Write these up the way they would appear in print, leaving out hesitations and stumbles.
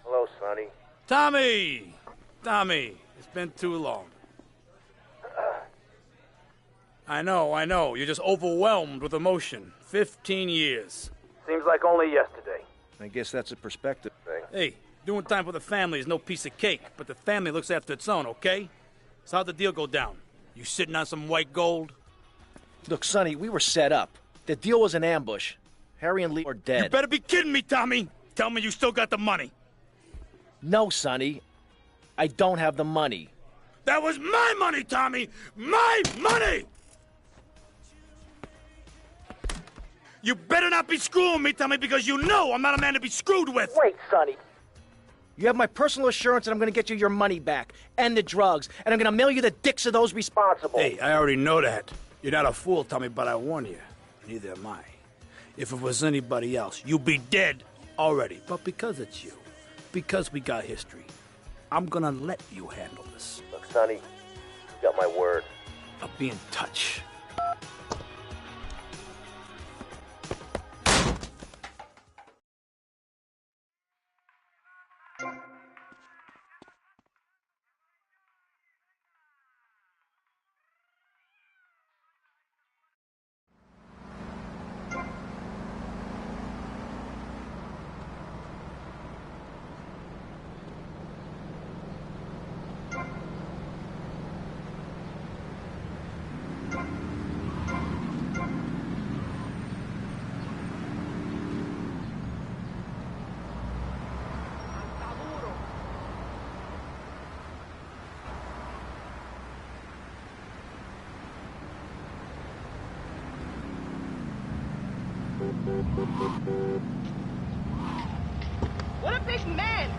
Hello, Sonny. Tommy, it's been too long. I know. You're just overwhelmed with emotion. 15 years. Seems like only yesterday. I guess that's a perspective thing. Hey, doing time for the family is no piece of cake, but the family looks after its own, okay? So how'd the deal go down? You sitting on some white gold? Look, Sonny, we were set up. The deal was an ambush. Harry and Lee are dead. You better be kidding me, Tommy! Tell me you still got the money. No, Sonny. I don't have the money. That was my money, Tommy! My money! You better not be screwing me, Tommy, because you know I'm not a man to be screwed with! Wait, Sonny. You have my personal assurance that I'm going to get you your money back, and the drugs, and I'm going to mail you the dicks of those responsible. Hey, I already know that. You're not a fool, Tommy, but I warn you, neither am I. If it was anybody else, you'd be dead already. But because it's you, because we got history, I'm gonna let you handle this. Look, Sonny, you got my word. I'll be in touch. What a big man!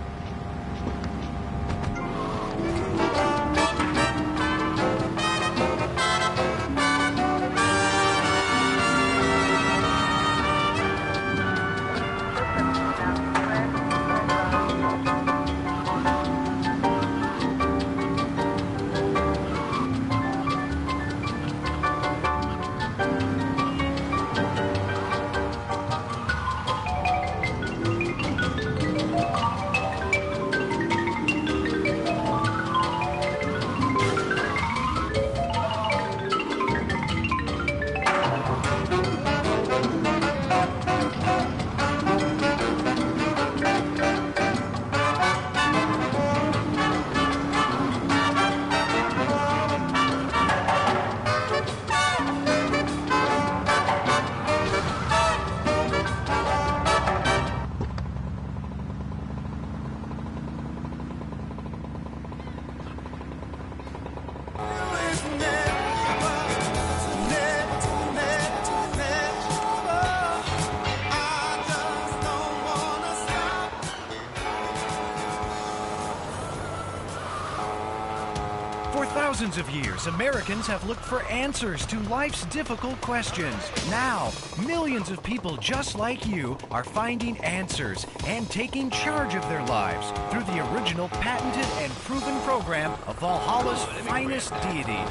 For thousands of years, Americans have looked for answers to life's difficult questions. Now, millions of people just like you are finding answers and taking charge of their lives through the original patented and proven program of Valhalla's finest deity,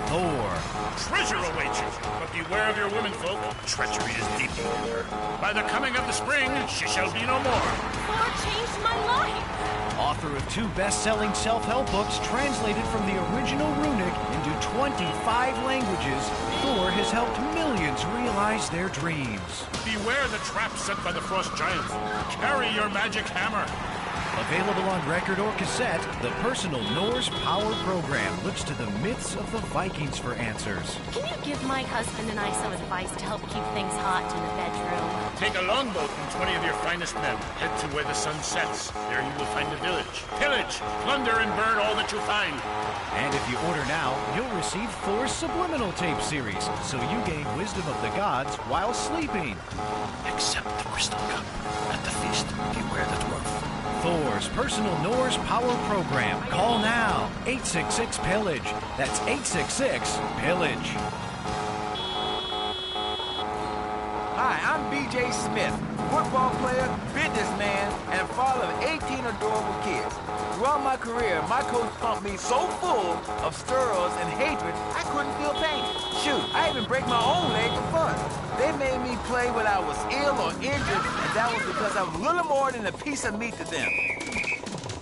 Thor. Treasure awaits you, but beware of your womenfolk. Treachery is deep in her. By the coming of the spring, she shall be no more. Thor changed my life! Author of 2 best-selling self-help books translated from the original runic into 25 languages, Thor has helped millions realize their dreams. Beware the traps set by the frost giants. Carry your magic hammer. Available on record or cassette, the personal Norse Power Program looks to the myths of the Vikings for answers. Can you give my husband and I some advice to help keep things hot in the bedroom? Take a longboat and 20 of your finest men. Head to where the sun sets. There you will find a village. Pillage, plunder, and burn all that you find. And if you order now, you'll receive Thor's Subliminal Tape Series, so you gain wisdom of the gods while sleeping. Accept the crystal cup. At the feast, beware the dwarf. Thor's personal Norse Power Program. Call now. 866-PILLAGE. That's 866-PILLAGE. Hi, I'm B.J. Smith, football player, businessman, and father of 18 adorable kids. Throughout my career, my coach pumped me so full of steroids and hatred, I couldn't feel pain. Shoot, I even break my own leg for fun. They made me play when I was ill or injured, and that was because I was little more than a piece of meat to them.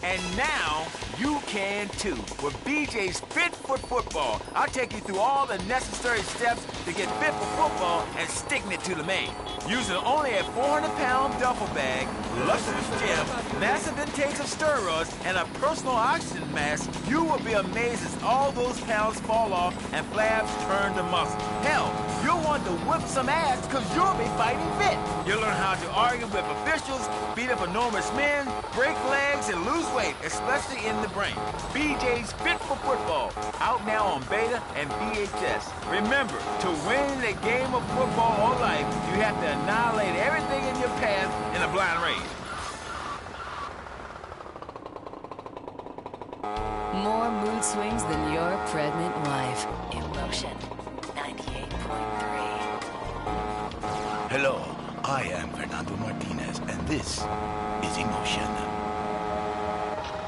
And now, you can too. With BJ's Fit for Football, I'll take you through all the necessary steps to get fit for football and sticking it to the main. Using only a 400-pound duffel bag, lustrous gym, massive intakes of steroids, and a personal oxygen mask, you will be amazed as all those pounds fall off and flabs turn to muscle. Hell, you'll want to whip some ass because you'll be fighting fit. You'll learn how to argue with officials, beat up enormous men, break legs, and lose weight, especially in the brain. BJ's Fit for Football, out now on beta and VHS. Remember, to win the game of football or life, you have to annihilate everything in your path in a blind race. More mood swings than your pregnant wife. Emotion 98.3. Hello, I am Fernando Martinez, and this is Emotion.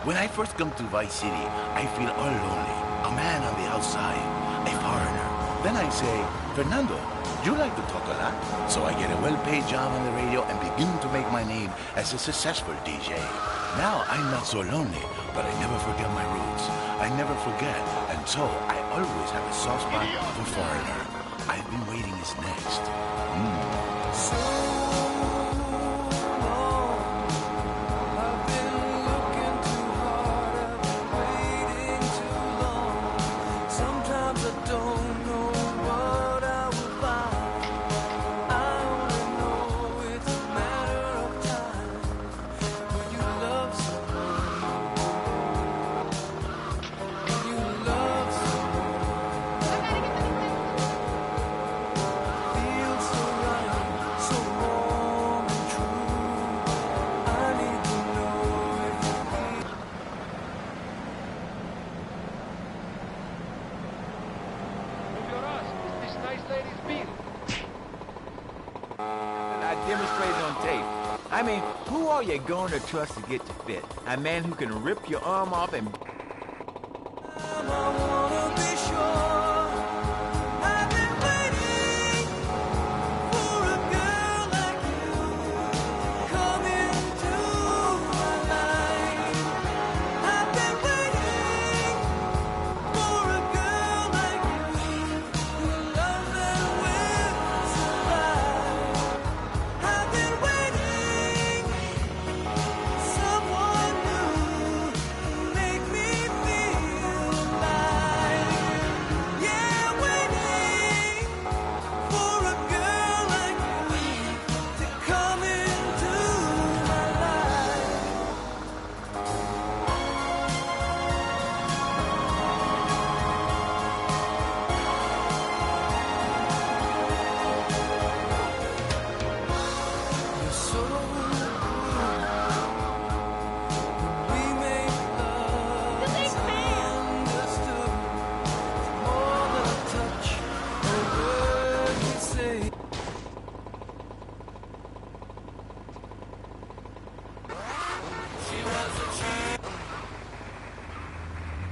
When I first come to Vice City, I feel all lonely, a man on the outside, a foreigner. Then I say, Fernando, you like to talk a lot? So I get a well-paid job on the radio and begin to make my name as a successful DJ. Now I'm not so lonely, but I never forget my roots. I never forget, and so I always have a soft spot for foreigner. I've been waiting is next. I mean, who are you going to trust to get you fit? A man who can rip your arm off and...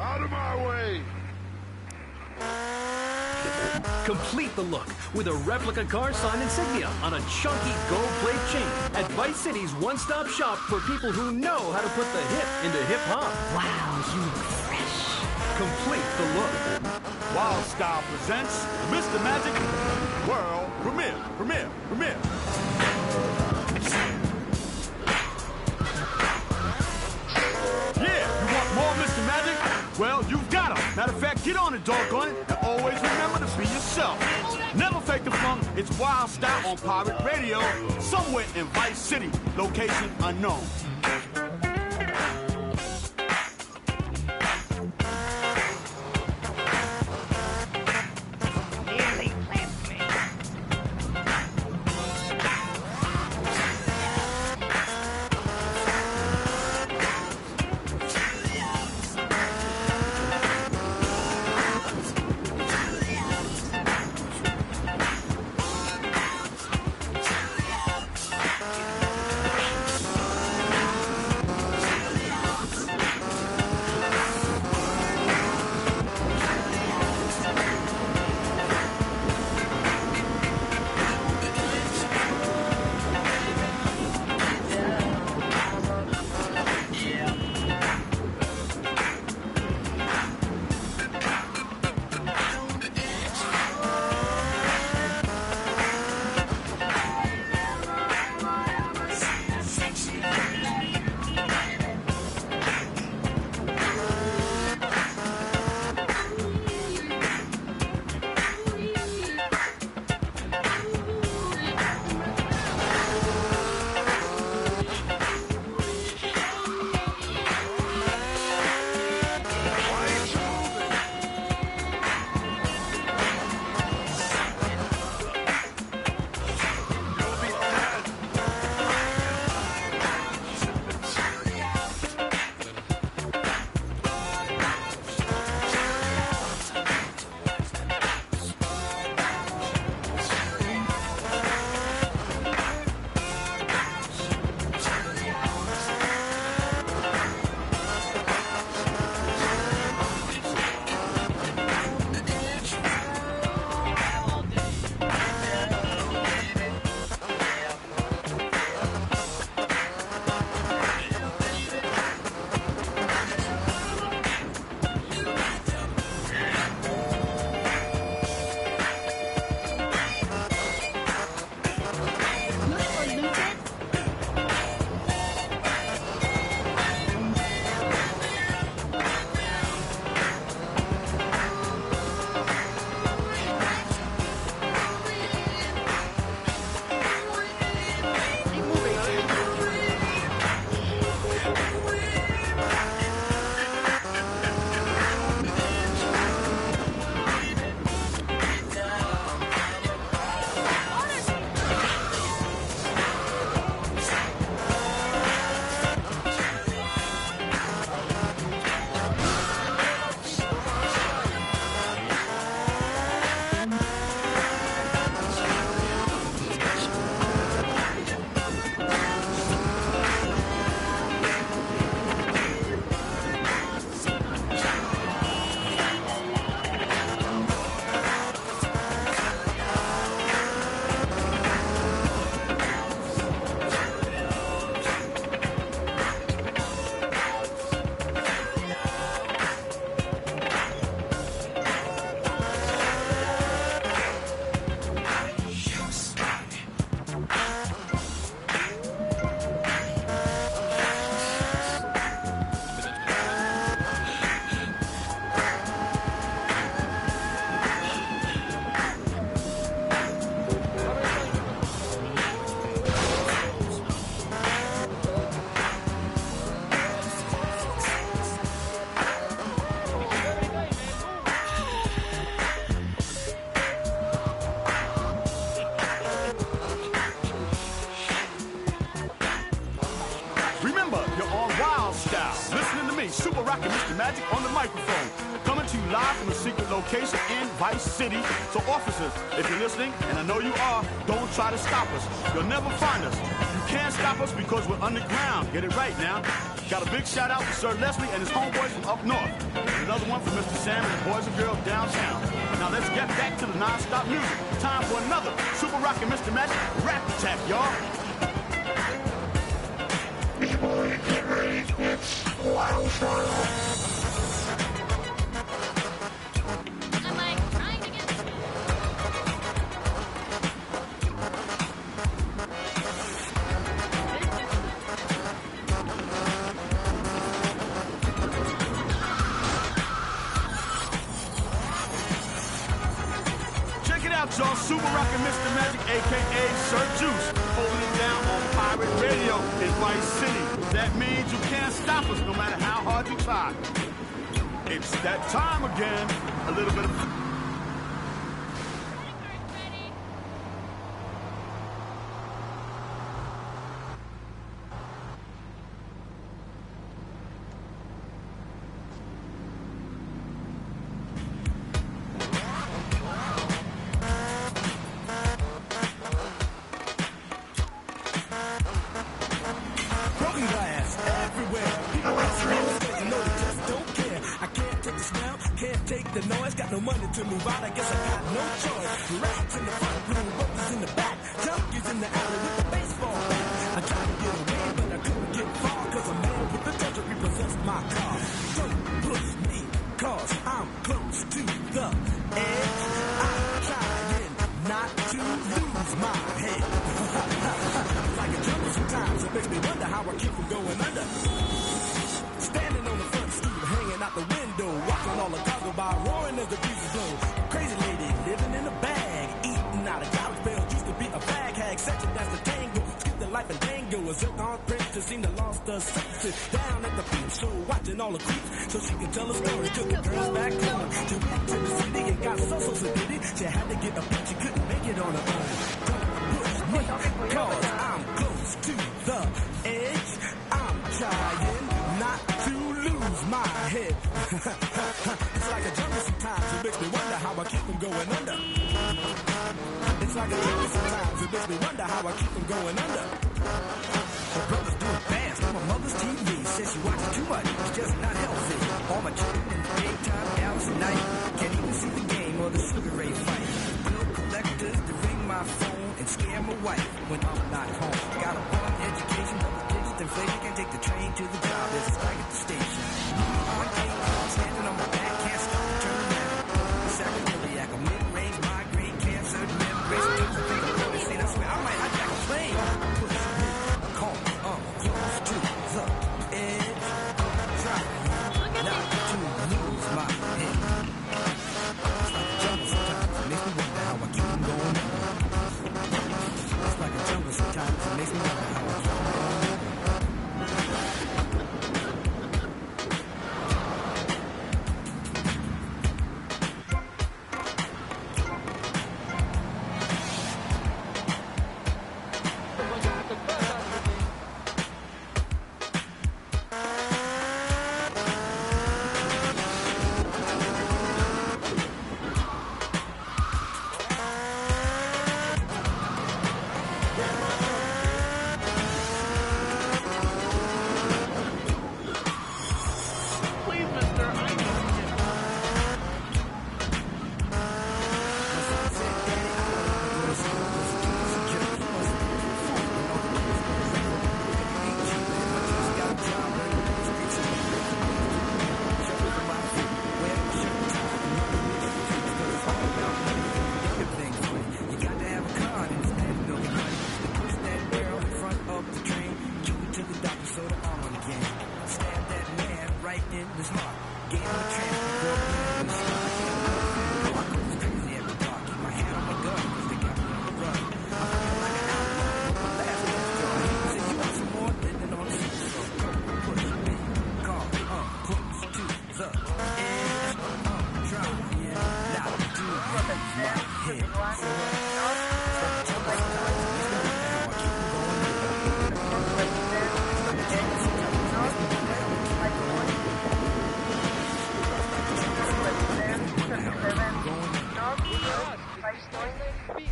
Out of my way! Complete the look with a replica car sign insignia on a chunky gold plate chain at Vice City's one-stop shop for people who know how to put the hip into hip-hop. Wow, you look fresh. Complete the look. Wild Style presents Mr. Magic World Premiere. Yeah, you want more Mr. Magic? Well, you've got him. Matter of fact, get on it, doggone it, and always remember to be yourself. Never fake the funk. It's Wild Style on Pirate Radio, somewhere in Vice City, location unknown. Mr. Magic on the microphone. Coming to you live from a secret location in Vice City. So officers, if you're listening, and I know you are, don't try to stop us. You'll never find us. You can't stop us because we're underground. Get it right now. Got a big shout out to Sir Leslie and his homeboys from up north. And another one for Mr. Sam and the boys and girls downtown. Now let's get back to the non-stop music. Time for another Super Rockin' Mr. Magic rap attack, y'all. Get ready, it's Wildfire. Y'all, Super Rockin' Mr. Magic, a.k.a. Sir Juice, holding it down on Pirate Radio in Vice City. That means you can't stop us no matter how hard you try. It's that time again. A little bit of... restoring their speed.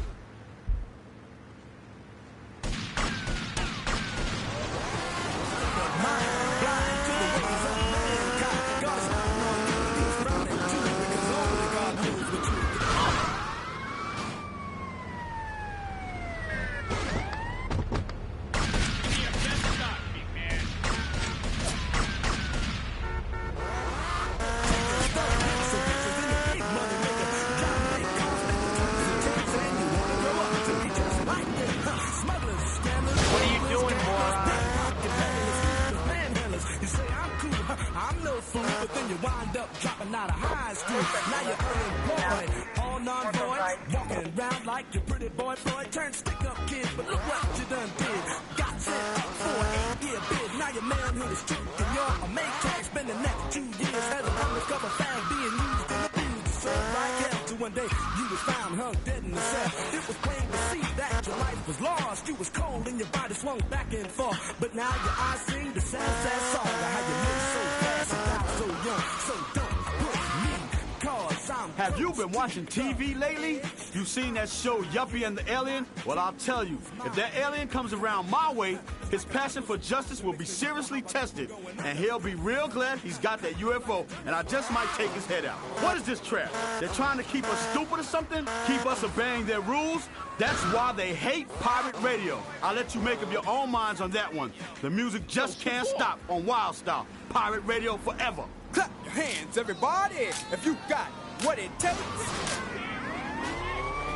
But now your eyes sing the sad, sad song of how you live so fast and die so young. So don't push me, 'cause I'm... Have you been watching TV lately? You seen that show Yuppie and the Alien? Well, I'll tell you, if that alien comes around my way, his passion for justice will be seriously tested, and he'll be real glad he's got that UFO, and I just might take his head out. What is this trap? They're trying to keep us stupid or something? Keep us obeying their rules? That's why they hate pirate radio. I'll let you make up your own minds on that one. The music just can't stop on Wild Style. Pirate radio forever. Clap your hands, everybody, if you got what it takes.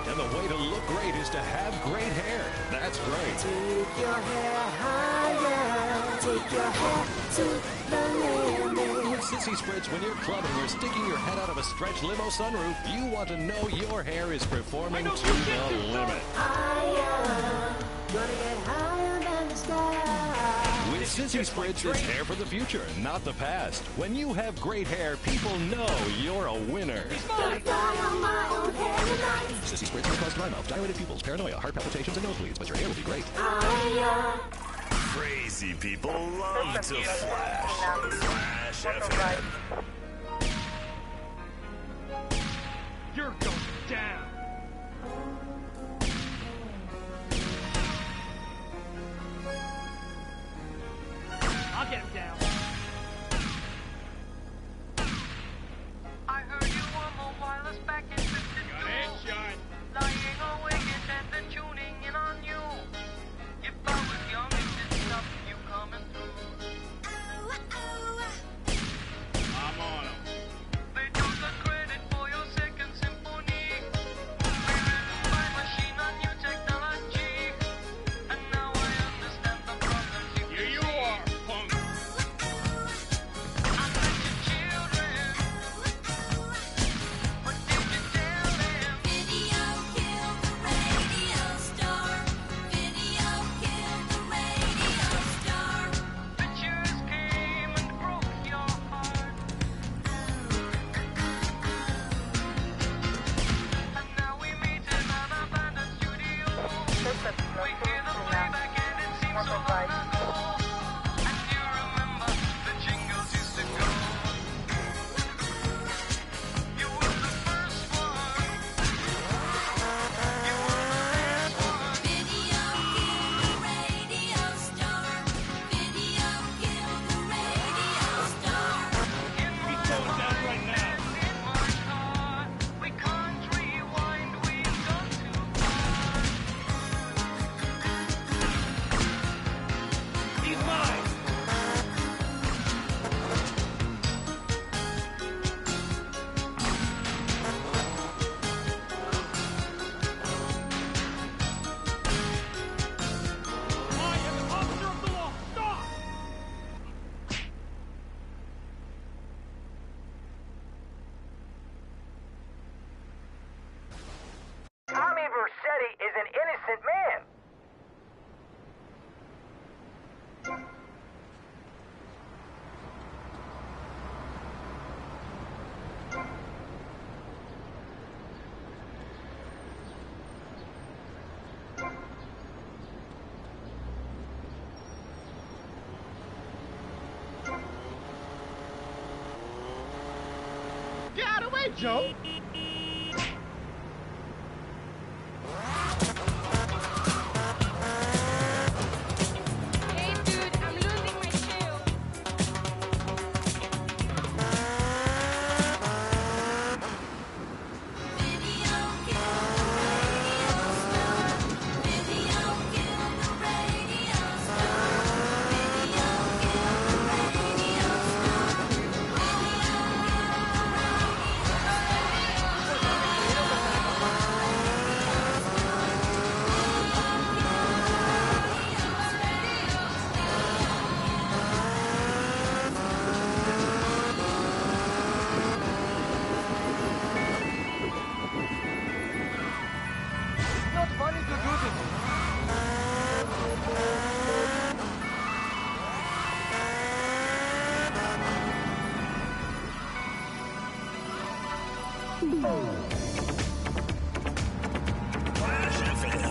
And the way to look great is to have great hair. That's great. Take your hair higher. Take your hair to the limit. With Sissy Spritz, when you're clubbing or sticking your head out of a stretch limo sunroof, you want to know your hair is performing to the limit. Higher. Gonna get higher than the sky. With Sissy Spritz, it's hair for the future, not the past. When you have great hair, people know you're a winner. Sissy Spritz may cause dry mouth, dilated pupils, paranoia, heart palpitations, and nosebleeds, but your hair will be great. Crazy people love to flash. Flash FM. You're going down. I'll get him down. I heard you were more wireless back in 52. Got a headshot. Lying awake and then tuning in on you. If I was young and didn't stop you coming through. I'm on him. They took the credit for your second symphony. Rewritten by machine on new technology. And now I understand the problems you Here you are, punk. I'm like your children. What did you tell them? Video killed the radio star. Video killed the radio star. Pictures came and broke your heart. And now we meet in an abandoned studio. We hear the playback and it seems so long ago. And you remember the jingles used to go. You were the first one. You were the last one. Video killed the radio star. Video killed the radio star. In my mind and in my heart, we can't rewind. We've gone too far. He's mine. I am an officer of the law. Stop! Tommy Vercetti is an innocent man. Get out of the way, Joe. Flash FM.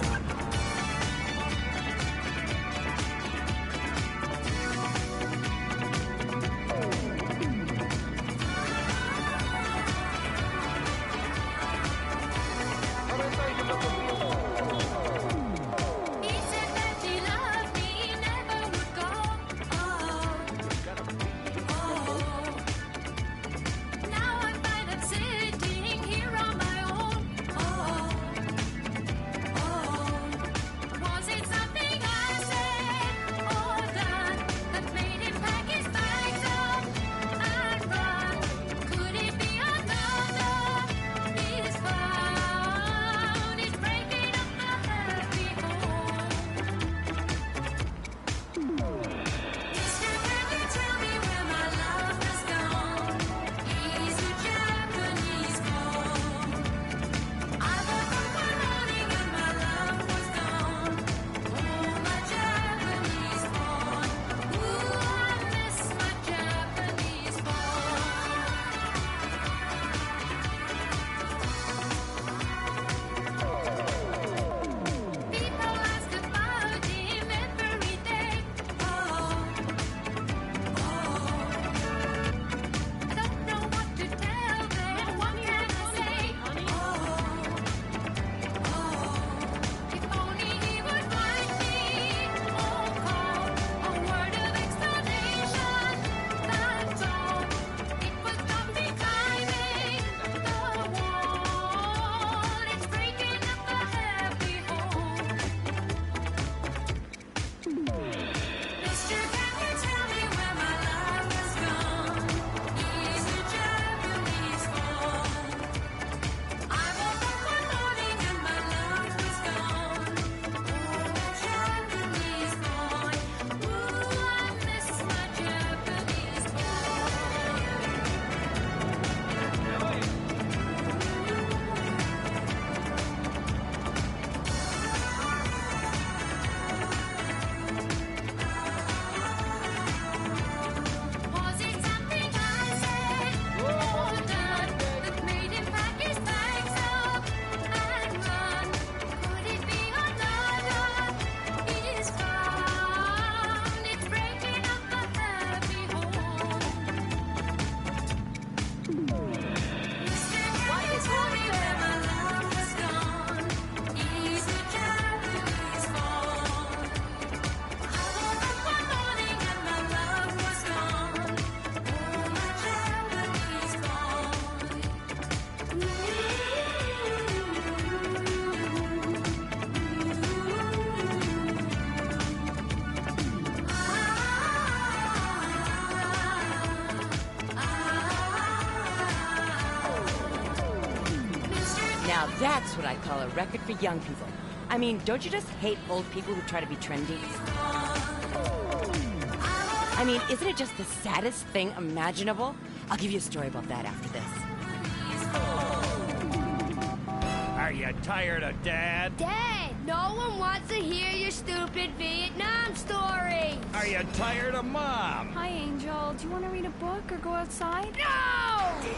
Now that's what I call a record for young people. I mean, don't you just hate old people who try to be trendy? I mean, isn't it just the saddest thing imaginable? I'll give you a story about that after this. Are you tired of Dad? Dad, no one wants to hear your stupid Vietnam story. Are you tired of Mom? Hi, Angel. Do you want to read a book or go outside? No!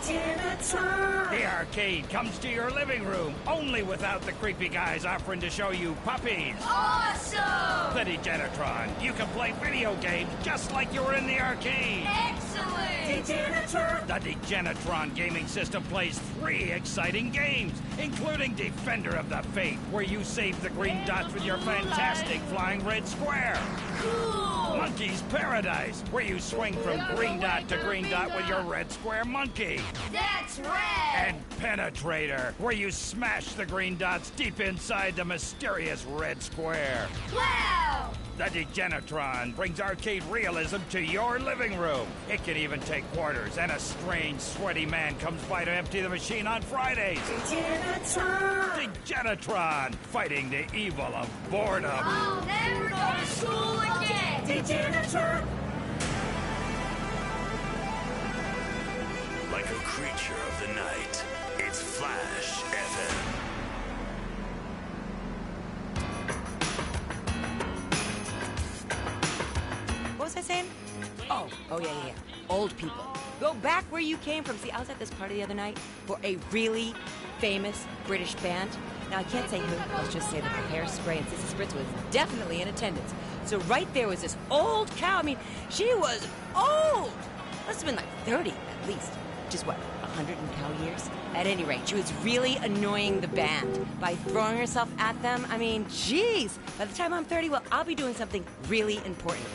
The arcade comes to your living room, only without the creepy guys offering to show you puppies. Awesome! The Degenitron. You can play video games just like you were in the arcade. Excellent! The Degenitron gaming system plays 3 exciting games, including Defender of the Faith, where you save the green dots with your fantastic flying red square. Cool! Monkey's Paradise, where you swing from green dot to green dot with your red square monkey. That's rad! And Penetrator, where you smash the green dots deep inside the mysterious red square. Wow! The Degenitron brings arcade realism to your living room. It can even take quarters, and a strange, sweaty man comes by to empty the machine on Fridays. Degenitron, fighting the evil of boredom. I'll never go to school again! Like a creature of the night, it's Flash FM. Oh, yeah. Old people. Go back where you came from. See, I was at this party the other night for a really famous British band. Now, I can't say who. Let's just say that the Hairspray and Sissy Spritz was definitely in attendance. So right there was this old cow. I mean, she was old. Must have been like 30 at least. Which is what, 100 in cow years? At any rate, she was really annoying the band by throwing herself at them. I mean, geez. By the time I'm 30, well, I'll be doing something really important.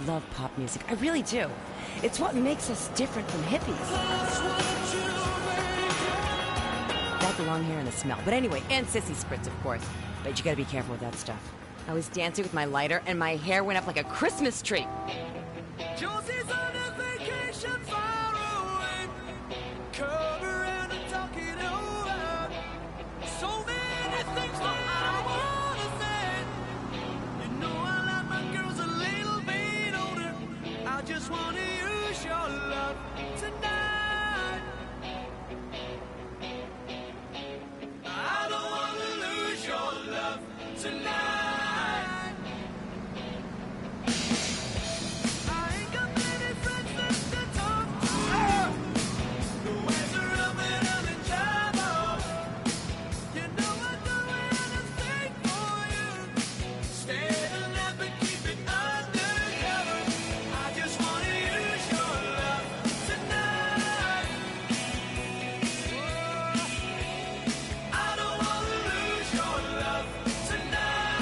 Love pop music. I really do. It's what makes us different from hippies. That the long hair and the smell. But anyway, and Sissy Spritz, of course. But you gotta be careful with that stuff. I was dancing with my lighter and my hair went up like a Christmas tree. Josie's on a vacation far away. Come around and talk it over. So many things that I wanna say. You know I like my girls a little bit older. I just wanna use your love tonight. I don't wanna lose your love tonight. Tonight.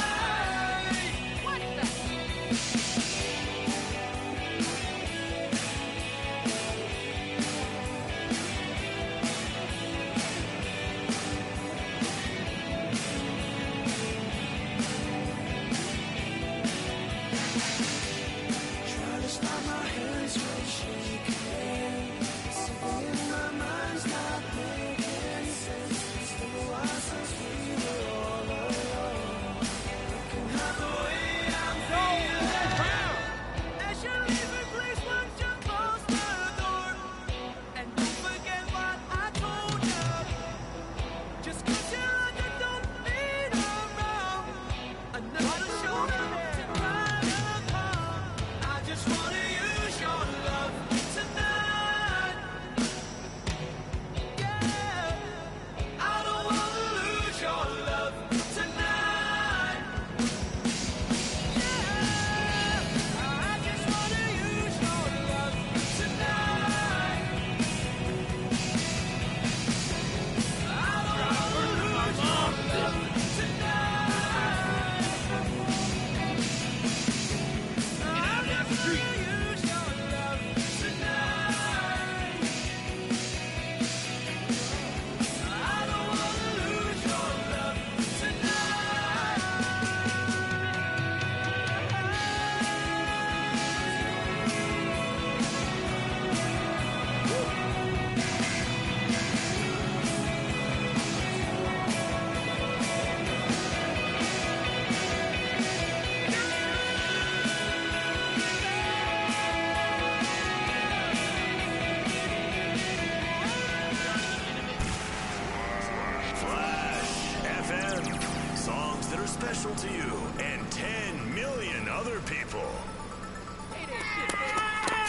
special to you and 10 million other people.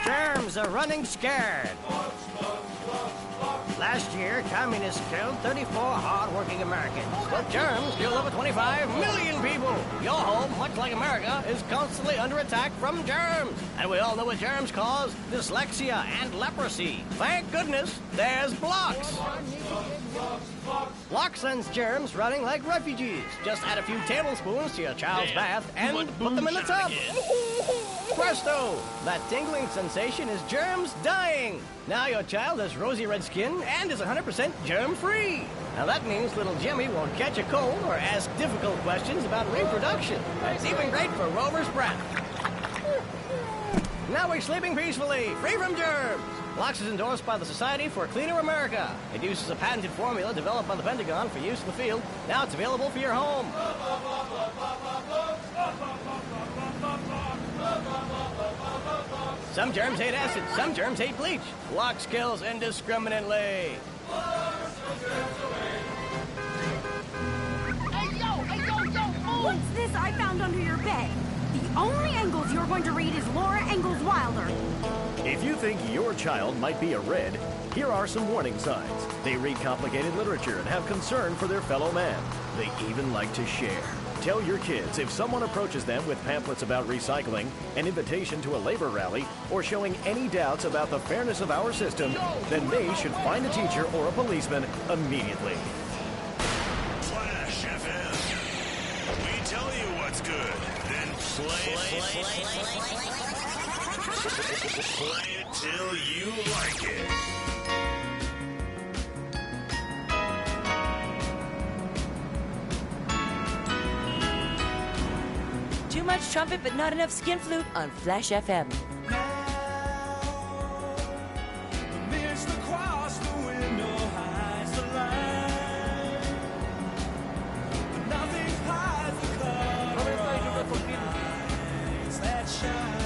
Germs are running scared. Last year, communists killed 34 hard-working Americans. But germs killed over 25 million people. Your home, much like America, is constantly under attack from germs. And we all know what germs cause: dyslexia and leprosy. Thank goodness there's Blocks. Blocks sends germs running like refugees. Just add a few tablespoons to your child's bath and put them in the tub. Presto! That tingling sensation is germs dying. Now your child has rosy red skin and is 100% germ-free. Now that means little Jimmy won't catch a cold or ask difficult questions about reproduction. It's even great for Rover's breath. Now we're sleeping peacefully, free from germs. Blocks is endorsed by the Society for a Cleaner America. It uses a patented formula developed by the Pentagon for use in the field. Now it's available for your home. Some germs hate acid, some germs hate bleach. Blocks kills indiscriminately. What's this I found under your bed? The only Engels you're going to read is Laura Ingalls Wilder. If you think your child might be a red, here are some warning signs. They read complicated literature and have concern for their fellow man. They even like to share. Tell your kids if someone approaches them with pamphlets about recycling, an invitation to a labor rally, or showing any doubts about the fairness of our system, then they should find a teacher or a policeman immediately. Flash FM. We tell you what's good, then play it till you like it. Too much trumpet, but not enough skin flute on Flash FM. The mist across the window hides the light, but nothing hides the color of the eyes that shine.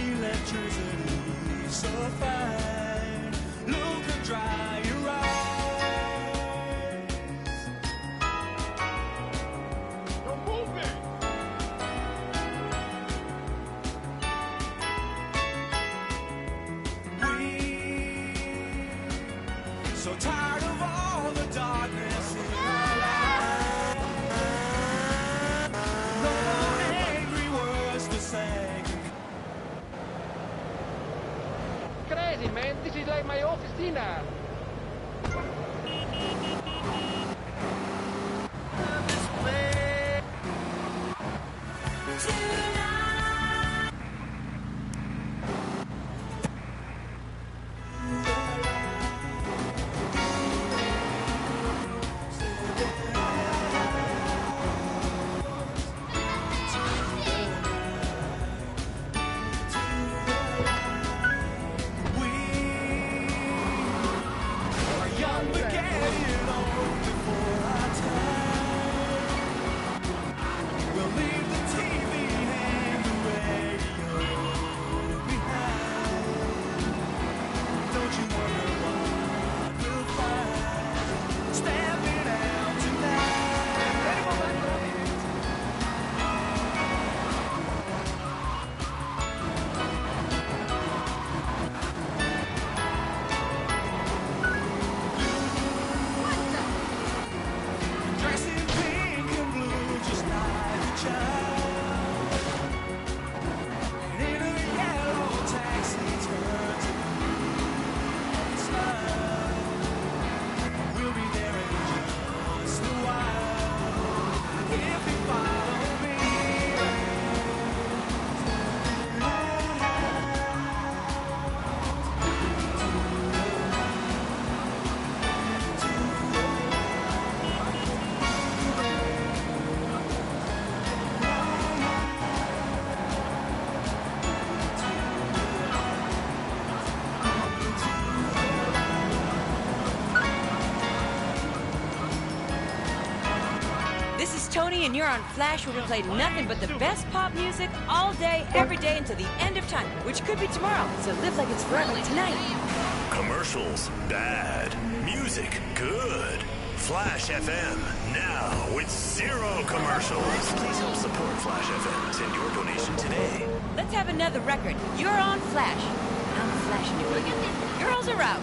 Electricity so fine. Look and dry your eyes. You're moving. So tired of all the darkness in our lives. No more angry words to say. Crazy, man. This is like my officina. Tony, and you're on Flash, where we play nothing but the best pop music all day, every day, until the end of time, which could be tomorrow. So live like it's forever tonight. Commercials, bad. Music, good. Flash FM, now with 0 commercials. Please help support Flash FM. Send your donation today. Let's have another record. You're on Flash. I'm flashing you, baby. Girls are out.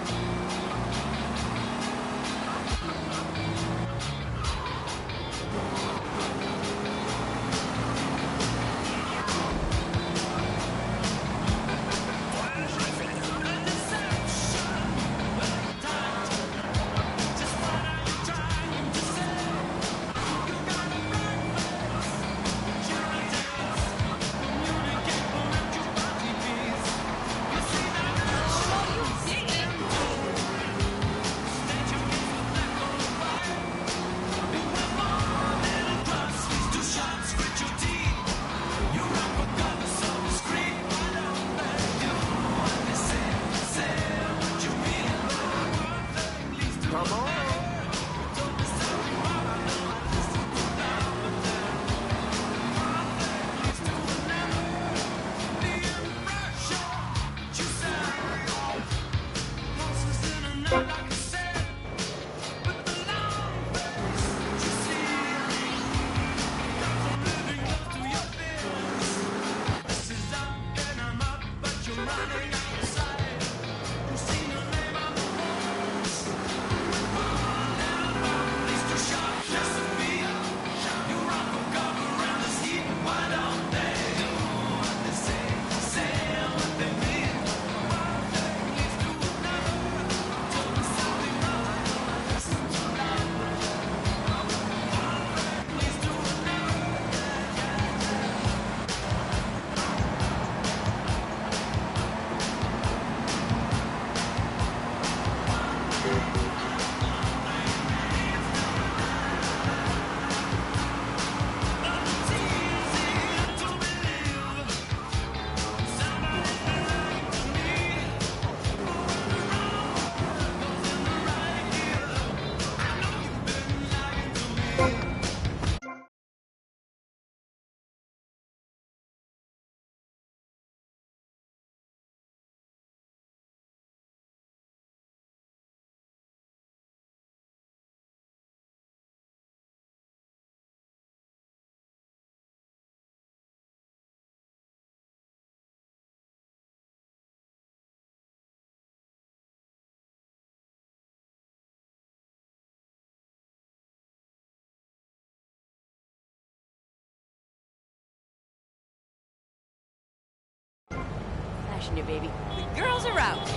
Flashing you, baby. The girls are out.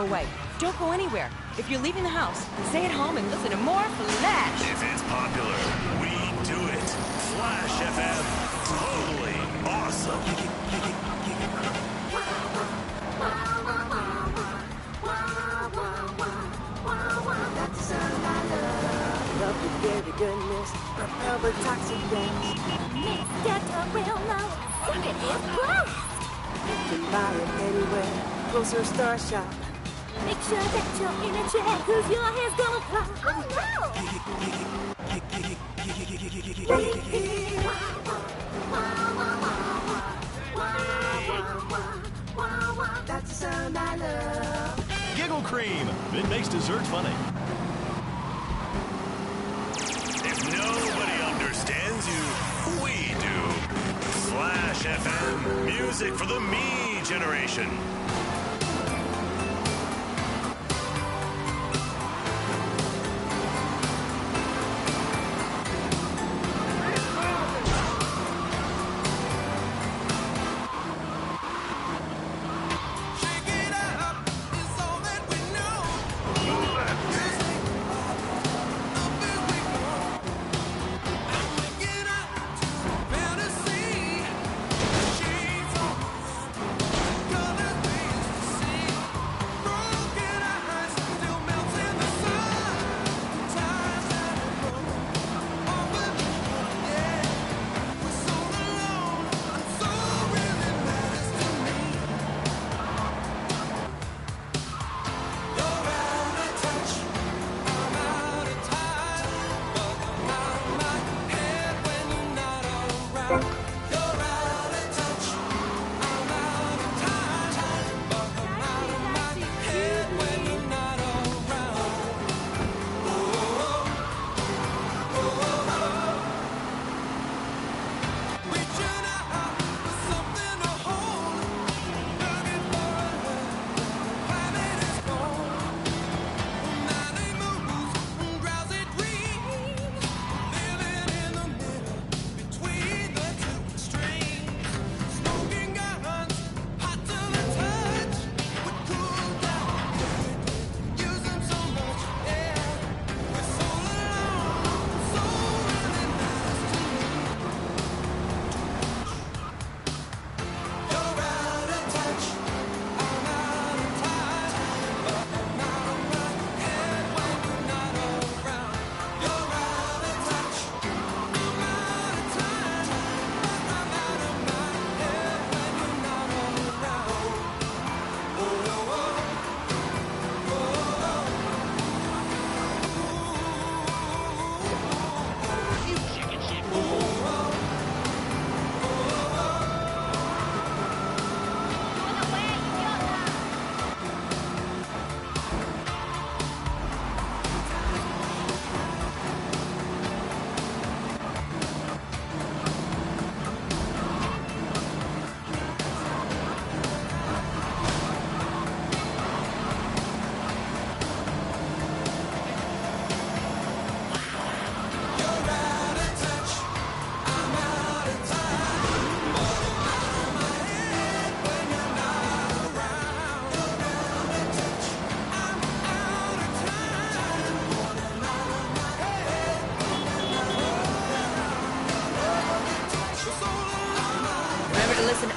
away. Don't go anywhere. If you're leaving the house, stay at home and listen to more Flash. If it's popular, we do it. Flash FM. Totally awesome. That's the sound I love. Love the very goodness, repel the toxic gas. Mix that real low. Sing it is blast. You can buy it anywhere. Closer Star Shop. Make sure that you're in a check, cause your hair's gonna fly. Oh no! That's the sound I love. Giggle Cream. It makes dessert funny. If nobody understands you, we do. Flash FM. Music for the me generation.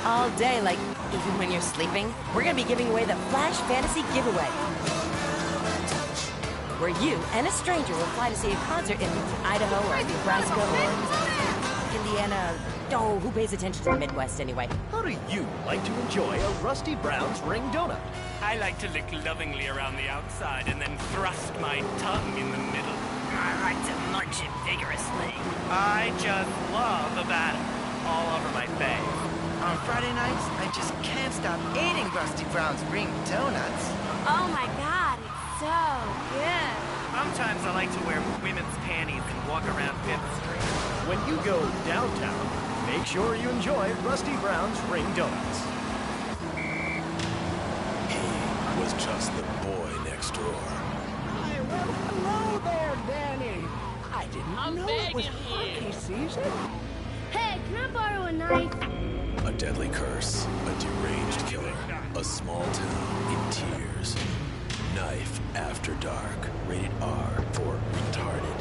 All day, like even when you're sleeping, we're gonna be giving away the Flash Fantasy Giveaway, where you and a stranger will fly to see a concert in Idaho or Nebraska or Indiana. Oh, who pays attention to the Midwest anyway? How do you like to enjoy a Rusty Brown's ring donut? I like to lick lovingly around the outside and then thrust my tongue in the middle. I like to munch it vigorously. I just love a batter all over my face. On Friday nights, I just can't stop eating Rusty Brown's ring donuts. Oh my god, it's so good. Sometimes I like to wear women's panties and walk around Fifth Street. When you go downtown, make sure you enjoy Rusty Brown's ring donuts. He was just the boy next door. Well, hello there, Danny. I didn't know it was hockey season. Hey, can I borrow a knife? A deadly curse, a deranged killer, a small town in tears. Knife After Dark. Rated R for retarded.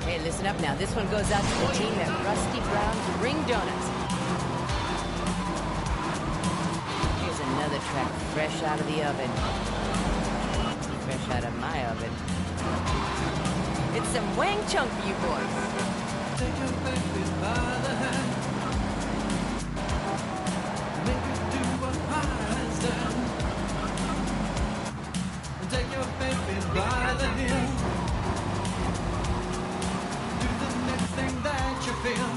Hey, listen up now. This one goes out to the team at Rusty Brown's Ring Donuts. Here's another track fresh out of the oven. Fresh out of my oven. It's some Wang Chung for you boys. Take your baby by the hand. Make her do what has done. Take your baby by the heel. Do the next thing that you feel.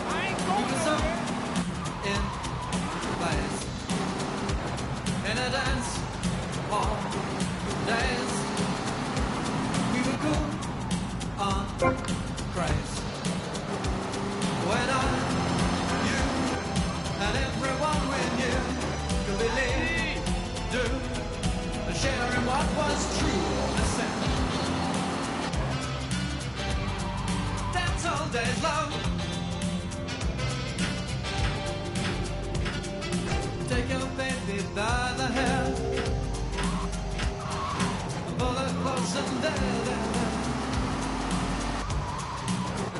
I ain't going to in place. In a dance hall days. We were cool on craze. When you, and everyone we knew could believe, do, sharing what was true. Listen, dance all days long. Take your baby by the hair. Pull her close and there.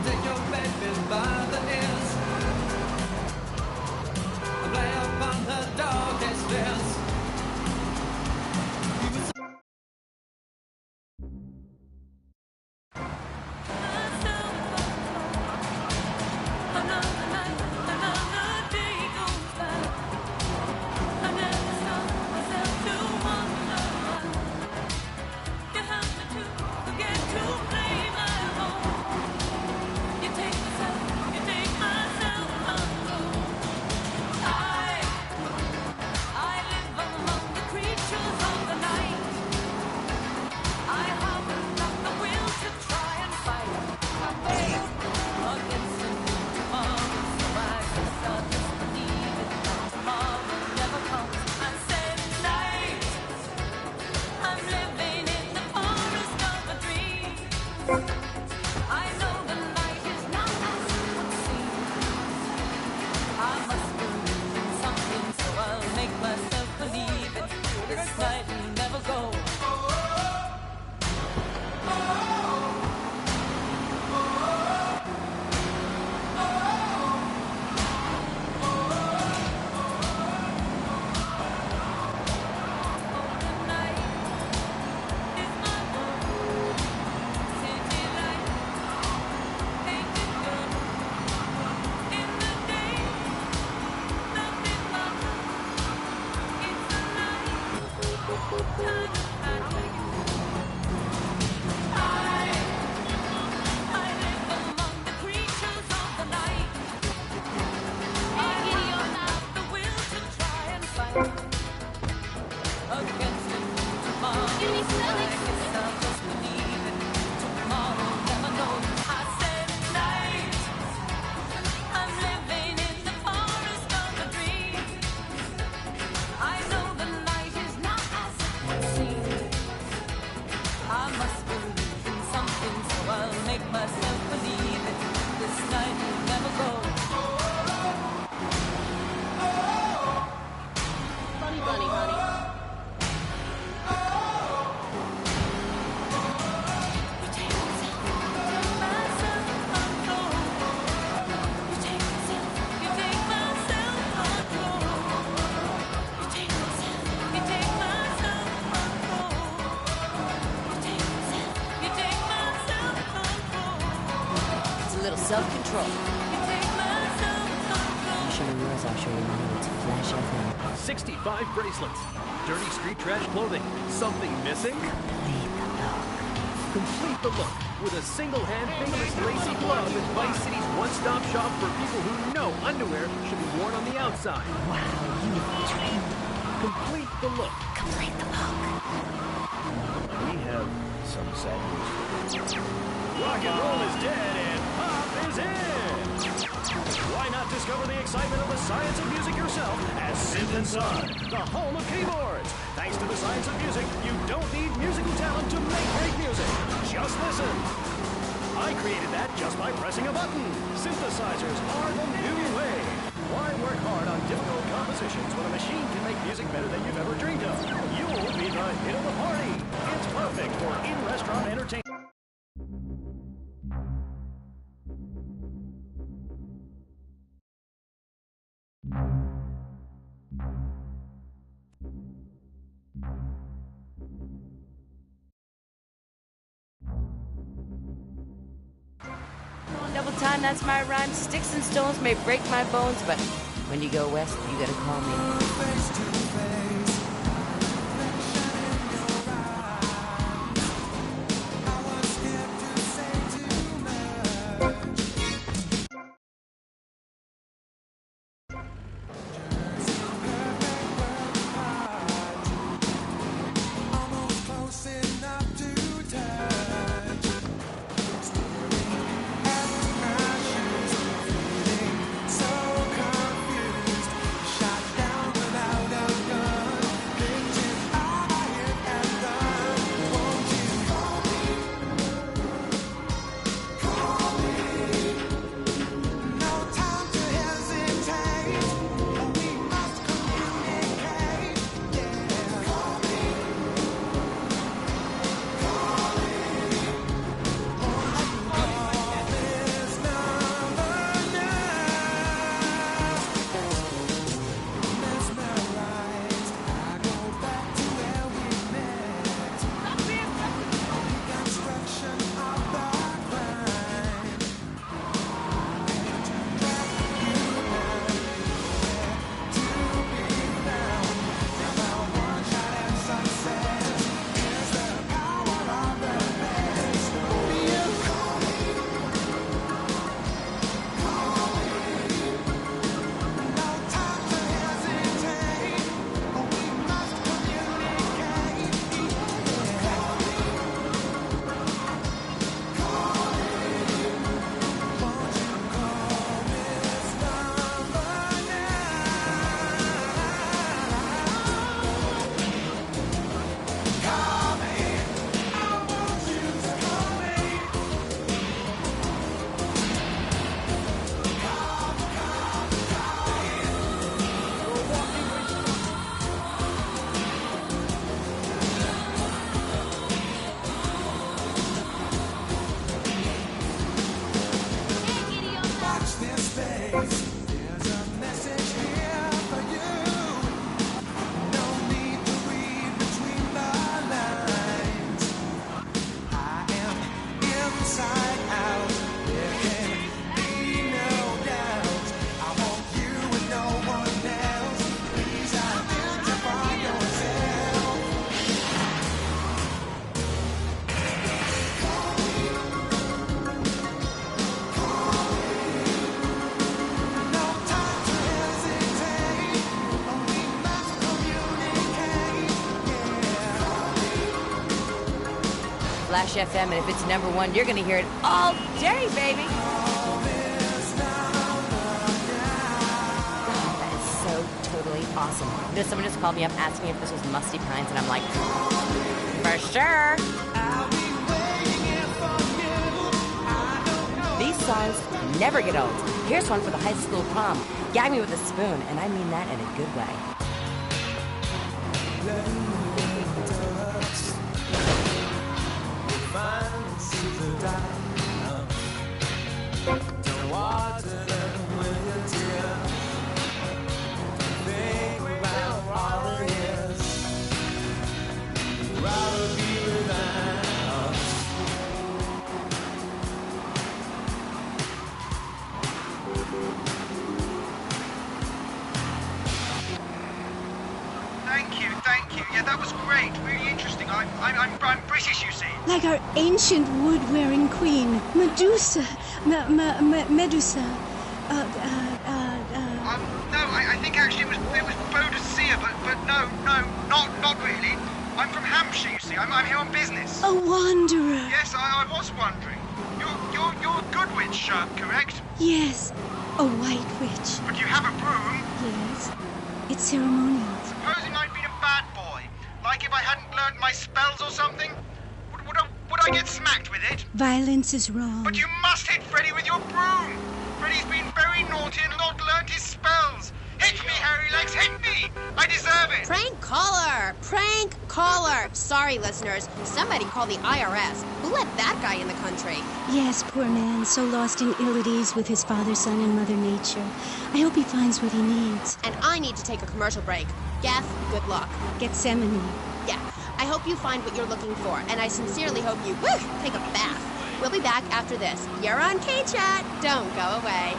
Take your baby by the ears. Play upon her darkest fears. Self-control. You show me yours, I'll show you mine. It's Flash FM. 65 bracelets. Dirty street trash clothing. Something missing? Complete the look with a single-hand fingerless lacy glove at Vice City's one-stop shop for people who know underwear should be worn on the outside. Wow, you dreamed. Complete the look. Complete the look. We have some sad news. Rock and roll is dead and pop is in! Why not discover the excitement of the science of music yourself at Synth & Son, the home of keyboards? Thanks to the science of music, you don't need musical talent to make great music. Just listen. I created that just by pressing a button. Synthesizers are the new way. Why work hard on difficult compositions when a machine can make music better than you've ever dreamed of? You'll be the hit of the party. It's perfect for in-restaurant entertainment. Double time, that's my rhyme. Sticks and stones may break my bones, but when you go west, you gotta call me. Flash FM, and if it's #1, you're gonna hear it all day, baby. That is so totally awesome. You know, someone just called me up asking if this was Musty Pines, and I'm like, for sure. These songs never get old. Here's one for the high school prom. Gag me with a spoon, and I mean that in a good way. Don't water them with your tears. Think about all the years. You'd rather be without us. Thank you. Yeah, that was great. Really interesting. I'm British, you see. Like our ancient wood-wearing queen, Medusa. Medusa. No, I think actually it was Boadicea, but no, not really. I'm from Hampshire, you see. I'm here on business. A wanderer. Yes, I was wondering. You're a good witch, correct? Yes, a white witch. But you have a broom. Yes, it's ceremonial. Supposing I'd been a bad boy, like if I hadn't learned my spells or something, would I get smacked with it. Violence is wrong. But you must hit Freddy with your broom. Freddy's been very naughty and not learned his spells. Hit me, Hairy Legs, hit me! I deserve it! Prank caller! Prank caller! Sorry, listeners. Somebody call the IRS. Who let that guy in the country? Yes, poor man, so lost in ill at ease with his father, son, and Mother Nature. I hope he finds what he needs. And I need to take a commercial break. Gaff, good luck. Gethsemane. Yeah, I hope you find what you're looking for, and I sincerely hope you take a bath. We'll be back after this. You're on K-Chat. Don't go away.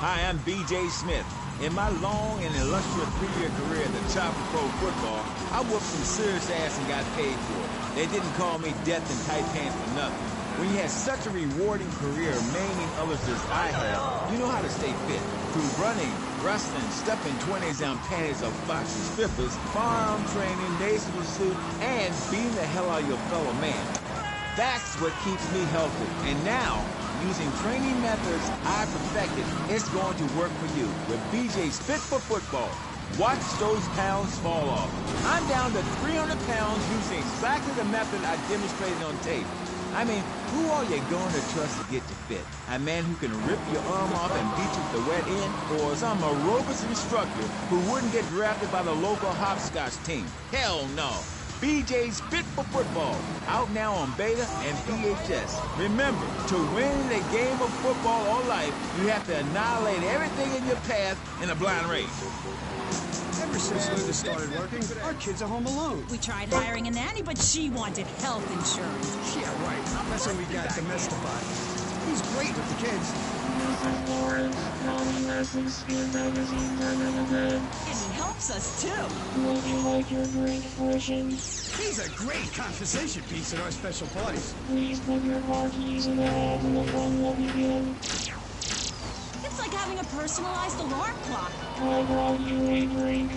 Hi, I'm B.J. Smith. In my long and illustrious 3-year career in the top of pro football, I whooped some serious ass and got paid for it. They didn't call me Death in Tight Pants for nothing. When you have such a rewarding career maiming others as I have, you know how to stay fit. Through running, wrestling, stuffing 20s down panties of foxy strippers, firearm training, nasal pursuit, and beating the hell out of your fellow man. That's what keeps me healthy. And now, using training methods I perfected, it's going to work for you with BJ's Fit for Football. Watch those pounds fall off. I'm down to 300 pounds using exactly the method I demonstrated on tape. I mean, who are you going to trust to get you fit? A man who can rip your arm off and beat you with the wet end? Or some aerobics instructor who wouldn't get drafted by the local hopscotch team? Hell no. BJ's Fit for Football, out now on beta and VHS. Remember, to win the game of football or life, you have to annihilate everything in your path in a blind race. Ever since Linda started working, our kids are home alone. We tried hiring a nanny, but she wanted health insurance. Yeah, right. That's when we got domestified. He's great with the kids. And he helps us, too. Would you like your drink version? He's a great conversation piece at our special parties. Please put your car keys in the hand and the fun will begin. It's like having a personalized alarm clock. I brought you a drink.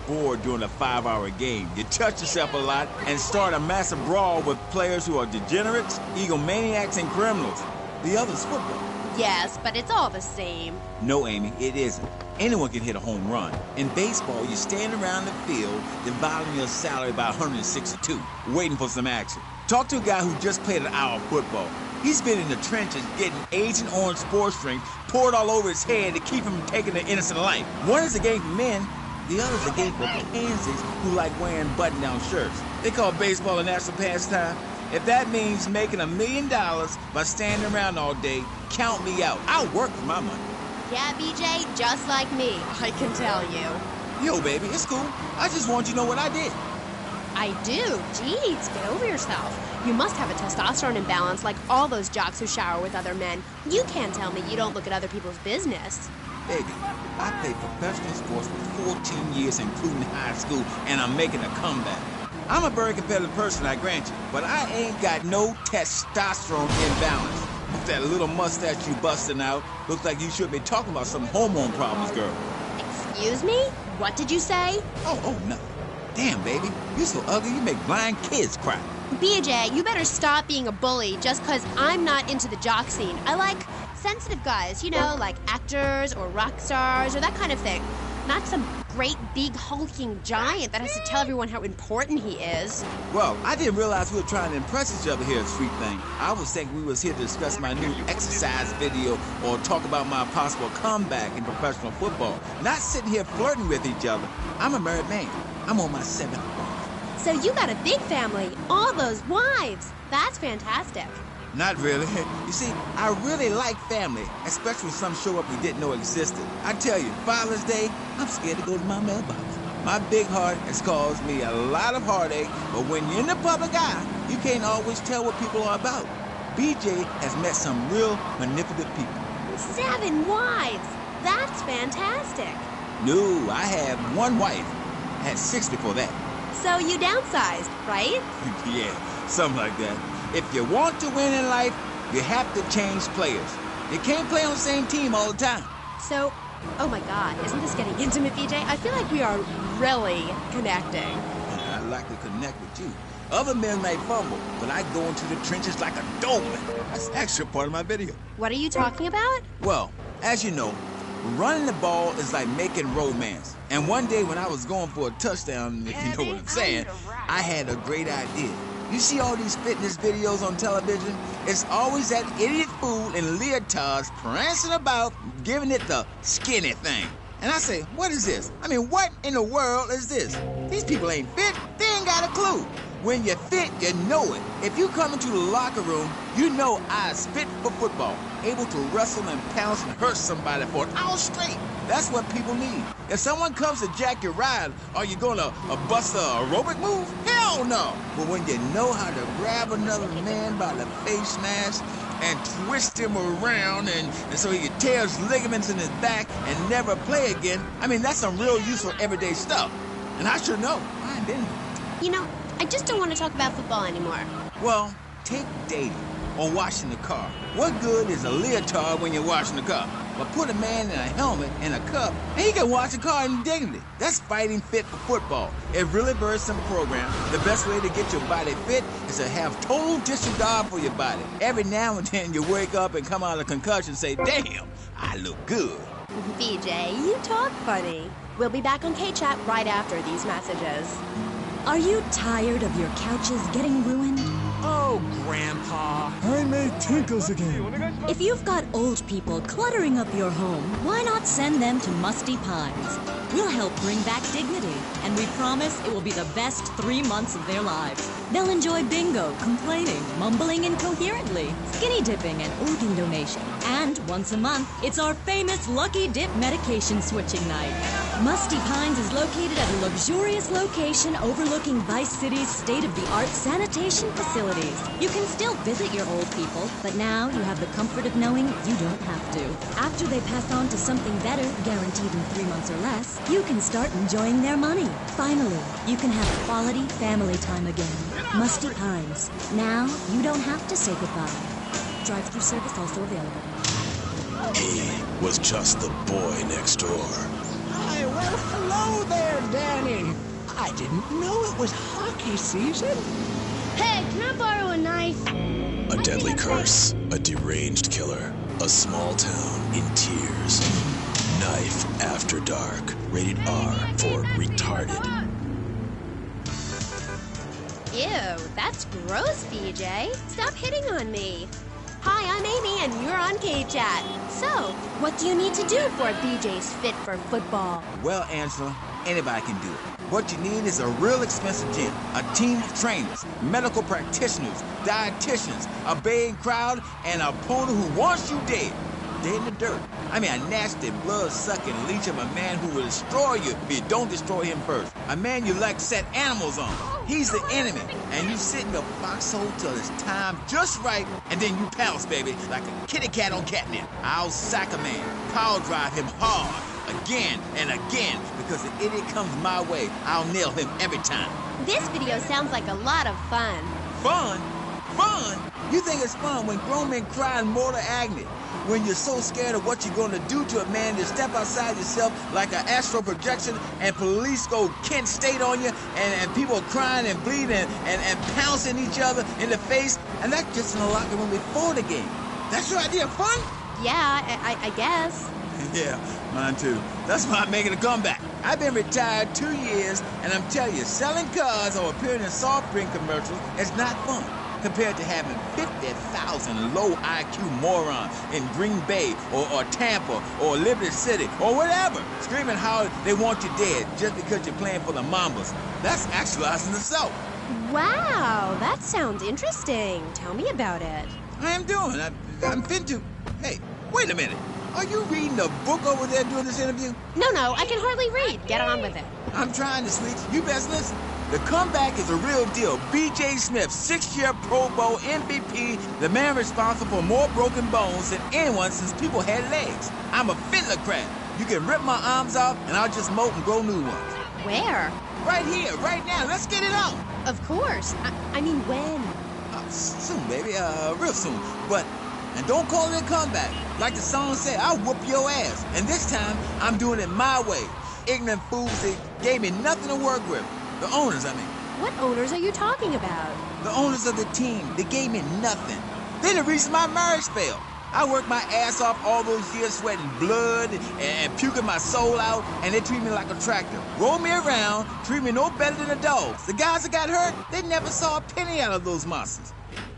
Bored during a 5-hour game. You touch yourself a lot and start a massive brawl with players who are degenerates, egomaniacs, and criminals. The other's football. Yes, but it's all the same. No, Amy, it isn't. Anyone can hit a home run. In baseball, you stand around the field, dividing your salary by 162, waiting for some action. Talk to a guy who just played an hour of football. He's been in the trenches getting Agent Orange sports drink poured all over his head to keep him from taking an innocent life. One is a game for men, the other is a game for pansies who like wearing button-down shirts. They call baseball a national pastime. If that means making $1 million by standing around all day, count me out. I'll work for my money. Yeah, BJ, just like me, I can tell you. Yo, baby, it's cool. I just want you to know what I did. I do. Jeez, get over yourself. You must have a testosterone imbalance like all those jocks who shower with other men. You can't tell me you don't look at other people's business. Baby, I played professional sports for 14 years, including high school, and I'm making a comeback. I'm a very competitive person, I grant you, but I ain't got no testosterone imbalance. With that little mustache you busting out, looks like you should be talking about some hormone problems, girl. Excuse me? What did you say? Oh, nothing. Damn, baby, you're so ugly you make blind kids cry. BJ, you better stop being a bully just because I'm not into the jock scene. I like sensitive guys, you know, like actors or rock stars or that kind of thing. Not some great big hulking giant that has to tell everyone how important he is. Well, I didn't realize we were trying to impress each other here at Street Thing. I was thinking we was here to discuss my new exercise video or talk about my possible comeback in professional football. Not sitting here flirting with each other. I'm a married man. I'm on my 7th wife. So you got a big family, all those wives. That's fantastic. Not really. You see, I really like family, especially when some show up we didn't know existed. I tell you, Father's Day, I'm scared to go to my mailbox. My big heart has caused me a lot of heartache, but when you're in the public eye, you can't always tell what people are about. BJ has met some real manipulative people. 7 wives! That's fantastic. No, I have 1 wife. I had 6 before that. So you downsized, right? Yeah, something like that. If you want to win in life, you have to change players. You can't play on the same team all the time. So, oh my God, isn't this getting intimate, BJ? I feel like we are really connecting. I'd like to connect with you. Other men may fumble, but I go into the trenches like a doorman. That's actually part of my video. What are you talking about? Well, as you know, running the ball is like making romance. And one day when I was going for a touchdown, if you know what I'm saying, I had a great idea. You see all these fitness videos on television? It's always that idiot fool in leotards prancing about, giving it the skinny thing. And I say, what is this? I mean, what in the world is this? These people ain't fit. They ain't got a clue. When you're fit, you know it. If you come into the locker room, you know I is fit for football. Able to wrestle and pounce and hurt somebody for an hour straight. That's what people need. If someone comes to jack your ride, are you gonna bust a aerobic move? Hell no! But when you know how to grab another man by the face mask and twist him around and so he can tear his ligaments in his back and never play again, I mean, that's some real useful everyday stuff. And I should know. I ain't been. You know, I just don't want to talk about football anymore. Well, take dating or washing the car. What good is a leotard when you're washing the car? But put a man in a helmet and a cup, and he can wash a car in dignity. That's fighting fit for football. It really very simple program. The best way to get your body fit is to have total disregard for your body. Every now and then you wake up and come out of concussion and say, damn, I look good. BJ, you talk funny. We'll be back on K-Chat right after these messages. Are you tired of your couches getting ruined? Oh, Grandpa. I made tinkles again. If you've got old people cluttering up your home, why not send them to Musty Pines? We'll help bring back dignity, and we promise it will be the best 3 months of their lives. They'll enjoy bingo, complaining, mumbling incoherently, skinny dipping, and organ donation. And once a month, it's our famous Lucky Dip medication switching night. Musty Pines is located at a luxurious location overlooking Vice City's state-of-the-art sanitation facilities. You can still visit your old people, but now you have the comfort of knowing you don't have to. After they pass on to something better, guaranteed in 3 months or less, you can start enjoying their money. Finally, you can have quality family time again. Musty Pines. Now, you don't have to say goodbye. Drive-through service also available. He was just the boy next door. Hi, well, hello there, Danny. I didn't know it was hockey season. Hey, can I borrow a knife? A deadly curse, a deranged killer, a small town in tears. Knife After Dark, rated R for retarded. Ew, that's gross, BJ. Stop hitting on me. Hi, I'm Amy, and you're on K-Chat. So, what do you need to do for BJ's fit for football? Well, Angela, anybody can do it. What you need is a real expensive gym, a team of trainers, medical practitioners, dietitians, a baying crowd, and an opponent who wants you dead. Dead in the dirt. I mean, a nasty, blood-sucking leech of a man who will destroy you if you don't destroy him first. A man you like set animals on. He's the enemy, and you sit in the foxhole till it's time just right, and then you pounce, baby, like a kitty cat on catnip. I'll sack a man, power drive him hard, again and again, because if idiot comes my way, I'll nail him every time. This video sounds like a lot of fun. Fun? Fun? You think it's fun when grown men cry in mortal agony? When you're so scared of what you're going to do to a man, you step outside yourself like an astral projection and police go Kent State on you and people crying and bleeding and pouncing each other in the face. And that's just in the locker room before the game. That's your idea of fun? Yeah, I guess. Yeah, mine too. That's why I'm making a comeback. I've been retired 2 years, and I'm telling you, selling cars or appearing in soft drink commercials is not fun compared to having 50,000 low IQ morons in Green Bay or Tampa or Liberty City or whatever, screaming how they want you dead just because you're playing for the Mambas. That's actualizing the self. Wow, that sounds interesting. Tell me about it. I am doing. I'm fin to... Hey, wait a minute. Are you reading a book over there doing this interview? No, I can hardly read. Get on with it. I'm trying to, sweets. You best listen. The comeback is a real deal. B.J. Smith, 6-year Pro Bowl MVP, the man responsible for more broken bones than anyone since people had legs. I'm a fiddler crab. You can rip my arms off, and I'll just molt and grow new ones. Where? Right here, right now. Let's get it on. Of course. I mean, when? Soon, baby. Real soon. And don't call it a comeback. Like the song said, I'll whoop your ass. And this time, I'm doing it my way. Ignorant fools that gave me nothing to work with. The owners, I mean. What owners are you talking about? The owners of the team. They gave me nothing. They're the reason my marriage failed. I worked my ass off all those years sweating blood and puking my soul out, and they treat me like a tractor. Roll me around, treat me no better than the dogs. The guys that got hurt, they never saw a penny out of those monsters.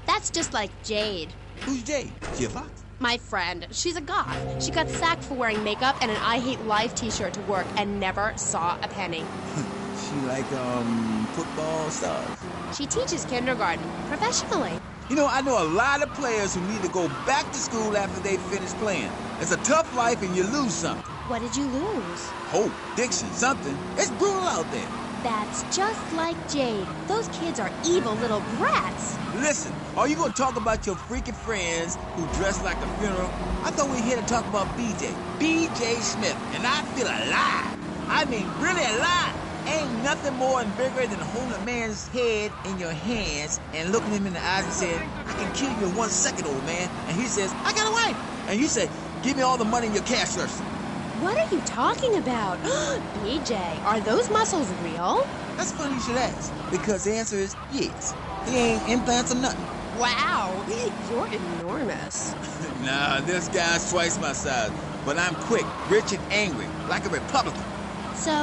That's just like Jade. Who's Jade? She a fox? My friend. She's a goth. She got sacked for wearing makeup and an I Hate Life t-shirt to work and never saw a penny. She like, football stars? She teaches kindergarten professionally. You know, I know a lot of players who need to go back to school after they finish playing. It's a tough life and you lose something. What did you lose? Hope, diction, something. It's brutal out there. That's just like Jade. Those kids are evil little brats. Listen, are you going to talk about your freaking friends who dress like a funeral? I thought we were here to talk about B.J. B.J. Smith, and I feel alive. I mean, really alive. Ain't nothing more and bigger than holding a man's head in your hands and looking him in the eyes and saying, I can kill you in 1 second, old man. And he says, I got a wife. And you say, give me all the money in your cash register. What are you talking about? BJ, are those muscles real? That's funny you should ask, because the answer is yes. They ain't implants or nothing. Wow, you're enormous. Nah, this guy's twice my size, but I'm quick, rich, and angry, like a Republican. So,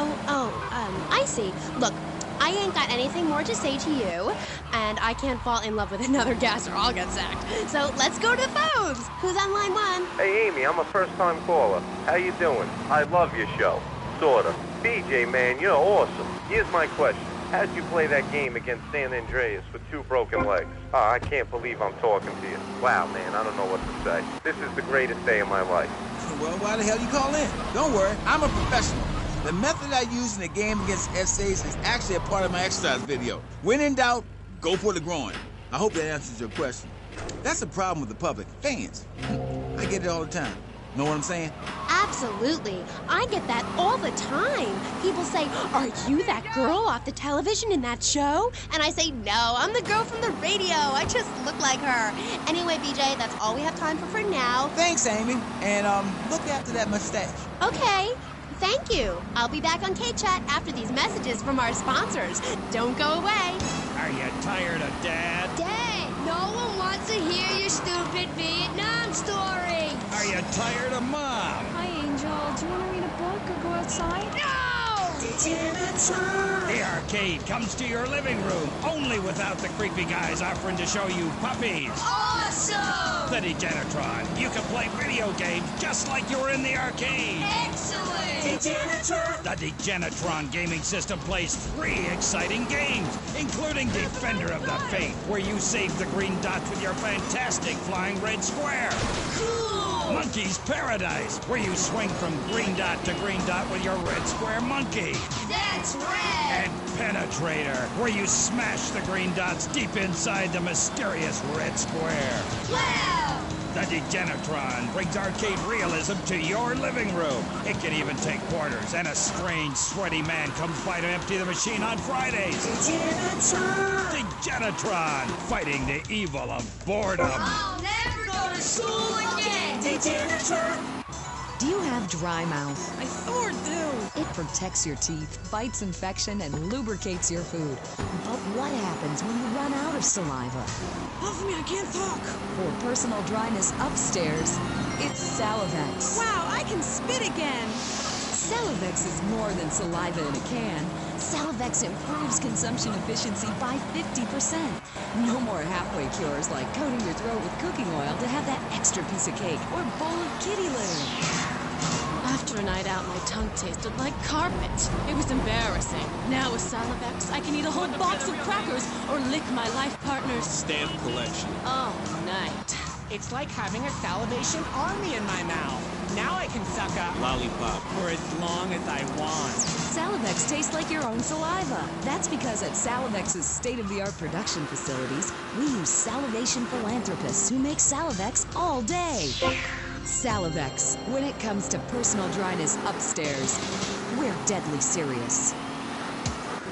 I see. Look, I ain't got anything more to say to you, and I can't fall in love with another guest or I'll get sacked. So let's go to the phones. Who's on line 1? Hey, Amy, I'm a first-time caller. How you doing? I love your show. Sorta. BJ, man, you're awesome. Here's my question. How'd you play that game against San Andreas with 2 broken legs? Oh, I can't believe I'm talking to you. Wow, man, I don't know what to say. This is the greatest day of my life. Well, why the hell you call in? Don't worry, I'm a professional. The method I use in the game against SAs is actually a part of my exercise video. When in doubt, go for the groin. I hope that answers your question. That's the problem with the public. Fans. I get it all the time. Know what I'm saying? Absolutely. I get that all the time. People say, are you that girl off the television in that show? And I say, no, I'm the girl from the radio. I just look like her. Anyway, BJ, that's all we have time for now. Thanks, Amy. And, look after that mustache. Okay. Thank you. I'll be back on K-Chat after these messages from our sponsors. Don't go away. Are you tired of Dad? Dad, no one wants to hear your stupid Vietnam story. Are you tired of Mom? Hi, Angel. Do you want to read a book or go outside? No! The arcade comes to your living room, only without the creepy guys offering to show you puppies. Awesome! The Degenitron. You can play video games just like you were in the arcade. Excellent! Degenitron. The Degenitron gaming system plays 3 exciting games, including Defender of the Faith, where you save the green dots with your fantastic flying red square. Cool! Monkey's Paradise, where you swing from green dot to green dot with your red square monkey. That's red! And Penetrator, where you smash the green dots deep inside the mysterious red square. Wow! The Degenitron brings arcade realism to your living room. It can even take quarters, and a strange, sweaty man comes by to empty the machine on Fridays. Degenitron, fighting the evil of boredom. I'll never go to school again! Do you have dry mouth? I sure do. It protects your teeth, fights infection, and lubricates your food. But what happens when you run out of saliva? Help me, I can't talk. For personal dryness upstairs, it's Salivex. Wow, I can spit again. Salivex is more than saliva in a can. Salivex improves consumption efficiency by 50%. No more halfway cures like coating your throat with cooking oil to have that extra piece of cake or bowl of kitty litter. After a night out, my tongue tasted like carpet. It was embarrassing. Now with Salivex, I can eat a whole box of crackers or lick my life partner's stamp collection. all night. It's like having a salivation army in my mouth. Now I can suck a lollipop for as long as I want. Salivex tastes like your own saliva. That's because at Salivex's state-of-the-art production facilities, we use salivation philanthropists who make Salivex all day. Salivex, when it comes to personal dryness upstairs, we're deadly serious.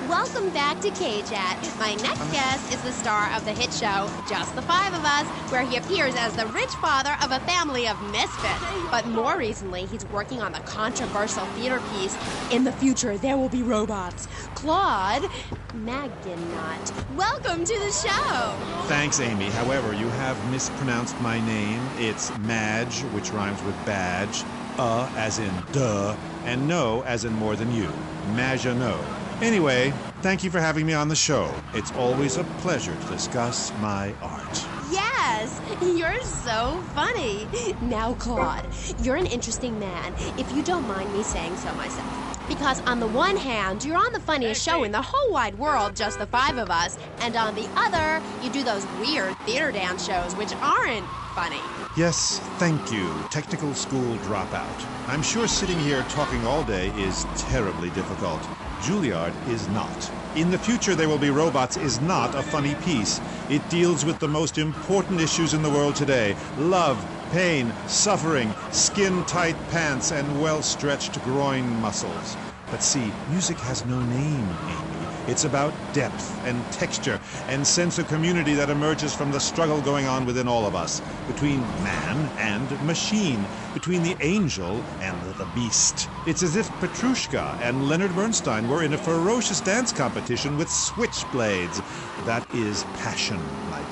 Welcome back to K-Chat. My next guest is the star of the hit show, Just the Five of Us, where he appears as the rich father of a family of misfits. But more recently, he's working on the controversial theater piece, In the Future, There Will Be Robots. Claude Maginot. Welcome to the show. Thanks, Amy. However, you have mispronounced my name. It's Madge, which rhymes with badge, as in duh, and no as in more than you. Maginot. Anyway, thank you for having me on the show. It's always a pleasure to discuss my art. Yes, you're so funny. Now, Claude, you're an interesting man, if you don't mind me saying so myself. Because on the one hand, you're on the funniest show in the whole wide world, Just the Five of Us, and on the other, you do those weird theater dance shows which aren't funny. Yes, thank you, technical school dropout. I'm sure sitting here talking all day is terribly difficult. Juilliard is not. In the Future There Will Be Robots is not a funny piece. It deals with the most important issues in the world today. Love, pain, suffering, skin-tight pants, and well-stretched groin muscles. But see, music has no name, Amy. It's about depth and texture and sense of community that emerges from the struggle going on within all of us, between man and machine, between the angel and the beast. It's as if Petrushka and Leonard Bernstein were in a ferocious dance competition with switchblades. That is passion, my dear.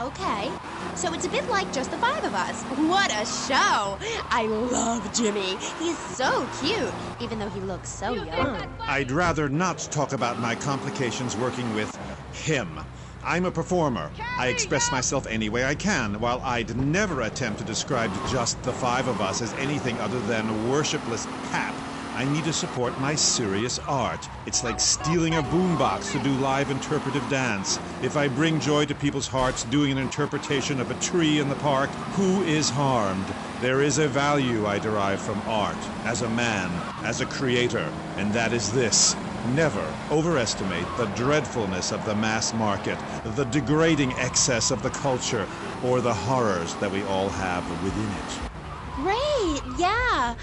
Okay. So it's a bit like Just the Five of Us. What a show! I love Jimmy. He's so cute, even though he looks so young. I'd rather not talk about my complications working with him. I'm a performer. I express myself any way I can, while I'd never attempt to describe Just the Five of Us as anything other than worshipless pap. I need to support my serious art. It's like stealing a boombox to do live interpretive dance. If I bring joy to people's hearts doing an interpretation of a tree in the park, who is harmed? There is a value I derive from art, as a man, as a creator, and that is this. Never overestimate the dreadfulness of the mass market, the degrading excess of the culture, or the horrors that we all have within it. Great, yeah.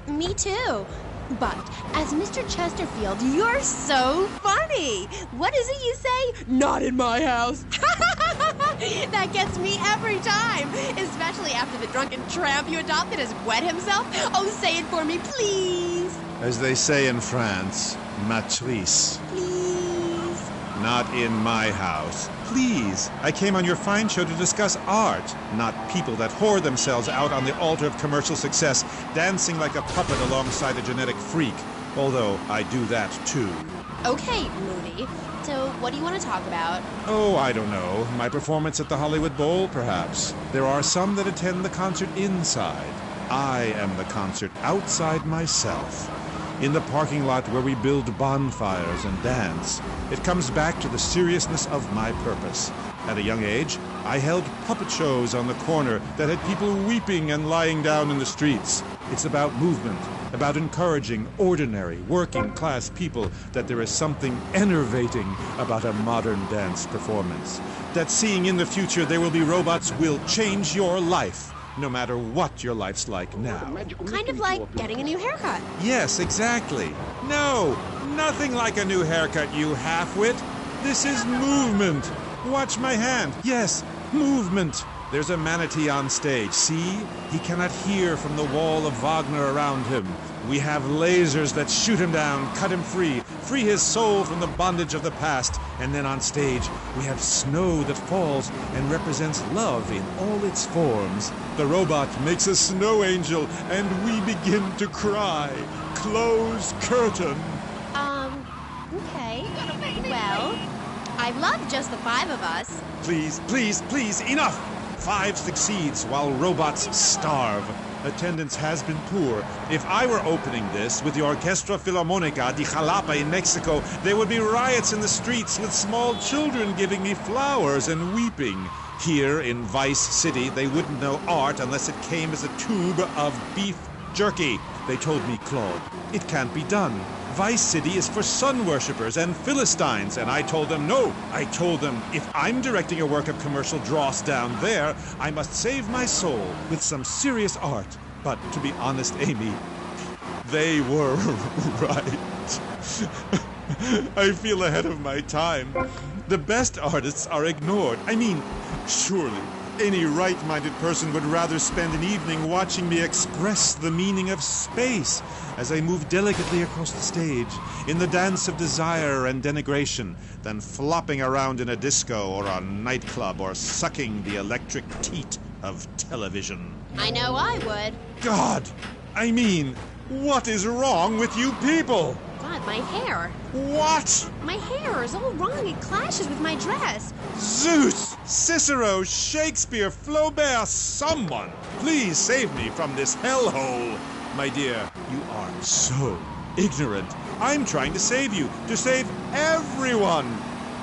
Me too. But as Mr. Chesterfield, you're so funny. What is it you say? Not in my house. That gets me every time, especially after the drunken tramp you adopted has wet himself. Oh, say it for me, please. As they say in France, matrice. Please. Not in my house. Please. I came on your fine show to discuss art, not people that whore themselves out on the altar of commercial success, dancing like a puppet alongside a genetic freak. Although I do that too. Okay, Moody. So what do you want to talk about? Oh, I don't know. My performance at the Hollywood Bowl, perhaps. There are some that attend the concert inside. I am the concert outside myself. In the parking lot where we build bonfires and dance. It comes back to the seriousness of my purpose. At a young age, I held puppet shows on the corner that had people weeping and lying down in the streets. It's about movement, about encouraging ordinary, working-class people that there is something enervating about a modern dance performance. That seeing in the future there will be robots will change your life. No matter what your life's like now. Kind of like getting a new haircut. Yes, exactly. No, nothing like a new haircut, you half-wit. This is movement. Watch my hand. Yes, movement. There's a manatee on stage. See? He cannot hear from the wall of Wagner around him. We have lasers that shoot him down, cut him free his soul from the bondage of the past. And then on stage, we have snow that falls and represents love in all its forms. The robot makes a snow angel, and we begin to cry. Close curtain. Okay. Well, I love Just the Five of Us. Please, please, please, enough! 5 succeeds while robots starve. Attendance has been poor. If I were opening this with the Orquestra Filarmonica de Jalapa in Mexico, there would be riots in the streets with small children giving me flowers and weeping. Here in Vice City, they wouldn't know art unless it came as a tube of beef jerky. They told me, Claude, it can't be done. Vice City is for sun worshippers and Philistines, and I told them no. I told them if I'm directing a work of commercial dross down there, I must save my soul with some serious art. But to be honest, Amy, they were right. I feel ahead of my time. The best artists are ignored. I mean, surely any right-minded person would rather spend an evening watching me express the meaning of space as I move delicately across the stage in the dance of desire and denigration than flopping around in a disco or a nightclub or sucking the electric teat of television. I know I would. God! I mean, what is wrong with you people? God, my hair. What? My hair is all wrong. It clashes with my dress. Zeus! Cicero! Shakespeare! Flaubert! Someone! Please save me from this hellhole! My dear, you are so ignorant. I'm trying to save you, to save everyone.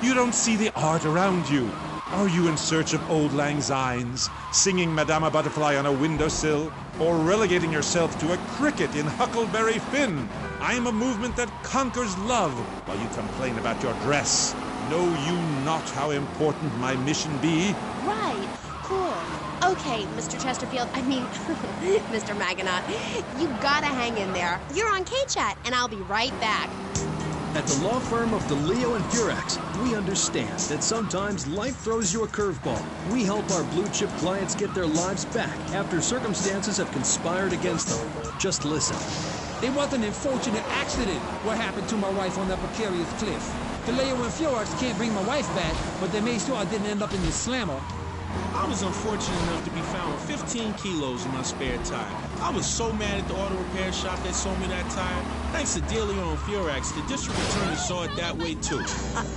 You don't see the art around you. Are you in search of old lang synes, singing Madama Butterfly on a windowsill, or relegating yourself to a cricket in Huckleberry Finn? I am a movement that conquers love, while you complain about your dress. Know you not how important my mission be? Right. Cool. Okay, Mr. Chesterfield, I mean, Mr. Maginot, you gotta hang in there. You're on K-Chat, and I'll be right back. At the law firm of DeLeo and Furex, we understand that sometimes life throws you a curveball. We help our blue-chip clients get their lives back after circumstances have conspired against them. Just listen. It was an unfortunate accident what happened to my wife on that precarious cliff. DeLeo and Furex can't bring my wife back, but they made sure I didn't end up in the slammer. I was unfortunate enough to be found with 15 kilos in my spare tire. I was so mad at the auto repair shop that sold me that tire. Thanks to Delio and Furex, the district attorney saw it that way too.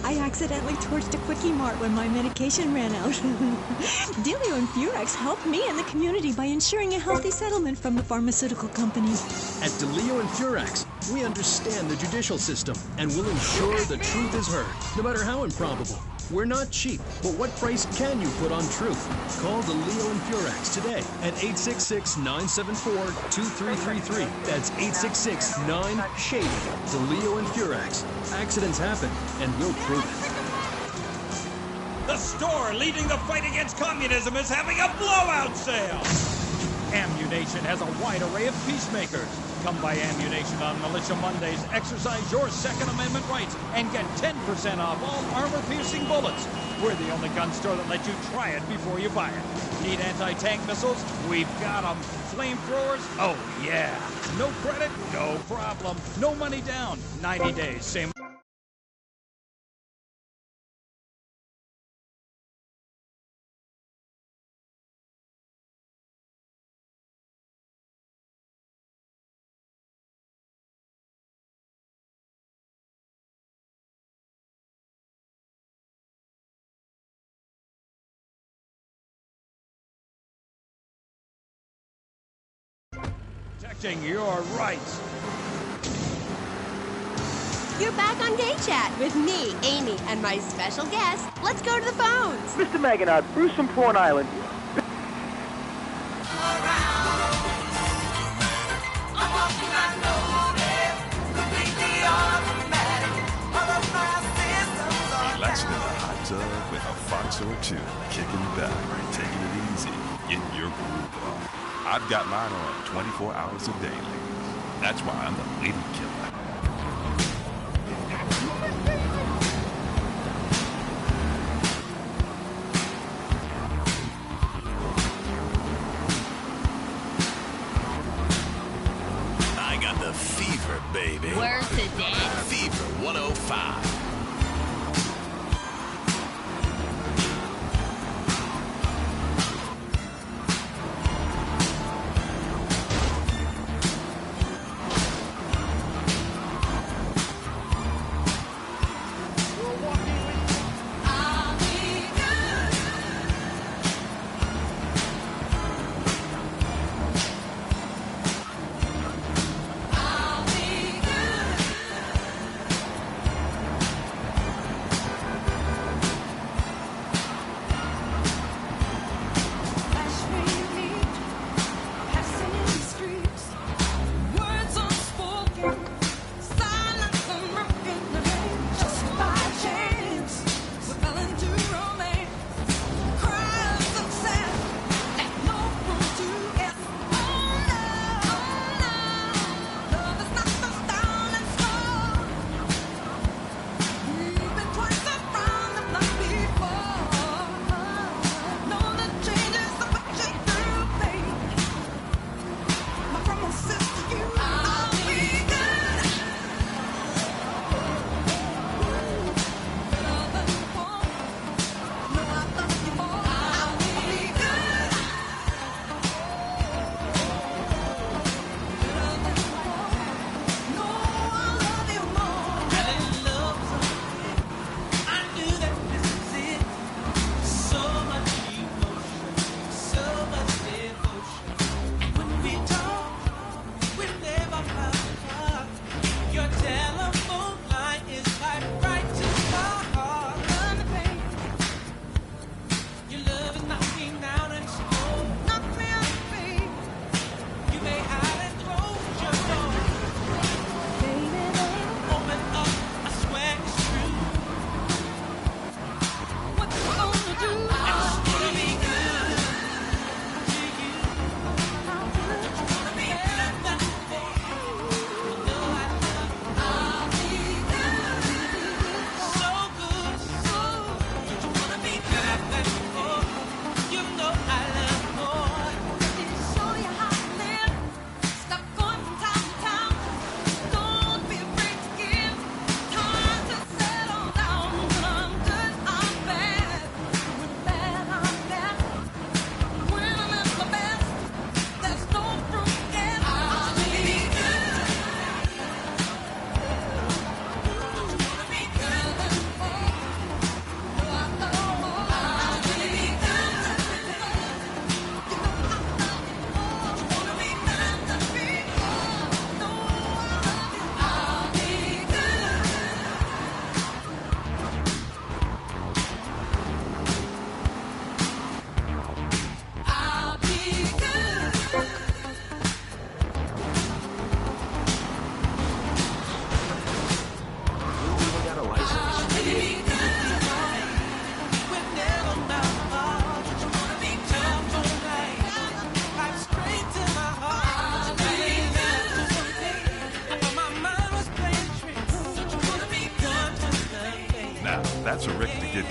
I accidentally torched a Quickie Mart when my medication ran out. Delio and Furex helped me and the community by ensuring a healthy settlement from the pharmaceutical company. At DeLeo and Furex, we understand the judicial system and will ensure the truth is heard, no matter how improbable. We're not cheap, but what price can you put on truth? Call DeLeo and Furex today at 866-974-2333. That's 866-9-SHADY. DeLeo and Furex. Accidents happen, and we'll prove it. The store leading the fight against communism is having a blowout sale! Ammu-Nation has a wide array of peacemakers. Come by Ammu-Nation on Militia Mondays, exercise your Second Amendment rights, and get 10% off all armor-piercing bullets. We're the only gun store that lets you try it before you buy it. Need anti-tank missiles? We've got them. Flamethrowers? Oh, yeah. No credit? No problem. No money down. 90 days. Same. Protecting your rights. You're back on K-Chat with me, Amy, and my special guest. Let's go to the phones. Mr. Maginot, Bruce from Prawn Island. Relaxing in the hot tub with a fox or two, kicking back, taking it easy, getting your groove on. I've got mine on 24 hours a day, ladies. That's why I'm the lady killer. I got the fever, baby. Where's the dance? Fever 105.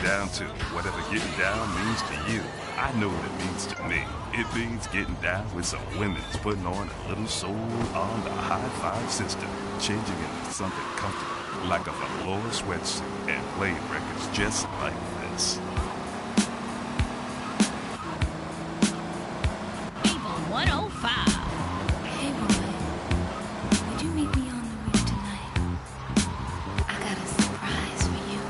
down to whatever getting down means to you. I know what it means to me. It means getting down with some women's putting on a little soul on the high-five system, changing into something comfortable like a velour sweatsuit and playing records just like this. Able 105. Hey, boy. Would you meet me on the roof tonight? I got a surprise for you.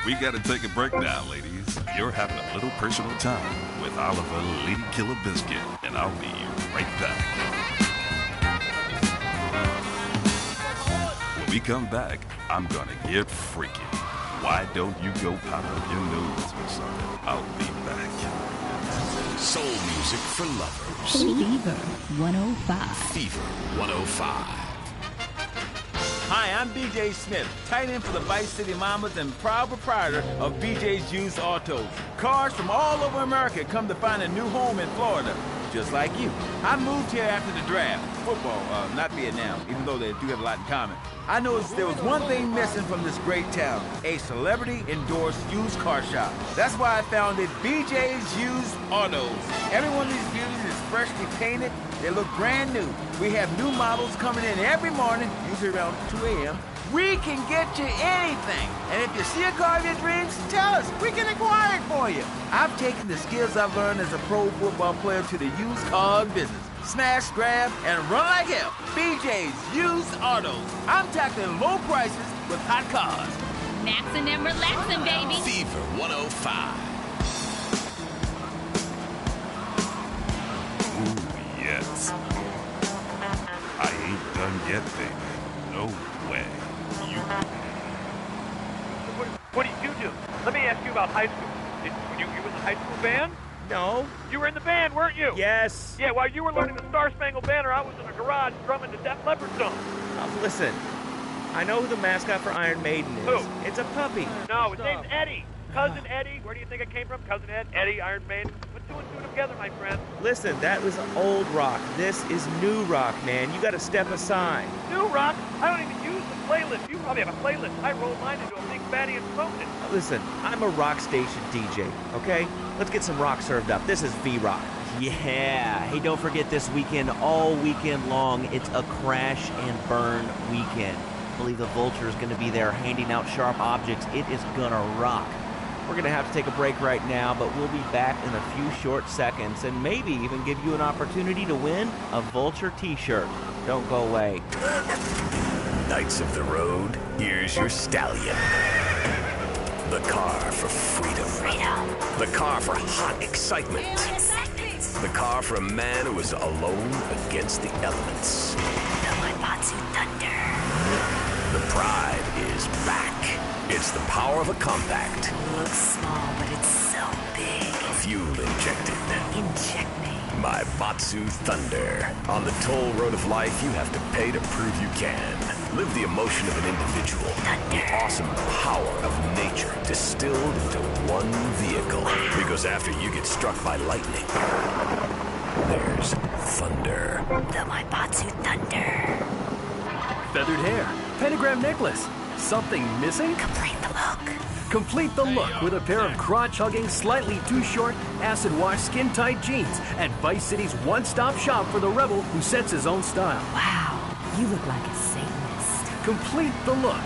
We gotta take a break now, ladies. You're having a little personal time with Oliver Lady Killer Biscuit, and I'll be right back. When we come back, I'm gonna get freaky. Why don't you go pop up your nose or something? I'll be back. Soul music for lovers. Fever 105. Fever 105. Hi, I'm BJ Smith, tight end for the Vice City Mamas and proud proprietor of BJ's Used Autos. Cars from all over America come to find a new home in Florida, just like you. I moved here after the draft. Football, not Vietnam, even though they do have a lot in common. I noticed there was one thing missing from this great town, a celebrity-endorsed used car shop. That's why I founded BJ's Used Autos. Every one of these beauties is freshly painted. They look brand new. We have new models coming in every morning, usually around 2 a.m. We can get you anything. And if you see a car of your dreams, tell us. We can acquire it for you. I've taken the skills I've learned as a pro football player to the used car business. Smash, grab, and run like hell. BJ's Used Autos. I'm tackling low prices with hot cars. Maxing and relaxing, baby. Fever 105. Yes. I ain't done yet, baby. No way. What did you do? Let me ask you about high school. You was in the high school band? No. You were in the band, weren't you? Yes. Yeah, while you were learning the Star Spangled Banner, I was in a garage drumming the Def Leppard song. Listen, I know who the mascot for Iron Maiden is. Who? It's a puppy. No, his name's Eddie. Cousin Eddie. Where do you think it came from? Cousin Ed, Eddie, Iron Maiden. Put 2 and 2 together, my friend. Listen, that was old rock. This is new rock, man. You gotta step aside. New rock? I don't even use the playlist. You probably have a playlist. I roll mine into a big fatty and smoked it. Listen, I'm a rock station DJ, okay? Let's get some rock served up. This is V-Rock. Yeah. Hey, don't forget this weekend, all weekend long, it's a crash and burn weekend. I believe the Vulture is going to be there handing out sharp objects. It is going to rock. We're going to have to take a break right now, but we'll be back in a few short seconds and maybe even give you an opportunity to win a Vulture t-shirt. Don't go away. Knights of the Road, here's your stallion. The car for freedom. The car for hot excitement. The car for a man who is alone against the elements. The Maibatsu Thunder. The pride is back. It's the power of a compact. Looks small, but it's so big. Fuel injected. Inject me. Maibatsu Thunder. On the toll road of life, you have to pay to prove you can. Live the emotion of an individual. The awesome power of nature distilled into one vehicle. Because after you get struck by lightning, there's thunder. The Maibatsu Thunder. Feathered hair, pentagram necklace. Something missing? Complete the look. Complete the look with a pair of crotch-hugging, slightly too short, acid-wash, skin-tight jeans at Vice City's one-stop shop for the rebel who sets his own style. Wow, you look like a Satanist. Complete the look.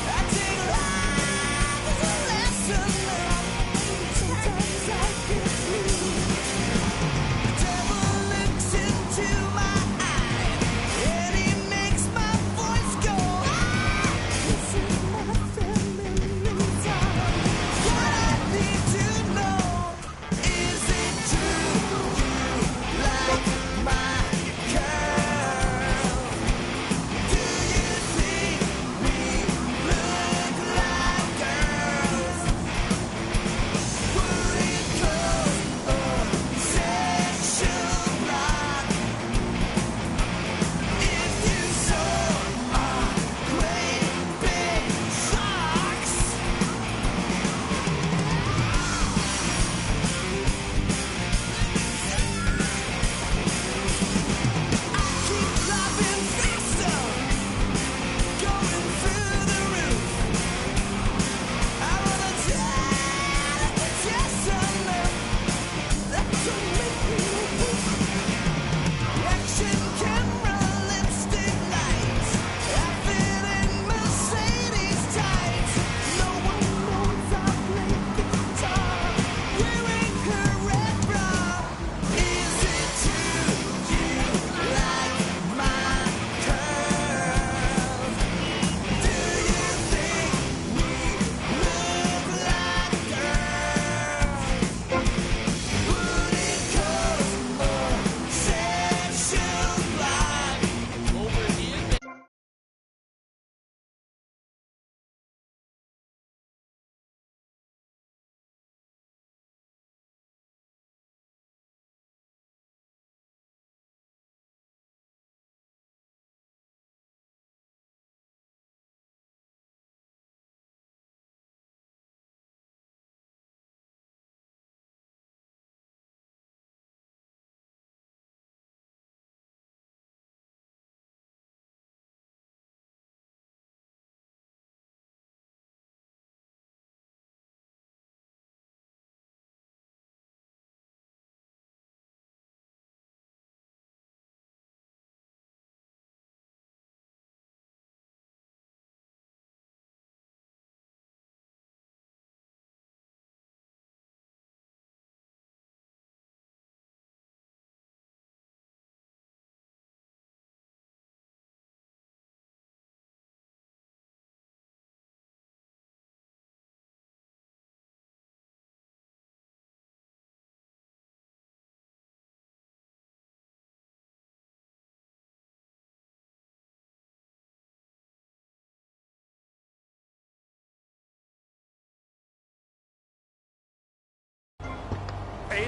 I take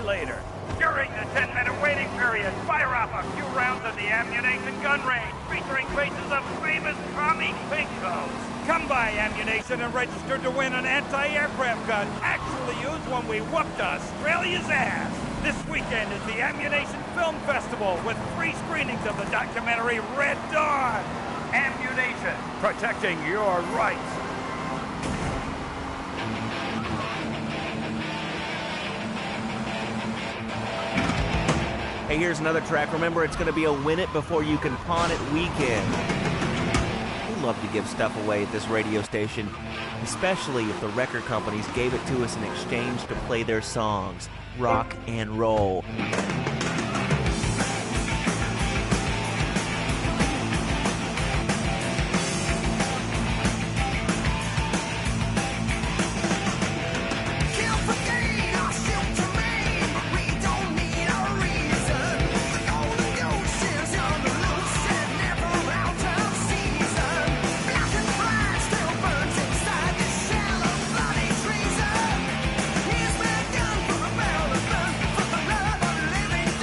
later. During the 10-minute waiting period, fire off a few rounds of the ammunition gun range, featuring faces of famous Tommy Pinkos. Come by Ammunition and register to win an anti-aircraft gun actually used when we whooped Australia's ass. This weekend is the Ammunition Film Festival with free screenings of the documentary Red Dawn. Ammunition, protecting your rights. Hey, here's another track. Remember, it's going to be a win it before you can pawn it weekend. We love to give stuff away at this radio station, especially if the record companies gave it to us in exchange to play their songs. Rock and roll. He's been done for the barrel of fun, for the love of living.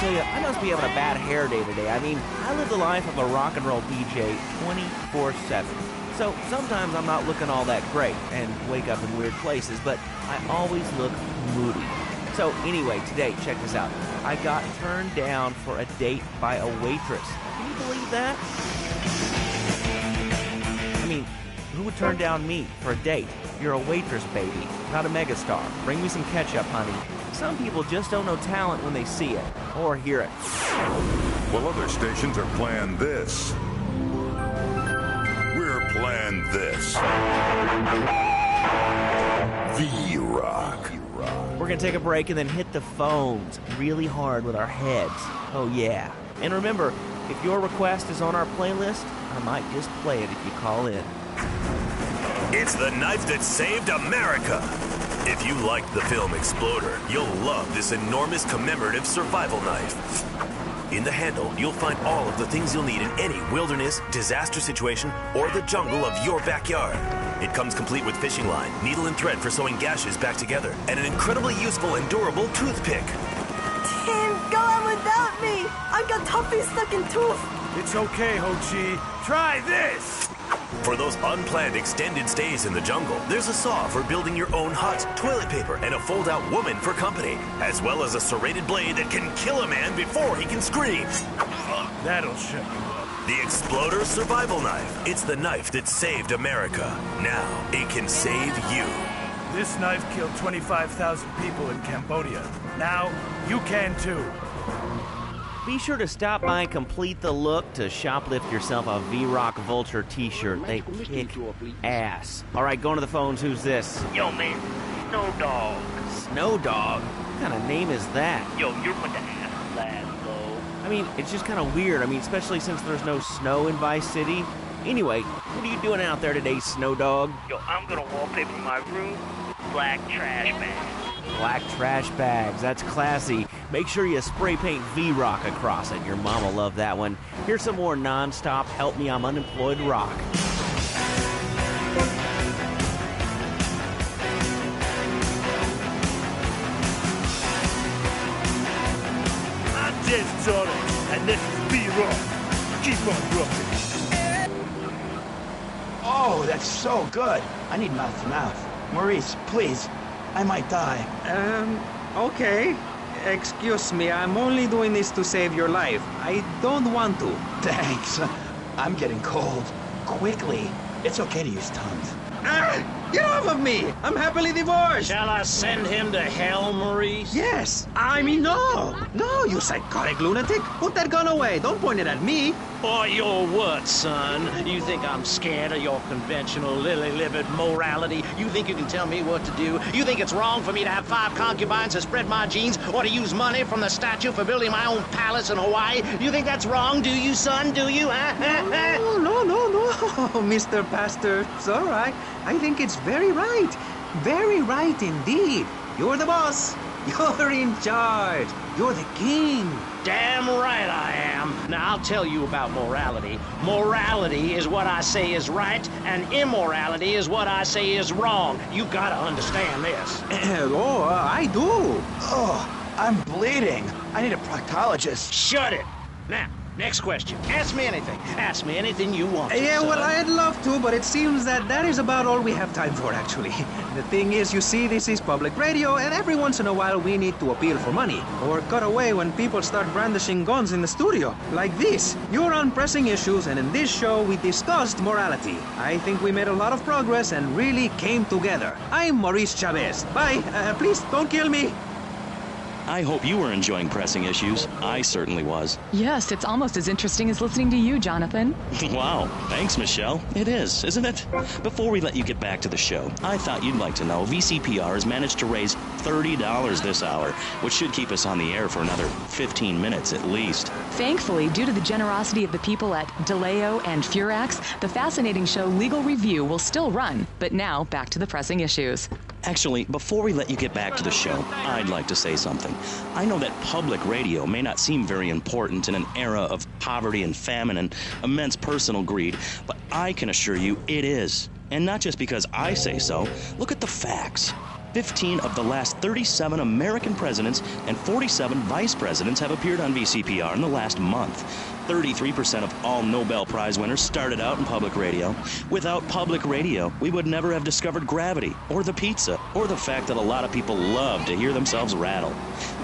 tell you, I must be having a bad hair day today. I mean, I live the life of a rock and roll DJ 24/7. So sometimes I'm not looking all that great and wake up in weird places, but I always look moody. So anyway, today, check this out. I got turned down for a date by a waitress. Can you believe that? I mean, who would turn down me for a date? You're a waitress, baby, not a megastar. Bring me some ketchup, honey. Some people just don't know talent when they see it or hear it. Well, other stations are playing this. We're playing this. V-Rock. We're going to take a break and then hit the phones really hard with our heads. Oh, yeah. And remember, if your request is on our playlist, I might just play it if you call in. It's the knife that saved America. If you liked the film Exploder, you'll love this enormous commemorative survival knife. In the handle, you'll find all of the things you'll need in any wilderness, disaster situation, or the jungle of your backyard. It comes complete with fishing line, needle and thread for sewing gashes back together, and an incredibly useful and durable toothpick. Can't go on without me. I've got toffee stuck in tooth. It's okay, Ho-Chi. Try this! For those unplanned extended stays in the jungle, there's a saw for building your own hut, toilet paper, and a fold-out woman for company, as well as a serrated blade that can kill a man before he can scream. That'll shut you up. The Exploder Survival Knife. It's the knife that saved America. Now, it can save you. This knife killed 25,000 people in Cambodia. Now, you can too. Be sure to stop by Complete the Look to shoplift yourself a V-Rock Vulture t-shirt. They kick ass. All right, going to the phones. Who's this? Yo, man. Snow Dog. Snow Dog? What kind of name is that? Yo, you're with the ass lad, though. I mean, it's just kind of weird. I mean, especially since there's no snow in Vice City. Anyway, what are you doing out there today, Snow Dog? Yo, I'm gonna wallpaper my room with black trash bags. Black trash bags, that's classy. Make sure you spray paint V-Rock across it. Your mama loved that one. Here's some more non-stop Help Me I'm Unemployed rock. I'm Jez Jordan, and this is V-Rock. Keep on rocking. Oh, that's so good. I need mouth-to-mouth. Maurice, please. I might die. Okay. Excuse me, I'm only doing this to save your life. I don't want to. Thanks. I'm getting cold. Quickly. It's okay to use tongues. Get off of me! I'm happily divorced! Shall I send him to hell, Maurice? Yes! I mean, no! No, you psychotic lunatic! Put that gun away! Don't point it at me! Or your what, son? You think I'm scared of your conventional lily-livered morality? You think you can tell me what to do? You think it's wrong for me to have 5 concubines to spread my genes, or to use money from the statue for building my own palace in Hawaii? You think that's wrong, do you, son? Do you, huh? No, Mr. Pastor. It's all right. I think it's very right. Very right indeed. You're the boss. You're in charge. You're the king. Damn right I am. Now, I'll tell you about morality. Morality is what I say is right, and immorality is what I say is wrong. You gotta understand this. I do. Oh, I'm bleeding. I need a proctologist. Shut it. Now, next question. Ask me anything. Ask me anything you want to, Yeah, son. well, I'd love to, but it seems that is about all we have time for, actually. The thing is, you see, this is public radio, and every once in a while we need to appeal for money. Or cut away when people start brandishing guns in the studio. Like this. You're on Pressing Issues, and in this show we discussed morality. I think we made a lot of progress and really came together. I'm Maurice Chavez. Bye. Please, don't kill me. I hope you were enjoying Pressing Issues. I certainly was. Yes, it's almost as interesting as listening to you, Jonathan. Wow, thanks, Michelle. It is, isn't it? Before we let you get back to the show, I thought you'd like to know VCPR has managed to raise $30 this hour, which should keep us on the air for another 15 minutes at least. Thankfully, due to the generosity of the people at DeLeo and Furax, the fascinating show Legal Review will still run. But now, back to the Pressing Issues. Actually, before we let you get back to the show, I'd like to say something. I know that public radio may not seem very important in an era of poverty and famine and immense personal greed, but I can assure you it is. And not just because I say so. Look at the facts. 15 of the last 37 American presidents and 47 vice presidents have appeared on VCPR in the last month. 33% of all Nobel Prize winners started out in public radio. Without public radio, we would never have discovered gravity, or the pizza, or the fact that a lot of people love to hear themselves rattle.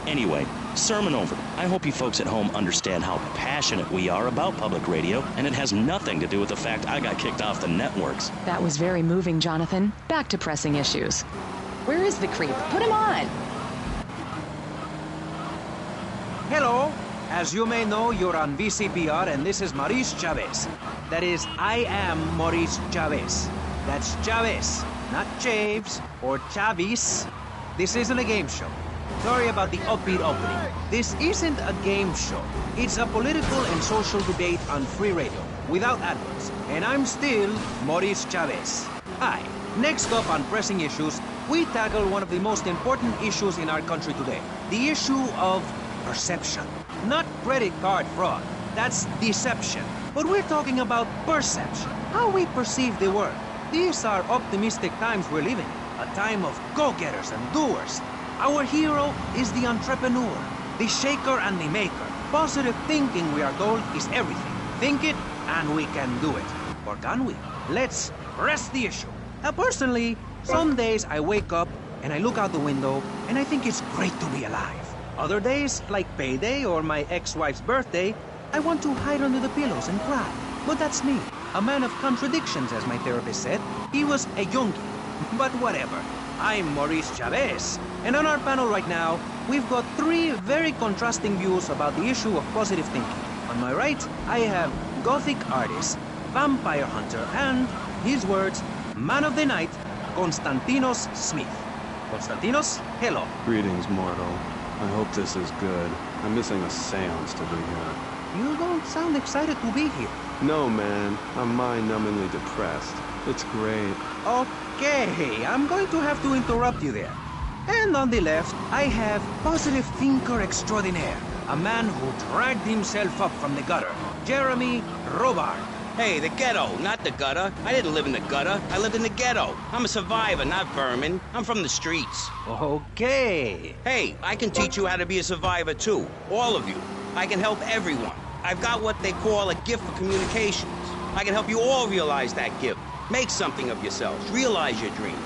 Anyway, sermon over. I hope you folks at home understand how passionate we are about public radio, and it has nothing to do with the fact I got kicked off the networks. That was very moving, Jonathan. Back to pressing issues. Where is the creep? Put him on! Hello. As you may know, you're on VCPR, and this is Maurice Chavez. That is, I am Maurice Chavez. That's Chavez, not Chaves or Chavis. This isn't a game show. Sorry about the upbeat opening. This isn't a game show. It's a political and social debate on free radio, without adverts. And I'm still Maurice Chavez. Hi. Next up on Pressing Issues, we tackle one of the most important issues in our country today. The issue of perception. Not credit card fraud. That's deception. But we're talking about perception. How we perceive the world. These are optimistic times we're living in. A time of go-getters and doers. Our hero is the entrepreneur, the shaker and the maker. Positive thinking, we are told, is everything. Think it, and we can do it. Or can we? Let's press the issue. Now, personally, some days I wake up and I look out the window and I think it's great to be alive. Other days, like payday or my ex-wife's birthday, I want to hide under the pillows and cry. But that's me, a man of contradictions, as my therapist said. He was a Junkie. But whatever. I'm Maurice Chavez, and on our panel right now, we've got three very contrasting views about the issue of positive thinking. On my right, I have Gothic artist, vampire hunter, and, his words, man of the night, Konstantinos Smith. Konstantinos, hello. Greetings, mortal. I hope this is good. I'm missing a seance to do here. You don't sound excited to be here. No, man. I'm mind-numbingly depressed. It's great. Okay, I'm going to have to interrupt you there. And on the left, I have positive thinker extraordinaire, a man who dragged himself up from the gutter, Jeremy Robart. Hey, the ghetto, not the gutter. I didn't live in the gutter. I lived in the ghetto. I'm a survivor, not vermin. I'm from the streets. Okay. Hey, I can teach you how to be a survivor, too. All of you. I can help everyone. I've got what they call a gift for communications. I can help you all realize that gift. Make something of yourselves. Realize your dreams.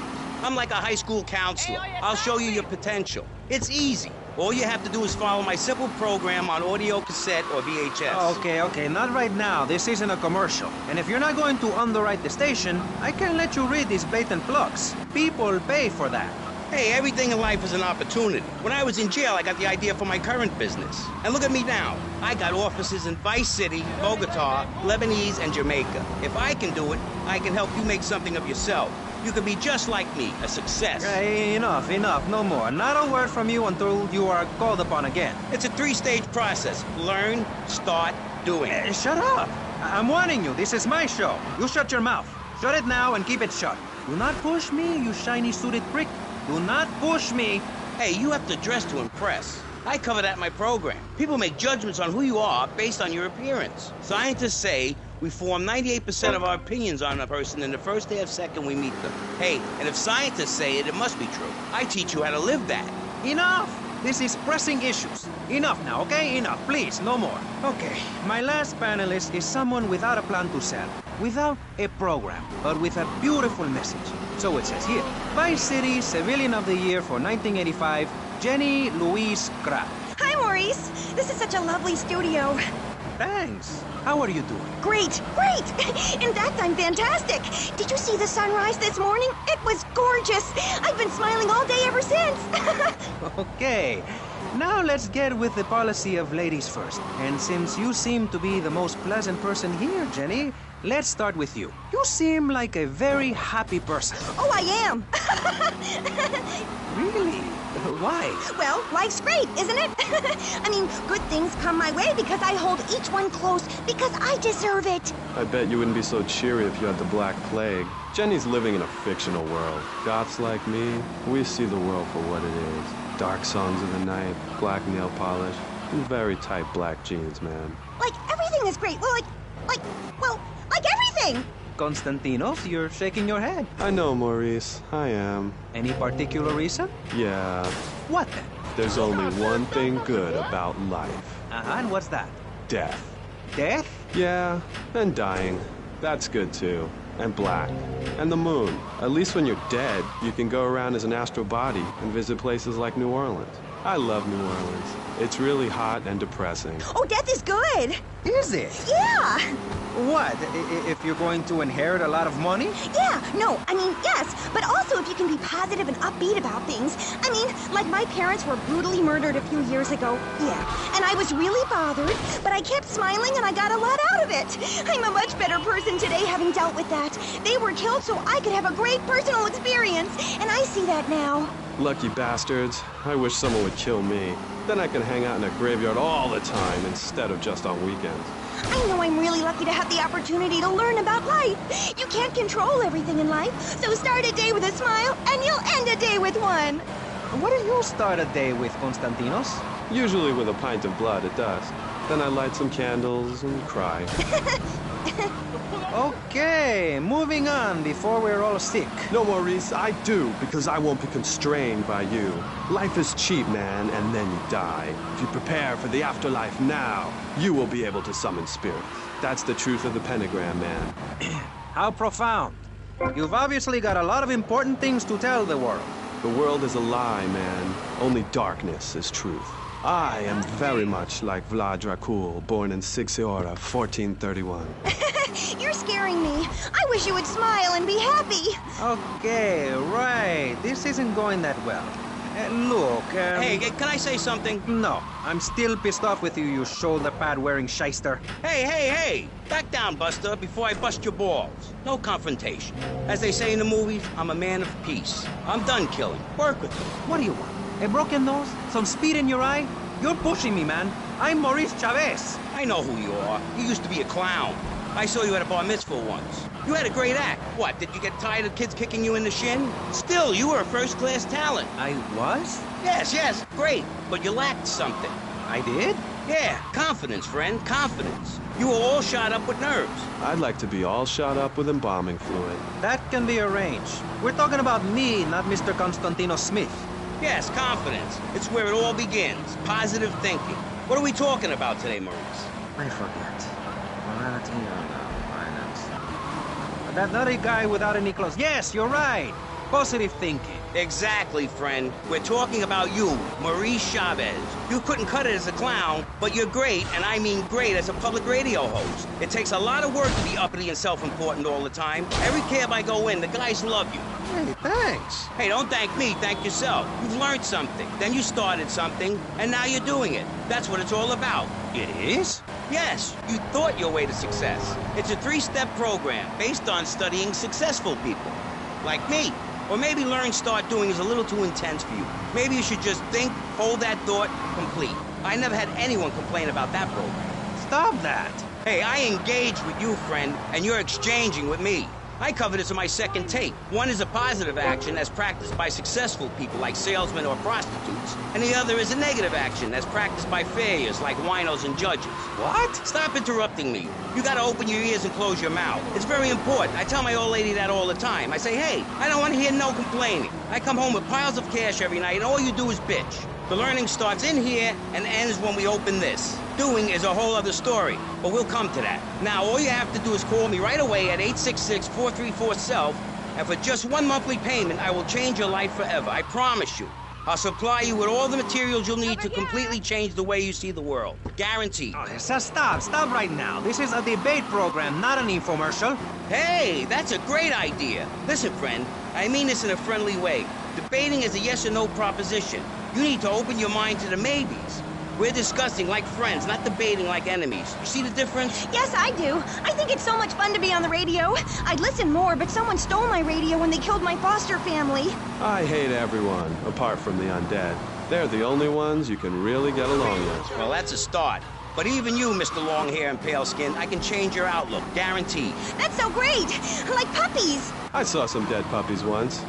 I'm like a high school counselor. I'll show you your potential. It's easy. All you have to do is follow my simple program on audio cassette or VHS. Okay, not right now. This isn't a commercial. And if you're not going to underwrite the station, I can let you read these blatant plugs. People pay for that. Hey, everything in life is an opportunity. When I was in jail, I got the idea for my current business. And look at me now. I got offices in Vice City, Bogota, Lebanese, and Jamaica. If I can do it, I can help you make something of yourself. You can be just like me, a success. Hey, enough, no more. Not a word from you until you are called upon again. It's a three-stage process. Learn, start, doing. Shut up. I'm warning you, this is my show. You shut your mouth. Shut it now and keep it shut. Do not push me, you shiny suited prick. Do not push me. Hey, you have to dress to impress. I cover that in my program. People make judgments on who you are based on your appearance. Scientists say we form 98% of our opinions on a person in the first day of second we meet them. Hey, and if scientists say it, it must be true. I teach you how to live that. Enough! This is pressing issues. Enough now, okay? Enough, please, no more. Okay, my last panelist is someone without a plan to sell, without a program, but with a beautiful message. So it says here, Vice City Civilian of the Year for 1985, Jenny Louise Kraft. Hi, Maurice. This is such a lovely studio. Thanks. How are you doing? Great, great. In fact, I'm fantastic. Did you see the sunrise this morning? It was gorgeous. I've been smiling all day ever since. Okay. Now let's get with the policy of ladies first. And since you seem to be the most pleasant person here, Jenny, let's start with you. You seem like a very happy person. Oh, I am. Really? Why? Well, life's great, isn't it? I mean, good things come my way because I hold each one close because I deserve it. I bet you wouldn't be so cheery if you had the Black Plague. Jenny's living in a fictional world. Goths like me, we see the world for what it is. Dark songs of the night, black nail polish, and very tight black jeans, man. Like, everything is great. Well, like everything. Konstantinos, you're shaking your head. I know, Maurice. I am. Any particular reason? Yeah. What then? There's only one thing good about life. And what's that? Death. Death? Yeah, and dying. That's good too. And black. And the moon. At least when you're dead, you can go around as an astral body and visit places like New Orleans. I love New Orleans. It's really hot and depressing. Oh, death is good. Is it? Yeah. What? If you're going to inherit a lot of money? Yeah, no, I mean, yes. But also if you can be positive and upbeat about things. I mean, like my parents were brutally murdered a few years ago. Yeah. And I was really bothered, but I kept smiling and I got a lot out of it. I'm a much better person today having dealt with that. They were killed so I could have a great personal experience. And I see that now. Lucky bastards. I wish someone would kill me. Then I can hang out in a graveyard all the time instead of just on weekends. I know I'm really lucky to have the opportunity to learn about life. You can't control everything in life, so start a day with a smile and you'll end a day with one. What do you start a day with, Konstantinos? Usually with a pint of blood at dusk. Then I light some candles and cry. Okay, moving on before we're all sick. No, Maurice, I do, because I won't be constrained by you. Life is cheap, man, and then you die. If you prepare for the afterlife now, you will be able to summon spirits. That's the truth of the pentagram, man. How profound. You've obviously got a lot of important things to tell the world. The world is a lie, man. Only darkness is truth. I am very much like Vlad Dracul, born in Sixiora, 1431. You're scaring me. I wish you would smile and be happy. Okay, right. This isn't going that well. Look, Hey, can I say something? No, I'm still pissed off with you, you shoulder pad wearing shyster. Hey! Back down, Buster, before I bust your balls. No confrontation. As they say in the movies, I'm a man of peace. I'm done killing. Work with me. What do you want? A broken nose? Some speed in your eye? You're pushing me, man. I'm Maurice Chavez. I know who you are. You used to be a clown. I saw you at a bar mitzvah once. You had a great act. What, did you get tired of kids kicking you in the shin? Still, you were a first-class talent. I was? Yes, great. But you lacked something. I did? Yeah, confidence, friend, confidence. You were all shot up with nerves. I'd like to be all shot up with embalming fluid. That can be arranged. We're talking about me, not Mr. Konstantinos Smith. Yes, confidence. It's where it all begins. Positive thinking. What are we talking about today, Maurice? I forget. Morality or violence. That nutty guy without any clothes. Yes, you're right. Positive thinking. Exactly, friend. We're talking about you, Maurice Chavez. You couldn't cut it as a clown, but you're great, and I mean great, as a public radio host. It takes a lot of work to be uppity and self-important all the time. Every cab I go in, the guys love you. Hey, thanks. Hey, don't thank me, thank yourself. You've learned something, then you started something, and now you're doing it. That's what it's all about. It is? Yes, you thought your way to success. It's a 3-step program based on studying successful people. Like me. Or maybe learning start doing is a little too intense for you. Maybe you should just think, hold that thought, complete. I never had anyone complain about that program. Stop that. Hey, I engage with you, friend, and you're exchanging with me. I cover this in my second tape. One is a positive action as practiced by successful people like salesmen or prostitutes, and the other is a negative action as practiced by failures like winos and judges. What? Stop interrupting me. You gotta open your ears and close your mouth. It's very important. I tell my old lady that all the time. I say, hey, I don't want to hear no complaining. I come home with piles of cash every night, and all you do is bitch. The learning starts in here and ends when we open this. Doing is a whole other story, but we'll come to that. Now, all you have to do is call me right away at 866-434-SELF, and for just one monthly payment, I will change your life forever. I promise you. I'll supply you with all the materials you'll need to completely change the way you see the world. Guaranteed. Oh, stop right now. This is a debate program, not an infomercial. Hey, that's a great idea. Listen, friend, I mean this in a friendly way. Debating is a yes or no proposition. You need to open your mind to the maybes. We're discussing like friends, not debating like enemies. You see the difference? Yes, I do. I think it's so much fun to be on the radio. I'd listen more, but someone stole my radio when they killed my foster family. I hate everyone, apart from the undead. They're the only ones you can really get along with. Well, that's a start. But even you, Mr. Long Hair and Pale Skin, I can change your outlook, guaranteed. That's so great! Like puppies! I saw some dead puppies once.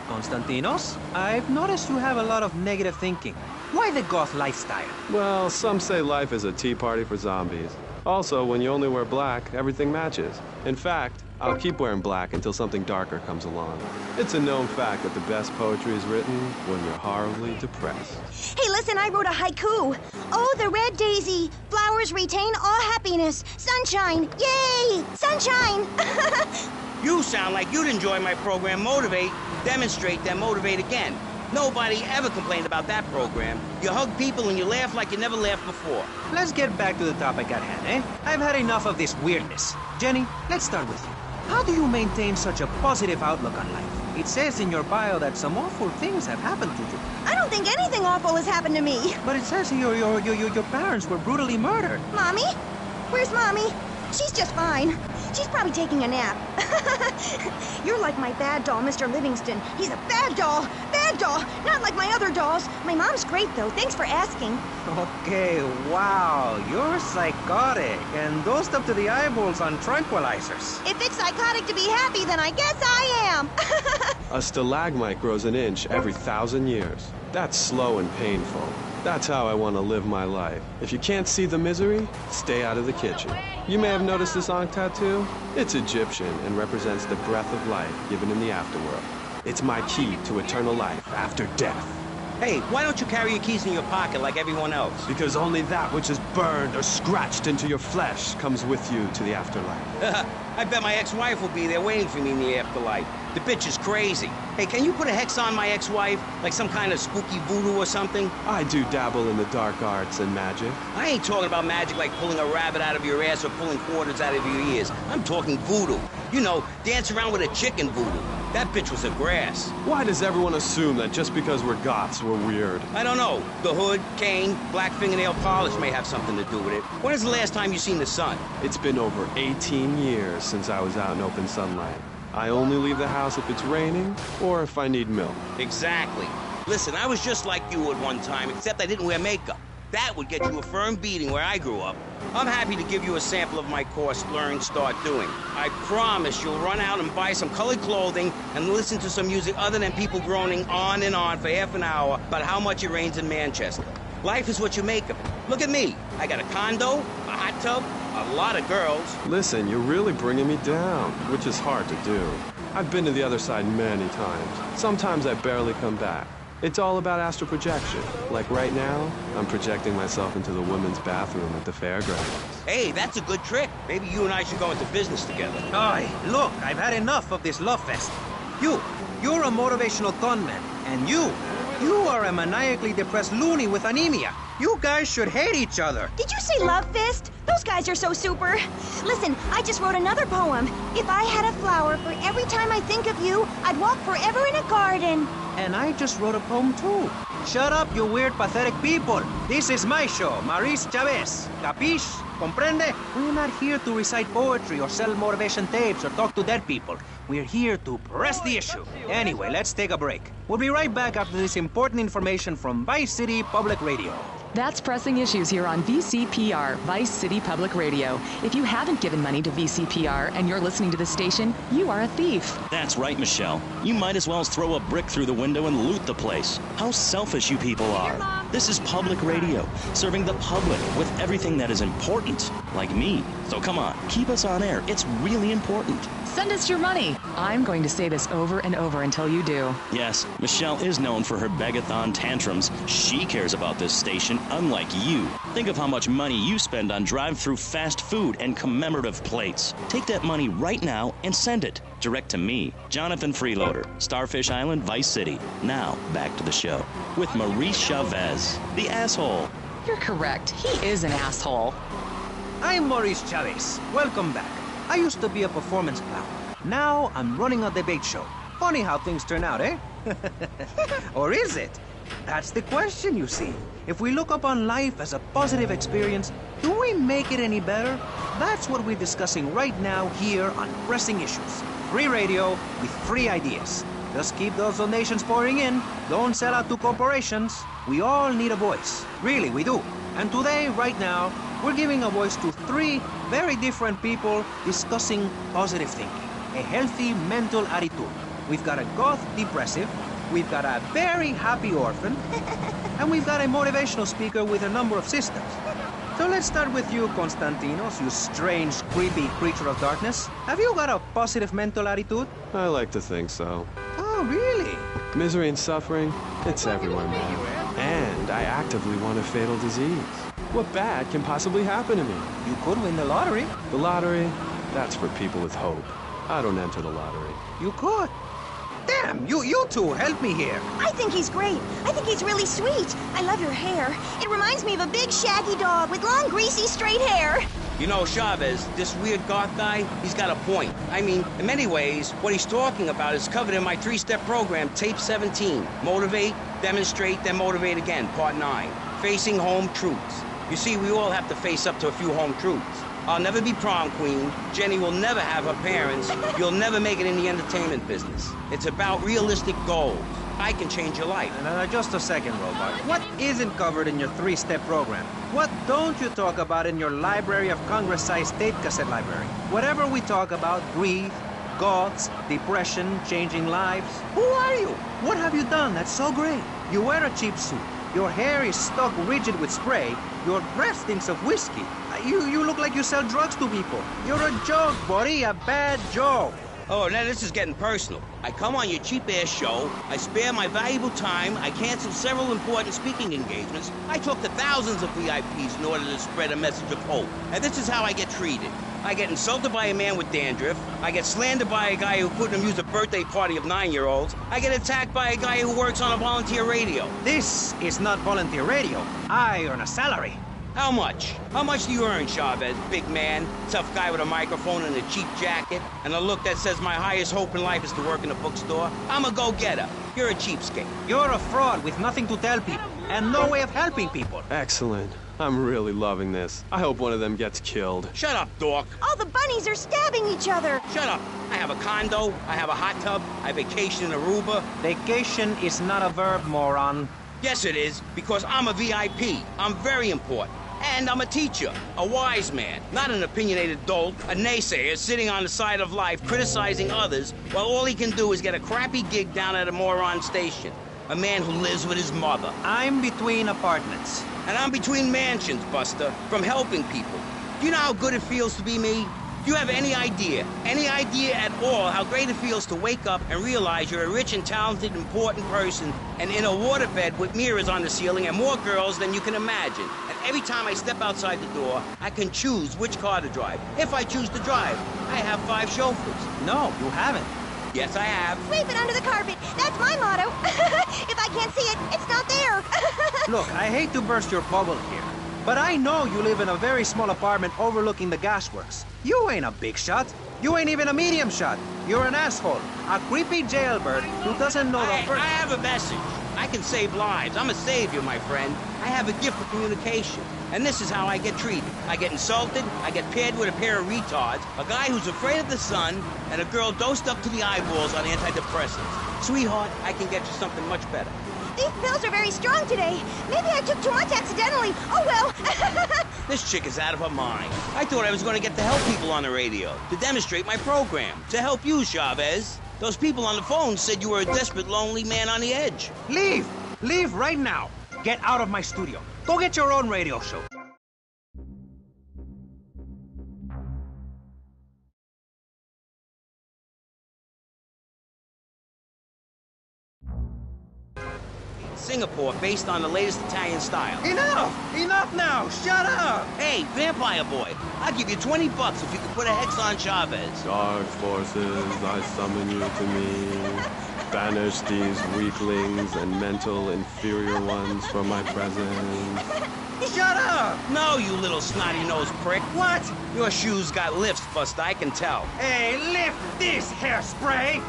Konstantinos, I've noticed you have a lot of negative thinking. Why the goth lifestyle? Well, some say life is a tea party for zombies. Also, when you only wear black, everything matches. In fact, I'll keep wearing black until something darker comes along. It's a known fact that the best poetry is written when you're horribly depressed. Hey, listen, I wrote a haiku. Oh, the red daisy. Flowers retain all happiness. Sunshine. Yay! Sunshine! You sound like you'd enjoy my program Motivate, Demonstrate, then Motivate Again. Nobody ever complained about that program. You hug people and you laugh like you never laughed before. Let's get back to the topic at hand, eh? I've had enough of this weirdness. Jenny, let's start with you. How do you maintain such a positive outlook on life? It says in your bio that some awful things have happened to you. I don't think anything awful has happened to me. But it says your parents were brutally murdered. Mommy? Where's Mommy? She's just fine. She's probably taking a nap. You're like my bad doll, Mr. Livingston. He's a bad doll. Bad doll. Not like my other dolls. My mom's great, though. Thanks for asking. Okay, wow. You're psychotic and dosed up to the eyeballs on tranquilizers. If it's psychotic to be happy, then I guess I am. A stalagmite grows an inch every 1,000 years. That's slow and painful. That's how I want to live my life. If you can't see the misery, stay out of the kitchen. You may have noticed this on tattoo. It's Egyptian and represents the breath of life given in the afterworld. It's my key to eternal life after death. Hey, why don't you carry your keys in your pocket like everyone else? Because only that which is burned or scratched into your flesh comes with you to the afterlife. I bet my ex-wife will be there waiting for me in the afterlife. The bitch is crazy. Hey, can you put a hex on my ex-wife? Like some kind of spooky voodoo or something? I do dabble in the dark arts and magic. I ain't talking about magic like pulling a rabbit out of your ass or pulling quarters out of your ears. I'm talking voodoo. You know, dance around with a chicken voodoo. That bitch was a grass. Why does everyone assume that just because we're goths, we're weird? I don't know. The hood, cane, black fingernail polish may have something to do with it. When is the last time you seen the sun? It's been over 18 years since I was out in open sunlight. I only leave the house if it's raining or if I need milk. Exactly. Listen, I was just like you at one time, except I didn't wear makeup. That would get you a firm beating where I grew up. I'm happy to give you a sample of my course, Learn, Start Doing. I promise you'll run out and buy some colored clothing and listen to some music other than people groaning on and on for half an hour about how much it rains in Manchester. Life is what you make of it. Look at me. I got a condo, a hot tub, a lot of girls. Listen, you're really bringing me down, which is hard to do. I've been to the other side many times. Sometimes I barely come back. It's all about astral projection. Like right now, I'm projecting myself into the women's bathroom at the fairgrounds. Hey, that's a good trick. Maybe you and I should go into business together. Aye, look, I've had enough of this love fest. You're a motivational conman, and you are a maniacally depressed loony with anemia. You guys should hate each other. Did you say love fist? Those guys are so super. Listen, I just wrote another poem. If I had a flower for every time I think of you, I'd walk forever in a garden. And I just wrote a poem too. Shut up, you weird, pathetic people. This is my show, Maurice Chavez. Capiche? Comprende? We're not here to recite poetry or sell motivation tapes or talk to dead people. We're here to press the issue. Anyway, let's take a break. We'll be right back after this important information from Vice City Public Radio. That's Pressing Issues here on VCPR, Vice City Public Radio. If you haven't given money to VCPR and you're listening to the station, you are a thief. That's right, Michelle. You might as well throw a brick through the window and loot the place. How selfish you people are. This is public radio, serving the public with everything that is important, like me. So come on, keep us on air. It's really important. Send us your money. I'm going to say this over and over until you do. Yes, Michelle is known for her begathon tantrums. She cares about this station, unlike you. Think of how much money you spend on drive-through fast food and commemorative plates. Take that money right now and send it direct to me, Jonathan Freeloader, Starfish Island, Vice City. Now, back to the show with Maurice Chavez, the asshole. You're correct. He is an asshole. I'm Maurice Chavez. Welcome back. I used to be a performance clown. Now I'm running a debate show. Funny how things turn out, eh? Or is it? That's the question, you see. If we look upon life as a positive experience, do we make it any better? That's what we're discussing right now here on Pressing Issues. Free radio with free ideas. Just keep those donations pouring in. Don't sell out to corporations. We all need a voice. Really, we do. And today, right now, we're giving a voice to three very different people discussing positive thinking. A healthy mental attitude. We've got a goth depressive, we've got a very happy orphan, and we've got a motivational speaker with a number of systems. So let's start with you, Konstantinos, you strange, creepy creature of darkness. Have you got a positive mental attitude? I like to think so. Oh, really? Misery and suffering, it's everywhere, man. And I actively want a fatal disease. What bad can possibly happen to me? You could win the lottery. The lottery, that's for people with hope. I don't enter the lottery. You could. Damn, you two, help me here. I think he's great. I think he's really sweet. I love your hair. It reminds me of a big shaggy dog with long, greasy, straight hair. You know, Chavez, this weird goth guy, he's got a point. I mean, in many ways, what he's talking about is covered in my 3-step program, Tape 17. Motivate, demonstrate, then motivate again, Part 9. Facing home truths. You see, we all have to face up to a few home truths. I'll never be prom queen. Jenny will never have her parents. You'll never make it in the entertainment business. It's about realistic goals. I can change your life. Just a second, Robot. What isn't covered in your 3-step program? What don't you talk about in your Library of Congress-sized tape cassette library? Whatever we talk about, grief, goths, depression, changing lives. Who are you? What have you done that's so great? You wear a cheap suit. Your hair is stuck rigid with spray. Your breath stinks of whiskey. You look like you sell drugs to people. You're a joke, buddy, a bad joke. Oh, now this is getting personal. I come on your cheap-ass show, I spare my valuable time, I cancel several important speaking engagements, I talk to thousands of VIPs in order to spread a message of hope. And this is how I get treated. I get insulted by a man with dandruff, I get slandered by a guy who couldn't amuse a birthday party of 9-year-olds, I get attacked by a guy who works on a volunteer radio. This is not volunteer radio. I earn a salary. How much? How much do you earn, Chavez? Big man, tough guy with a microphone and a cheap jacket, and a look that says my highest hope in life is to work in a bookstore? I'm a go-getter. You're a cheapskate. You're a fraud with nothing to tell people, and no way of helping people. Excellent. I'm really loving this. I hope one of them gets killed. Shut up, dork. All the bunnies are stabbing each other. Shut up. I have a condo, I have a hot tub, I vacation in Aruba. Vacation is not a verb, moron. Yes, it is, because I'm a VIP. I'm very important. And I'm a teacher, a wise man, not an opinionated dolt, a naysayer sitting on the side of life criticizing others while all he can do is get a crappy gig down at a moron station. A man who lives with his mother. I'm between apartments. And I'm between mansions, Buster, from helping people. Do you know how good it feels to be me? Do you have any idea at all how great it feels to wake up and realize you're a rich and talented, important person and in a waterbed with mirrors on the ceiling and more girls than you can imagine? And every time I step outside the door, I can choose which car to drive. If I choose to drive, I have 5 chauffeurs. No, you haven't. Yes, I have. Sweep it under the carpet. That's my motto. If I can't see it, it's not there. Look, I hate to burst your bubble here, but I know you live in a very small apartment overlooking the gasworks. You ain't a big shot. You ain't even a medium shot. You're an asshole. A creepy jailbird who doesn't know the first... I have a message. I can save lives. I'm a savior, my friend. I have a gift for communication. And this is how I get treated. I get insulted, I get paired with a pair of retards, a guy who's afraid of the sun, and a girl dosed up to the eyeballs on antidepressants. Sweetheart, I can get you something much better. These pills are very strong today. Maybe I took too much accidentally. Oh, well. This chick is out of her mind. I thought I was going to get to help people on the radio, to demonstrate my program, to help you, Chavez. Those people on the phone said you were a desperate, lonely man on the edge. Leave! Leave right now. Get out of my studio. Go get your own radio show. Singapore, based on the latest Italian style. Enough! Enough now! Shut up! Hey, Vampire Boy, I'll give you $20 if you can put a hex on Chavez. Dark forces, I summon you to me. Banish these weaklings and mental inferior ones from my presence. Shut up! No, you little snotty-nosed prick. What? Your shoes got lifts, Buster, I can tell. Hey, lift this hairspray!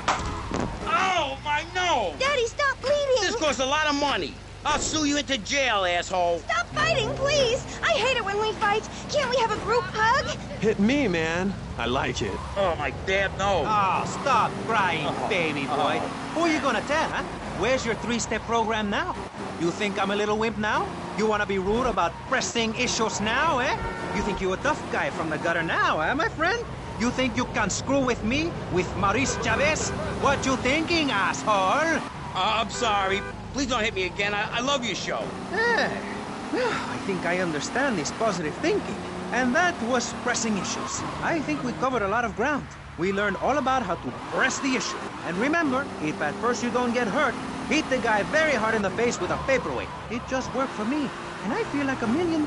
Oh, my nose! Daddy, stop bleeding! This costs a lot of money. I'll sue you into jail, asshole. Stop fighting, please! I hate it when we fight. Can't we have a group hug? Hit me, man. I like it. Oh, my damn nose. Oh, stop crying, baby boy. Who are you gonna tell, huh? Where's your 3-step program now? You think I'm a little wimp now? You wanna be rude about pressing issues now, eh? You think you're a tough guy from the gutter now, eh, my friend? You think you can screw with me, with Maurice Chavez? What you thinking, asshole? I'm sorry. Please don't hit me again. I love your show. Hey, I think I understand this positive thinking. And that was pressing issues. I think we covered a lot of ground. We learned all about how to press the issue. And remember, if at first you don't get hurt, hit the guy very hard in the face with a paperweight. It just worked for me. And I feel like $1 million.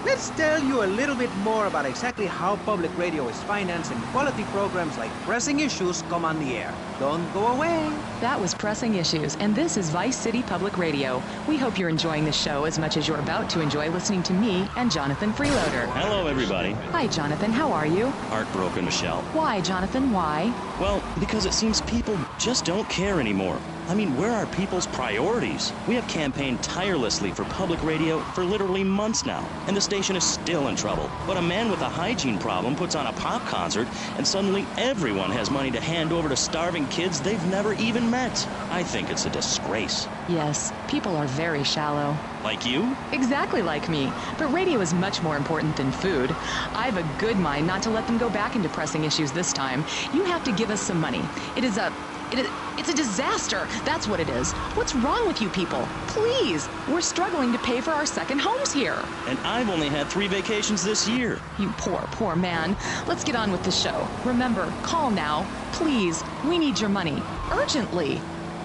Let's tell you a little bit more about exactly how public radio is financed and quality programs like Pressing Issues come on the air. Don't go away. That was Pressing Issues, and this is Vice City Public Radio. We hope you're enjoying the show as much as you're about to enjoy listening to me and Jonathan Freeloader. Hello, everybody. Hi, Jonathan. How are you? Heartbroken, Michelle. Why, Jonathan? Why? Well, because it seems people just don't care anymore. I mean, where are people's priorities? We have campaigned tirelessly for public radio for literally months now, and the station is still in trouble. But a man with a hygiene problem puts on a pop concert, and suddenly everyone has money to hand over to starving kids they've never even met. I think it's a disgrace. Yes, people are very shallow. Like you? Exactly like me. But radio is much more important than food. I have a good mind not to let them go back into Pressing Issues this time. You have to give us some money. It's a disaster. That's what it is. What's wrong with you people? Please. We're struggling to pay for our second homes here. And I've only had 3 vacations this year. You poor man. Let's get on with the show. Remember, call now. Please. We need your money. Urgently.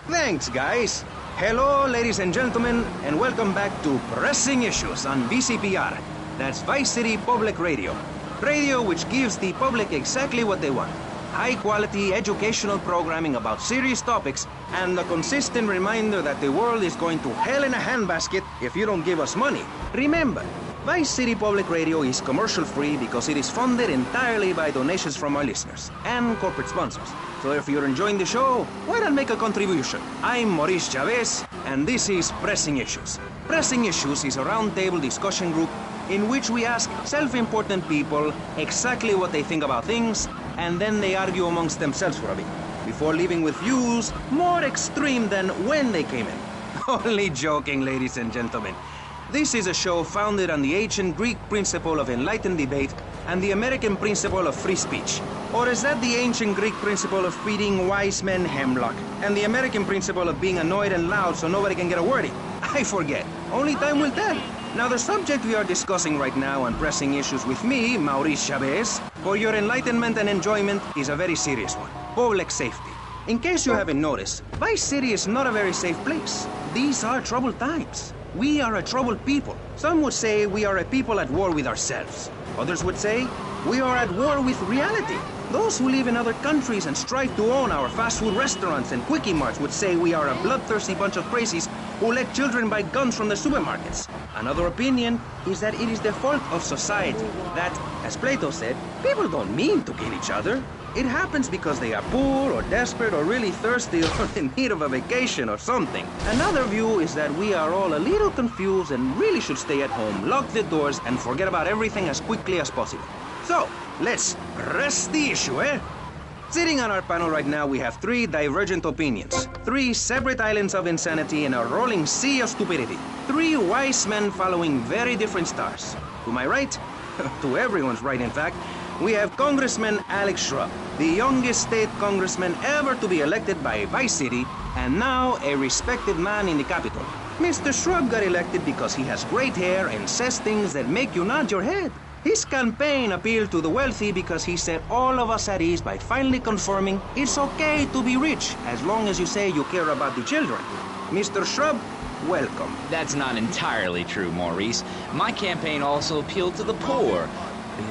Thanks, guys. Hello, ladies and gentlemen, and welcome back to Pressing Issues on VCPR. That's Vice City Public Radio. Radio which gives the public exactly what they want. High-quality educational programming about serious topics, and a consistent reminder that the world is going to hell in a handbasket if you don't give us money. Remember, Vice City Public Radio is commercial-free because it is funded entirely by donations from our listeners and corporate sponsors. So if you're enjoying the show, why not make a contribution? I'm Maurice Chavez, and this is Pressing Issues. Pressing Issues is a roundtable discussion group in which we ask self-important people exactly what they think about things, and then they argue amongst themselves for a bit, before leaving with views more extreme than when they came in. Only joking, ladies and gentlemen. This is a show founded on the ancient Greek principle of enlightened debate and the American principle of free speech. Or is that the ancient Greek principle of feeding wise men hemlock and the American principle of being annoyed and loud so nobody can get a word in? I forget. Only time will tell. Now, the subject we are discussing right now on Pressing Issues with me, Maurice Chavez, for your enlightenment and enjoyment, is a very serious one. Public safety. In case you haven't noticed, Vice City is not a very safe place. These are troubled times. We are a troubled people. Some would say we are a people at war with ourselves. Others would say we are at war with reality. Those who live in other countries and strive to own our fast food restaurants and quickie marts would say we are a bloodthirsty bunch of crazies who let children buy guns from the supermarkets. Another opinion is that it is the fault of society, that, as Plato said, people don't mean to kill each other. It happens because they are poor or desperate or really thirsty or in need of a vacation or something. Another view is that we are all a little confused and really should stay at home, lock the doors, and forget about everything as quickly as possible. So, let's press the issue, eh? Sitting on our panel right now, we have 3 divergent opinions. 3 separate islands of insanity in a rolling sea of stupidity. 3 wise men following very different stars. To my right, to everyone's right in fact, we have Congressman Alex Shrub, the youngest state congressman ever to be elected by Vice City, and now a respected man in the Capitol. Mr. Shrub got elected because he has great hair and says things that make you nod your head. His campaign appealed to the wealthy because he set all of us at ease by finally confirming it's okay to be rich as long as you say you care about the children. Mr. Shrub, welcome. That's not entirely true, Maurice. My campaign also appealed to the poor,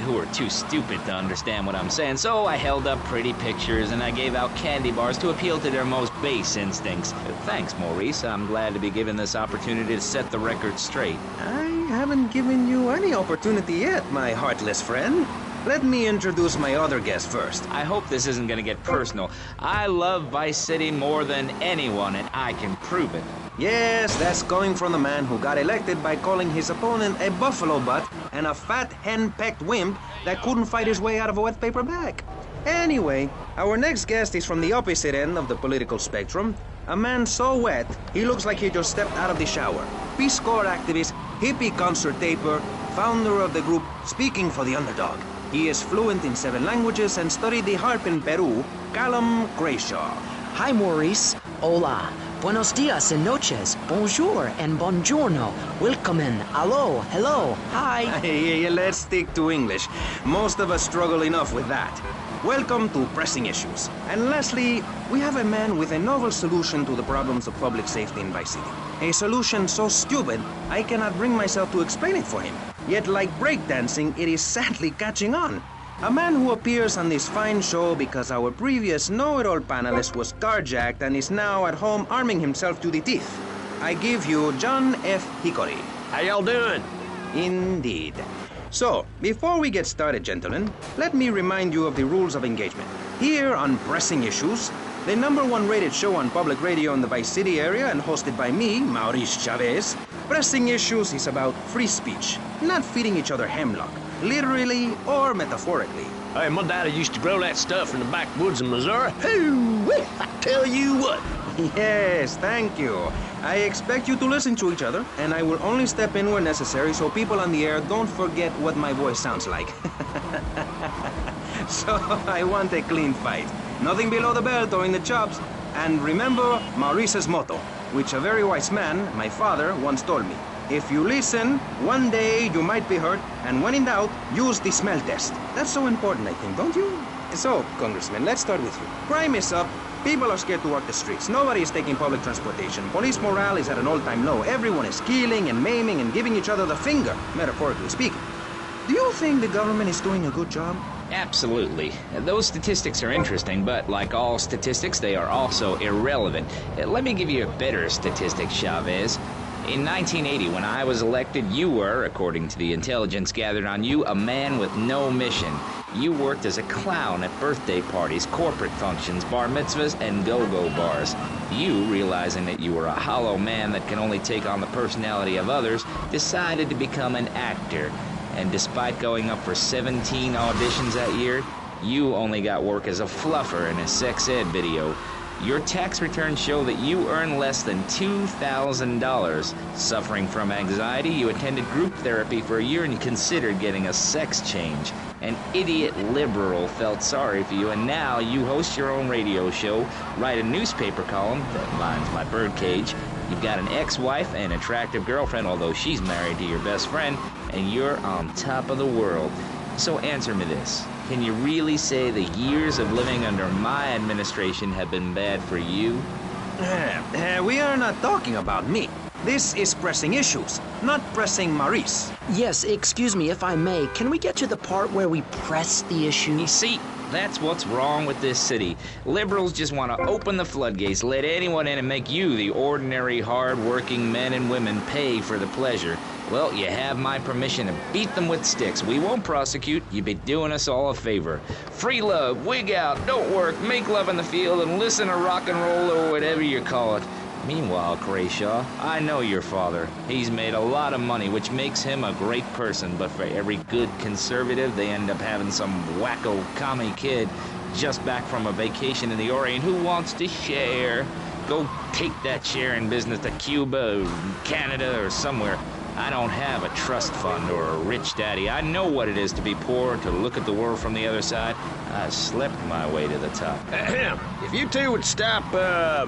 who are too stupid to understand what I'm saying, so I held up pretty pictures and I gave out candy bars to appeal to their most base instincts. Thanks, Maurice. I'm glad to be given this opportunity to set the record straight. I haven't given you any opportunity yet, my heartless friend. Let me introduce my other guest first. I hope this isn't going to get personal. I love Vice City more than anyone, and I can prove it. Yes, that's coming from the man who got elected by calling his opponent a buffalo butt and a fat hen-pecked wimp that couldn't fight his way out of a wet paper bag. Anyway, our next guest is from the opposite end of the political spectrum. A man so wet, he looks like he just stepped out of the shower. Peace Corps activist, hippie concert taper, founder of the group Speaking for the Underdog. He is fluent in 7 languages and studied the harp in Peru, Callum Grayshaw. Hi, Maurice. Hola. Buenos dias and noches. Bonjour and buongiorno. Willkommen. Hello. Hello. Hi. Hey, let's stick to English. Most of us struggle enough with that. Welcome to Pressing Issues. And lastly, we have a man with a novel solution to the problems of public safety in Vice City. A solution so stupid, I cannot bring myself to explain it for him. Yet like breakdancing, it is sadly catching on. A man who appears on this fine show because our previous know-it-all panelist was carjacked and is now at home arming himself to the teeth. I give you John F. Hickory. How y'all doing? Indeed. So, before we get started, gentlemen, let me remind you of the rules of engagement. Here on Pressing Issues, the #1 rated show on public radio in the Vice City area and hosted by me, Maurice Chavez, Pressing Issues is about free speech, not feeding each other hemlock, literally or metaphorically. Hey, my daddy used to grow that stuff in the backwoods of Missouri. Hoo-wee, I tell you what. Yes, thank you. I expect you to listen to each other, and I will only step in where necessary so people on the air don't forget what my voice sounds like. So I want a clean fight. Nothing below the belt or in the chops. And remember Maurice's motto, which a very wise man, my father, once told me. If you listen, one day you might be hurt, and when in doubt, use the smell test. That's so important, I think, don't you? So, Congressman, let's start with you. Crime is up. People are scared to walk the streets. Nobody is taking public transportation. Police morale is at an all-time low. Everyone is killing and maiming and giving each other the finger, metaphorically speaking. Do you think the government is doing a good job? Absolutely. Those statistics are interesting, but like all statistics, they are also irrelevant. Let me give you a better statistic, Chavez. In 1980, when I was elected, you were, according to the intelligence gathered on you, a man with no mission. You worked as a clown at birthday parties, corporate functions, bar mitzvahs, and go-go bars. You, realizing that you were a hollow man that can only take on the personality of others, decided to become an actor. And despite going up for 17 auditions that year, you only got work as a fluffer in a sex ed video. Your tax returns show that you earn less than $2,000. Suffering from anxiety, you attended group therapy for a year and considered getting a sex change. An idiot liberal felt sorry for you, and now you host your own radio show, write a newspaper column that lines my birdcage. You've got an ex-wife and attractive girlfriend, although she's married to your best friend, and you're on top of the world. So answer me this. Can you really say the years of living under my administration have been bad for you? We are not talking about me. This is Pressing Issues, not Pressing Maurice. Yes, excuse me if I may. Can we get to the part where we press the issue? You see, that's what's wrong with this city. Liberals just want to open the floodgates, let anyone in and make you, the ordinary, hard-working men and women, pay for the pleasure. Well, you have my permission to beat them with sticks. We won't prosecute. You'd be doing us all a favor. Free love, wig out, don't work, make love in the field, and listen to rock and roll or whatever you call it. Meanwhile, Crashaw, I know your father. He's made a lot of money, which makes him a great person, but for every good conservative, they end up having some wacko commie kid just back from a vacation in the Orient who wants to share. Go take that sharing business to Cuba or Canada or somewhere. I don't have a trust fund or a rich daddy. I know what it is to be poor, to look at the world from the other side. I slept my way to the top. If you two would stop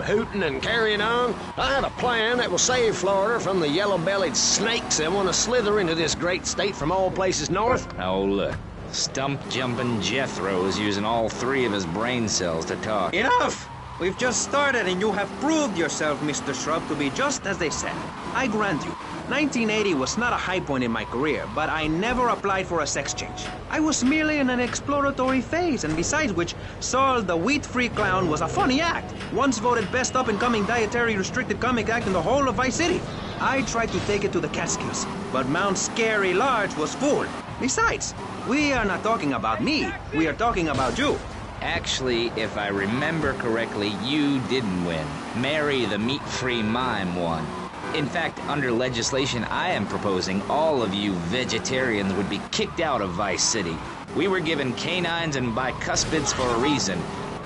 hooting and carrying on, I have a plan that will save Florida from the yellow-bellied snakes that want to slither into this great state from all places north. Oh, look. Stump-jumping Jethro is using all 3 of his brain cells to talk. Enough! We've just started and you have proved yourself, Mr. Shrub, to be just as they said. I grant you, 1980 was not a high point in my career, but I never applied for a sex change. I was merely in an exploratory phase, and besides which, Saul the wheat-free clown was a funny act, once voted best up-and-coming dietary restricted comic act in the whole of Vice City. I tried to take it to the Catskills, but Mount Scary Large was full. Besides, we are not talking about me, we are talking about you. Actually, if I remember correctly, you didn't win. Mary the meat-free mime won. In fact, under legislation I am proposing, all of you vegetarians would be kicked out of Vice City. We were given canines and bicuspids for a reason.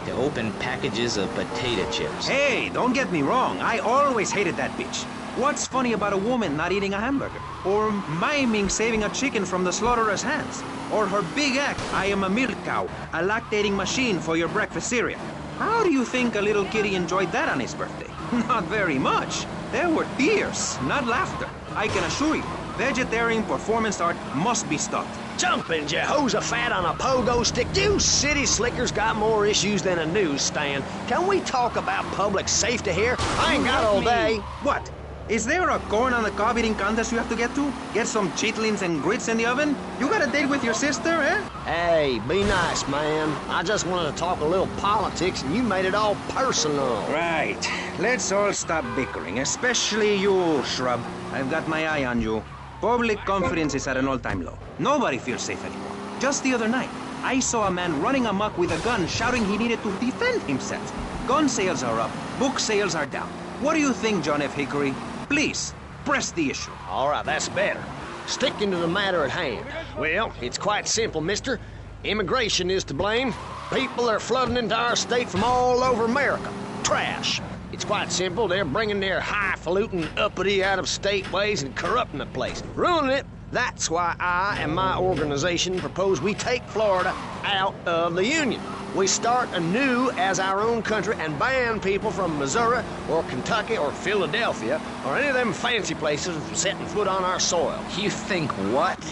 To open packages of potato chips. Hey, don't get me wrong. I always hated that bitch. What's funny about a woman not eating a hamburger? Or miming saving a chicken from the slaughtherer's hands? Or her big act, I am a milk cow, a lactating machine for your breakfast cereal. How do you think a little kitty enjoyed that on his birthday? Not very much. There were tears, not laughter. I can assure you, vegetarian performance art must be stopped. Jumping Jehoshaphat on a pogo stick. You city slickers got more issues than a newsstand. Can we talk about public safety here? I ain't got all day. What? Is there a corn on the cob eating contest you have to get to? Get some chitlins and grits in the oven? You got a date with your sister, eh? Hey, be nice, man. I just wanted to talk a little politics, and you made it all personal. Right. Let's all stop bickering, especially you, Shrub. I've got my eye on you. Public confidence is at an all-time low. Nobody feels safe anymore. Just the other night, I saw a man running amok with a gun, shouting he needed to defend himself. Gun sales are up. Book sales are down. What do you think, John F. Hickory? Please, press the issue. All right, that's better. Sticking to the matter at hand. Well, it's quite simple, mister. Immigration is to blame. People are flooding into our state from all over America. Trash. It's quite simple. They're bringing their highfalutin, uppity, out-of-state ways and corrupting the place. Ruining it. That's why I and my organization propose we take Florida out of the Union. We start anew as our own country and ban people from Missouri or Kentucky or Philadelphia or any of them fancy places from setting foot on our soil. You think what?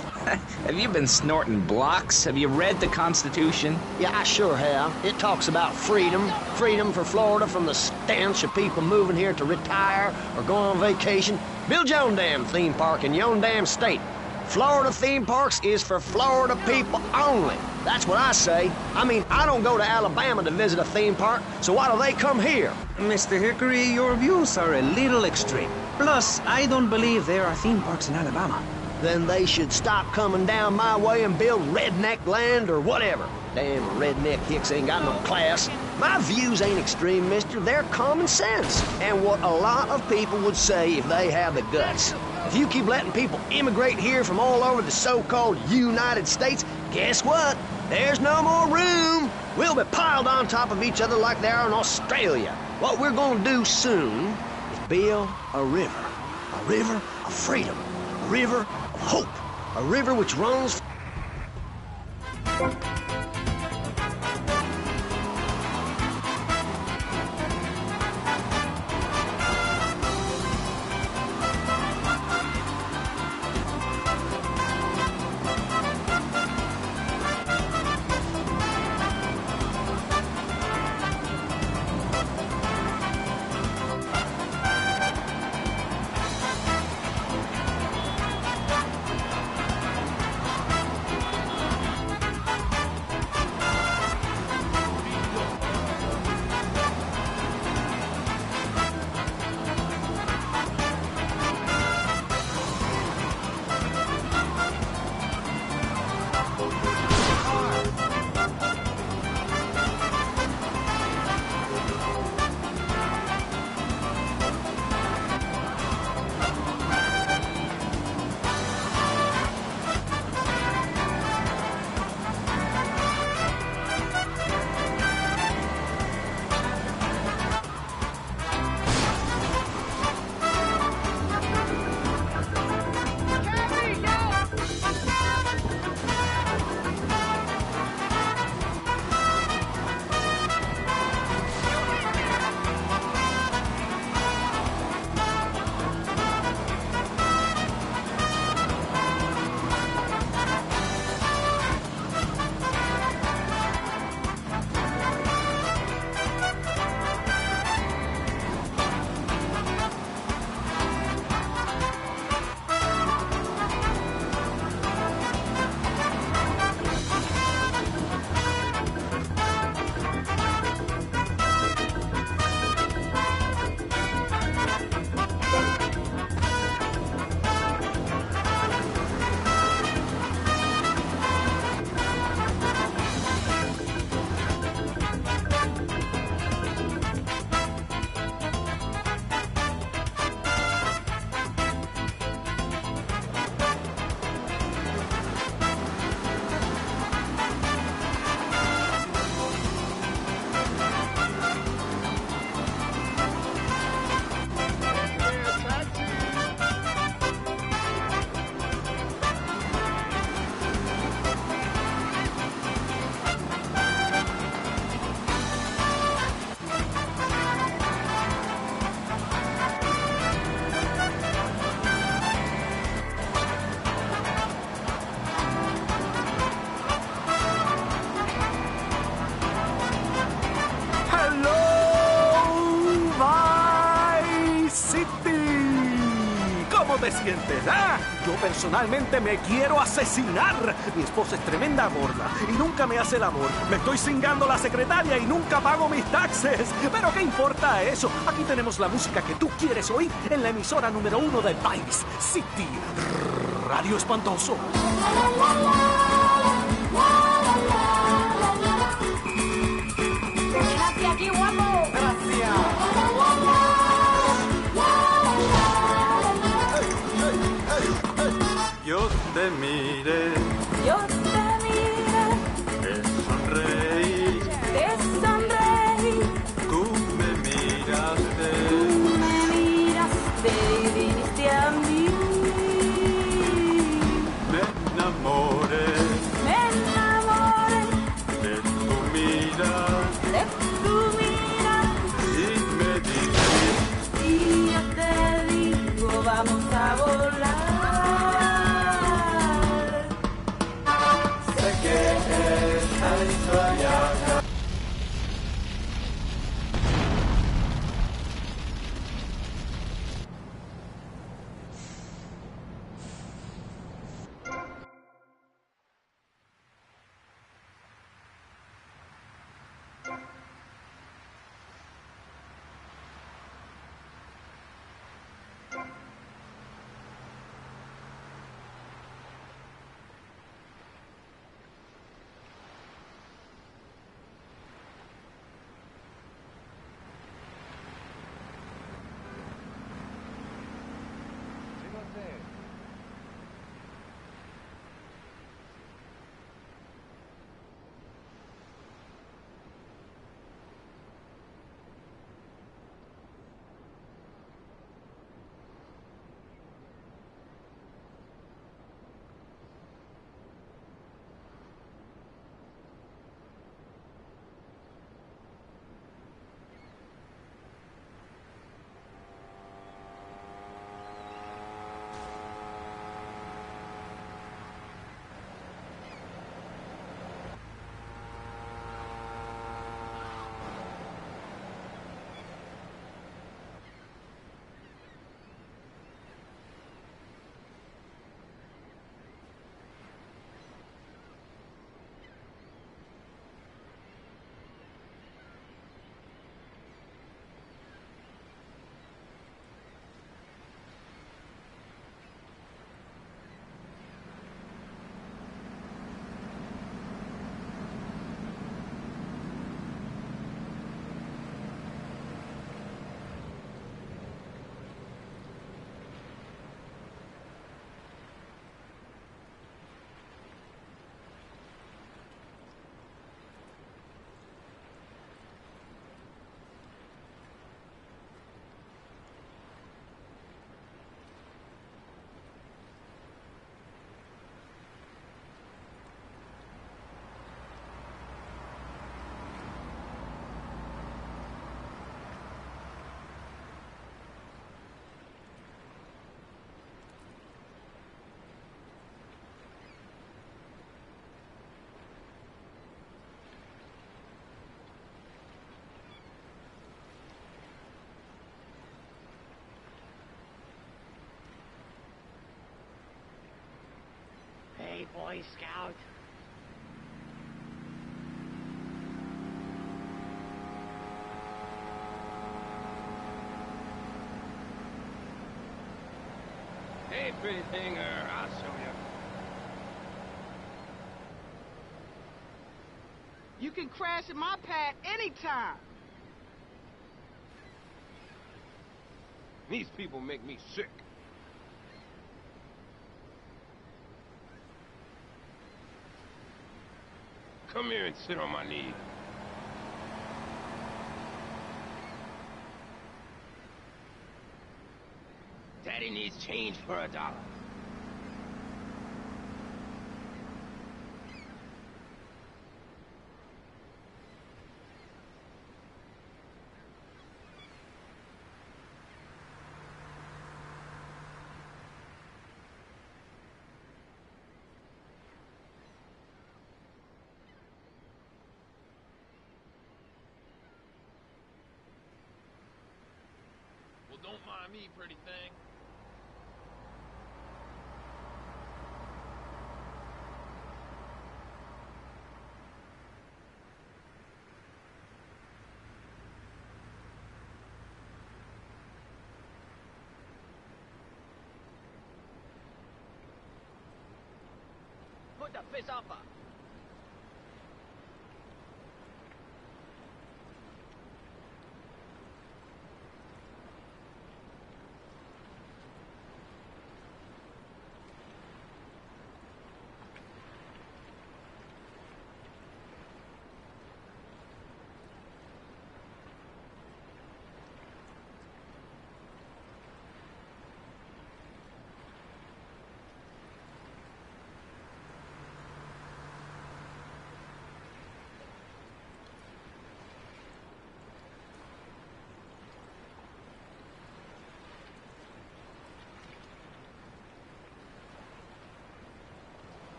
Have you been snorting blocks? Have you read the Constitution? Yeah, I sure have. It talks about freedom. Freedom for Florida from the stench of people moving here to retire or go on vacation. Build your own damn theme park in your own damn state. Florida theme parks is for Florida people only. That's what I say. I mean, I don't go to Alabama to visit a theme park, so why do they come here? Mr. Hickory, your views are a little extreme. Plus, I don't believe there are theme parks in Alabama. Then they should stop coming down my way and build redneck land or whatever. Damn redneck hicks ain't got no class. My views ain't extreme, mister. They're common sense. And what a lot of people would say if they have the guts. If you keep letting people immigrate here from all over the so-called United States, guess what? There's no more room. We'll be piled on top of each other like they are in Australia. What we're gonna do soon is build a river. A river of freedom. A river of hope. A river which runs... ¿Cómo te sientes? ¿Ah? Yo personalmente me quiero asesinar. Mi esposa es tremenda gorda y nunca me hace el amor. Me estoy cingando la secretaria y nunca pago mis taxes. Pero ¿qué importa eso? Aquí tenemos la música que tú quieres oír en la emisora número 1 del país, City Radio Espantoso. Gracias, aquí guapo. Gracias. Yo te miré, Yo te miré, te sonreí, te sonreí, tú me miraste, me miraste y viniste a mí. me enamoré de tu mirada y me dijiste, y yo te digo, vamos a volar. sé que esta historia Hey, Boy Scout. Hey, pretty thing, I'll show you. You can crash in my pad anytime. These people make me sick. Come here and sit on my knee. Daddy needs change for $1. Well, don't mind me, pretty thing. the piss off her.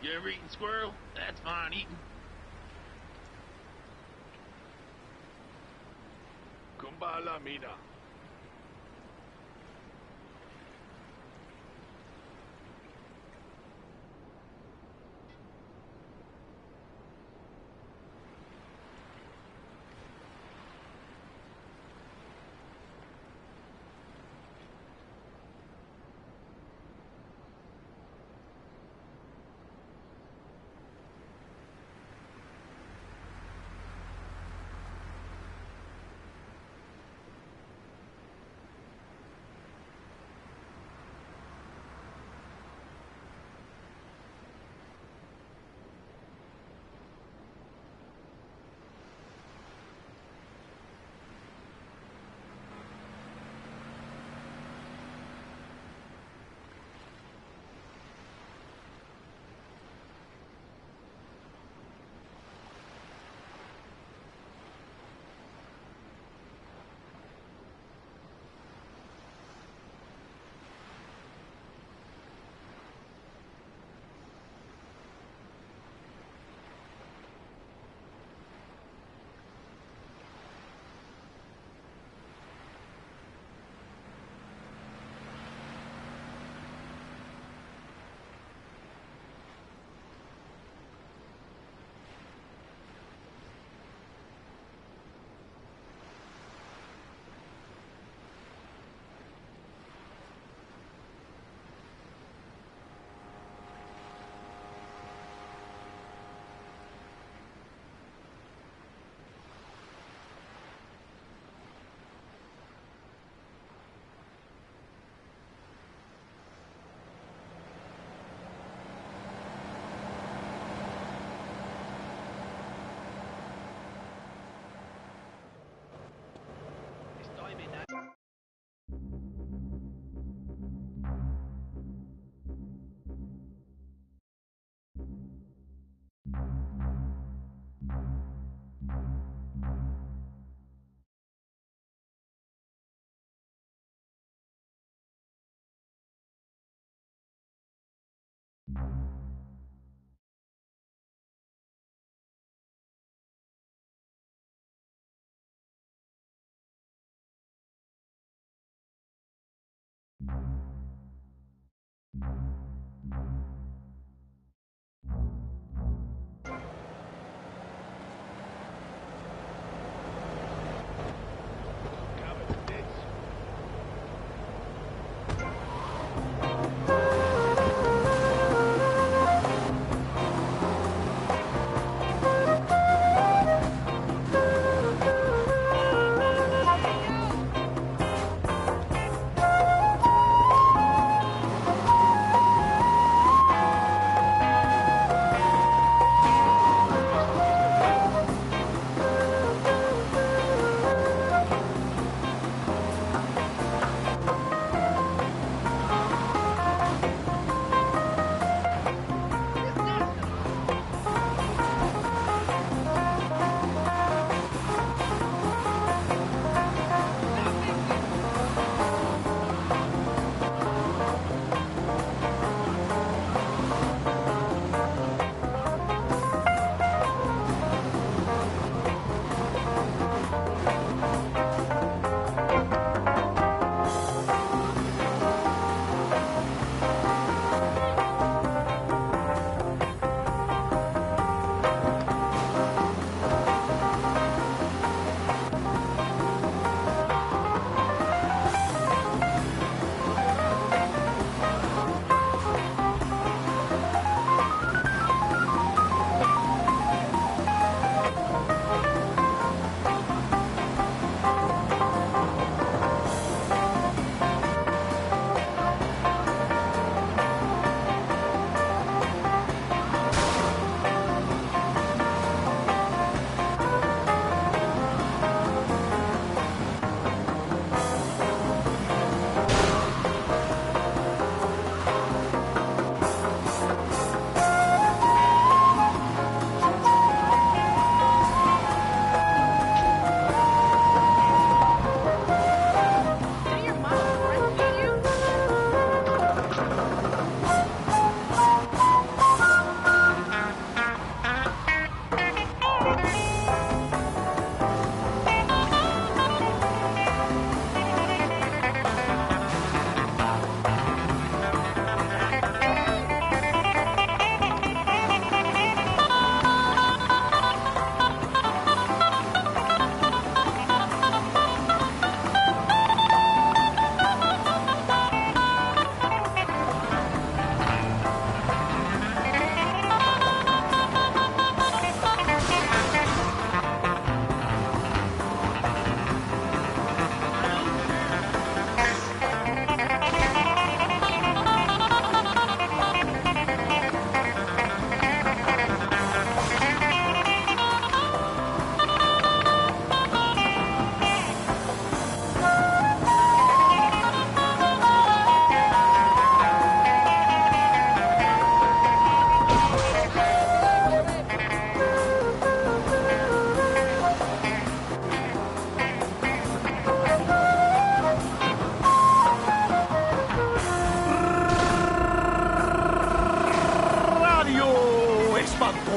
You ever eaten squirrel? That's fine eating. Kumbala Mina.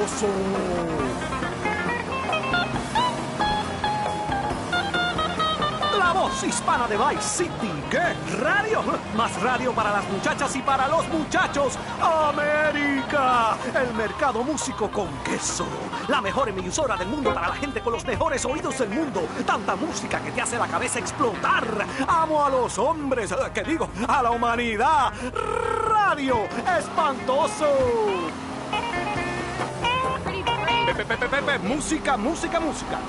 espantoso. La voz hispana de Vice City. ¿Qué? ¿Radio? Más radio para las muchachas y para los muchachos. ¡América! El mercado músico con queso. La mejor emisora del mundo para la gente con los mejores oídos del mundo. Tanta música que te hace la cabeza explotar. Amo a los hombres. ¿Qué digo? A la humanidad. Radio espantoso. Música, música, música.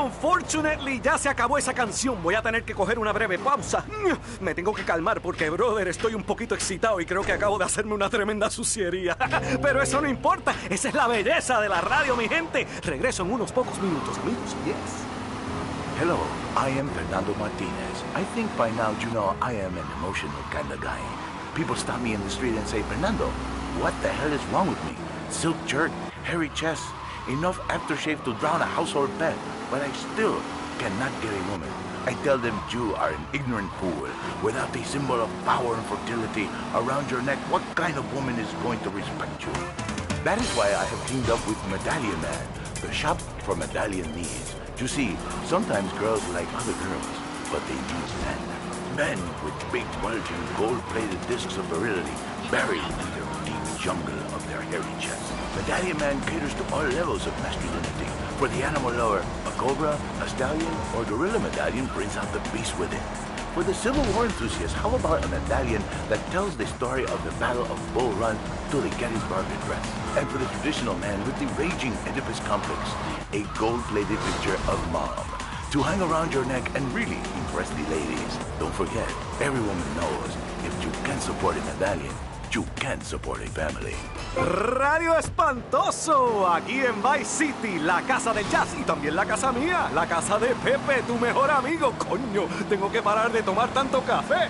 Unfortunately, ya se acabó esa canción. Voy a tener que coger una breve pausa. Me tengo que calmar porque, brother, estoy un poquito excitado y creo que acabo de hacerme una tremenda suciería. Pero eso no importa. Esa es la belleza de la radio, mi gente. Regreso en unos pocos minutos, amigos. Yes. Hello, I am Fernando Martinez. I think by now you know I am an emotional kind of guy. People stop me in the street and say, Fernando, what the hell is wrong with me? Silk shirt, hairy chest, enough aftershave to drown a household pet, but I still cannot get a woman. I tell them you are an ignorant fool. Without a symbol of power and fertility around your neck, what kind of woman is going to respect you? That is why I have teamed up with Medallion Man, the shop for medallion needs. You see, sometimes girls like other girls, but they need men. Men with big, bulging, gold-plated discs of virility buried in their deep jungle of their hairy chests. Medallion Man caters to all levels of masculinity. For the animal lover, a cobra, a stallion, or gorilla medallion brings out the beast within. For the Civil War enthusiasts, how about a medallion that tells the story of the Battle of Bull Run to the Gettysburg Address? And for the traditional man with the raging Oedipus complex, a gold-plated picture of Mom to hang around your neck and really impress the ladies. Don't forget, every woman knows if you can support a medallion, you can support a family. Radio Espantoso, aquí en Vice City, la casa del jazz y también la casa mía, la casa de Pepe, tu mejor amigo. Coño, tengo que parar de tomar tanto café.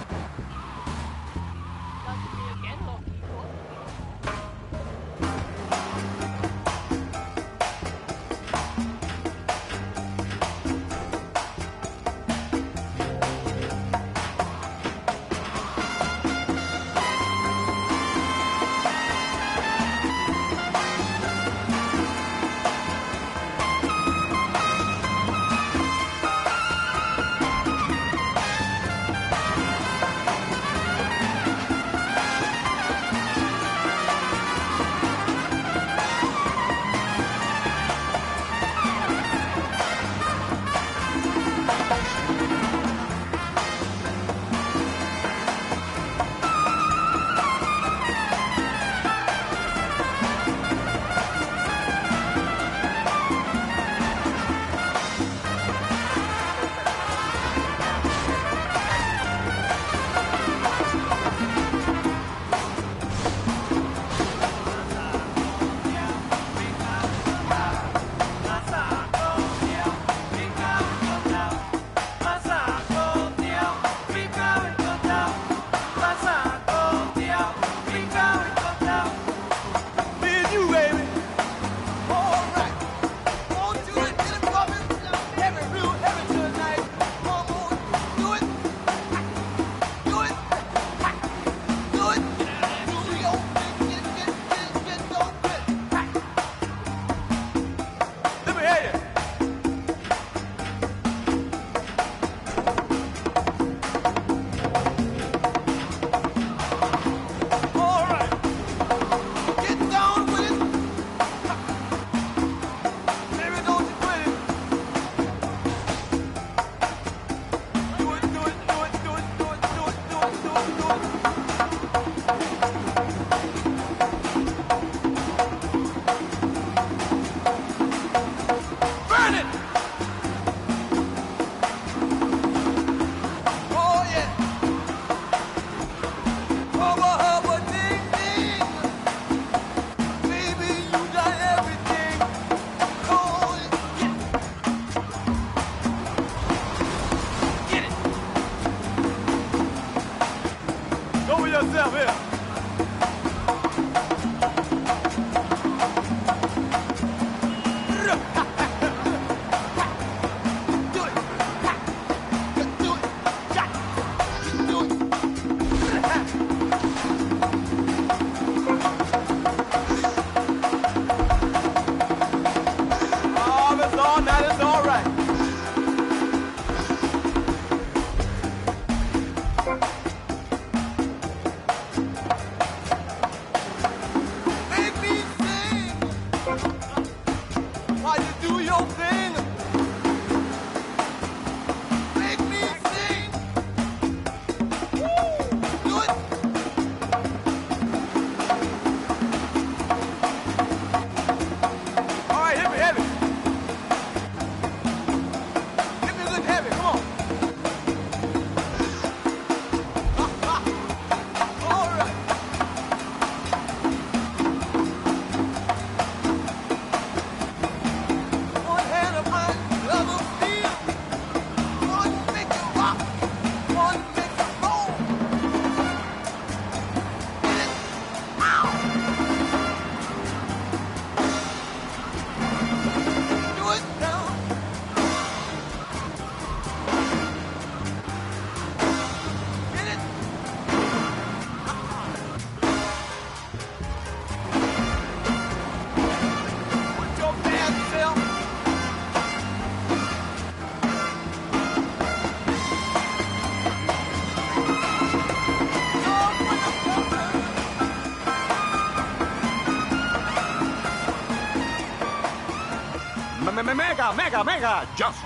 Mega, just.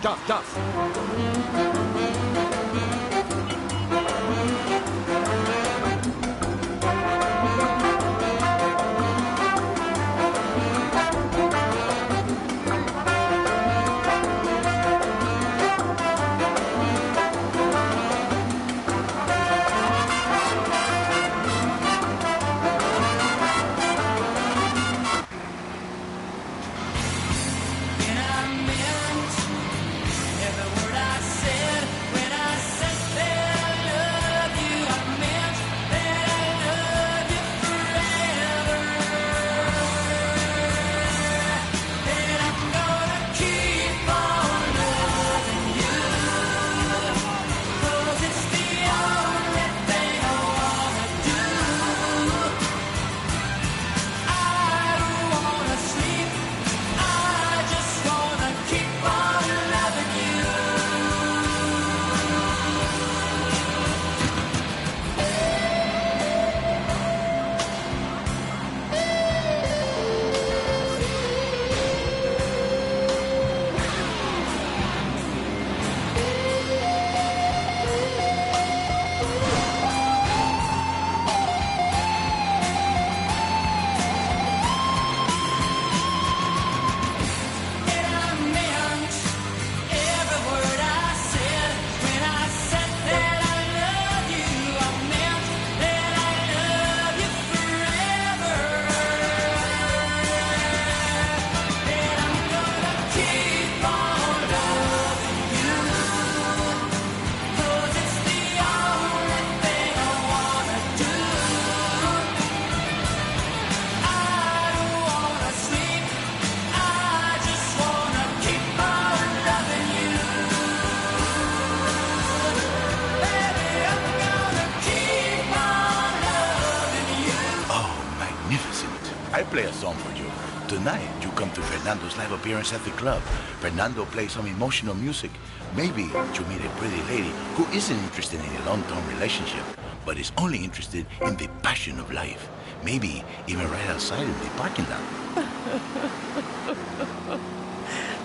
song for you. Tonight, you come to Fernando's live appearance at the club. Fernando plays some emotional music. Maybe you meet a pretty lady who isn't interested in a long-term relationship, but is only interested in the passion of life. Maybe even right outside in the parking lot.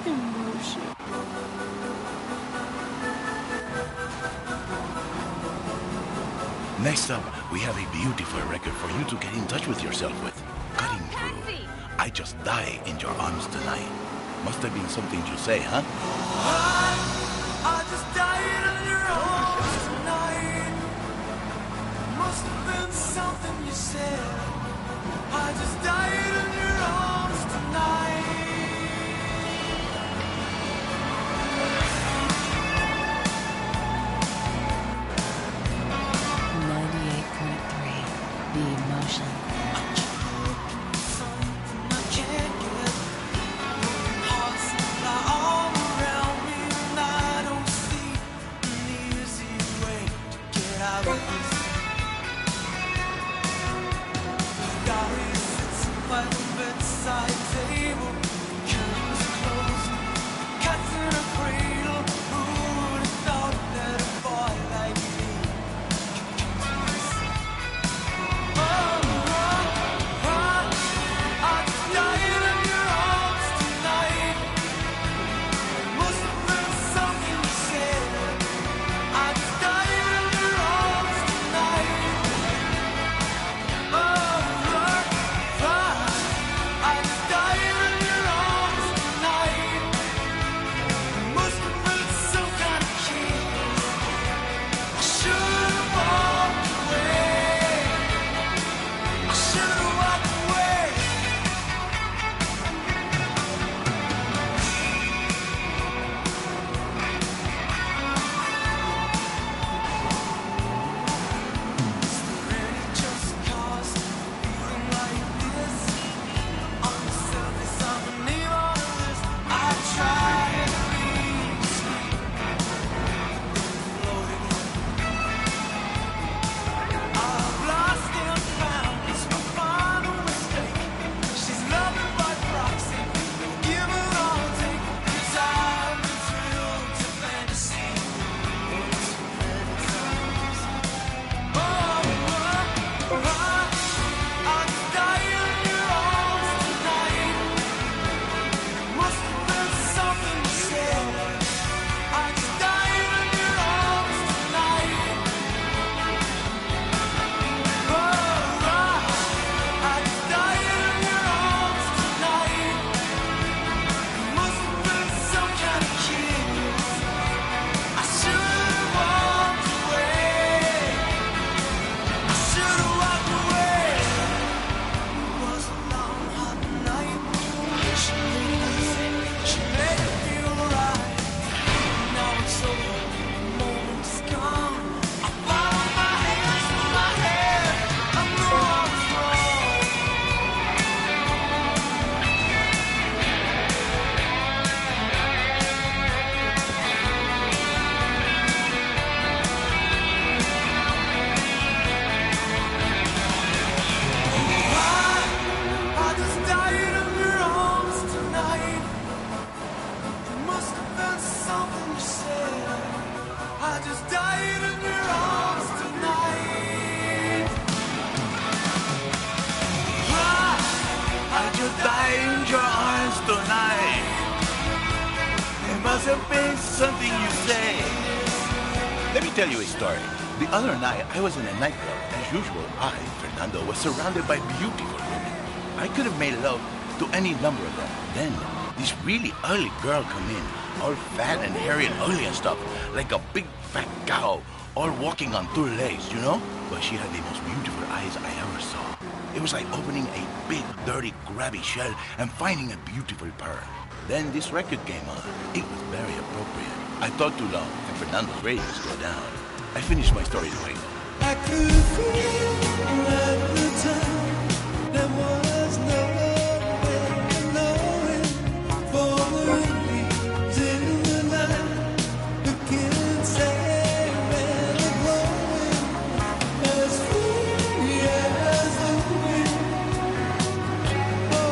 Emotion. Next up, we have a beautiful record for you to get in touch with yourself with. Cutting Through. I Just Die in Your Arms Tonight. Must have been something you say, huh? I just died in your arms tonight. Must have been something you said. I just died in your arms tonight. The Emotion. Must have been something you say. Let me tell you a story. The other night, I was in a nightclub. As usual, I, Fernando, was surrounded by beautiful women. I could have made love to any number of them. Then, this really ugly girl come in, all fat and hairy and ugly and stuff, like a big fat cow, all walking on two legs, you know? But she had the most beautiful eyes I ever saw. It was like opening a big, dirty, grabby shell and finding a beautiful pearl. Then this record came on. It was very appropriate. I talked too long, and Fernando's ratings go down. I finished my story the way. I could feel at the time there was no way of knowing. Falling leaves in the night, looking sad and glowing, as free as the wind. Oh,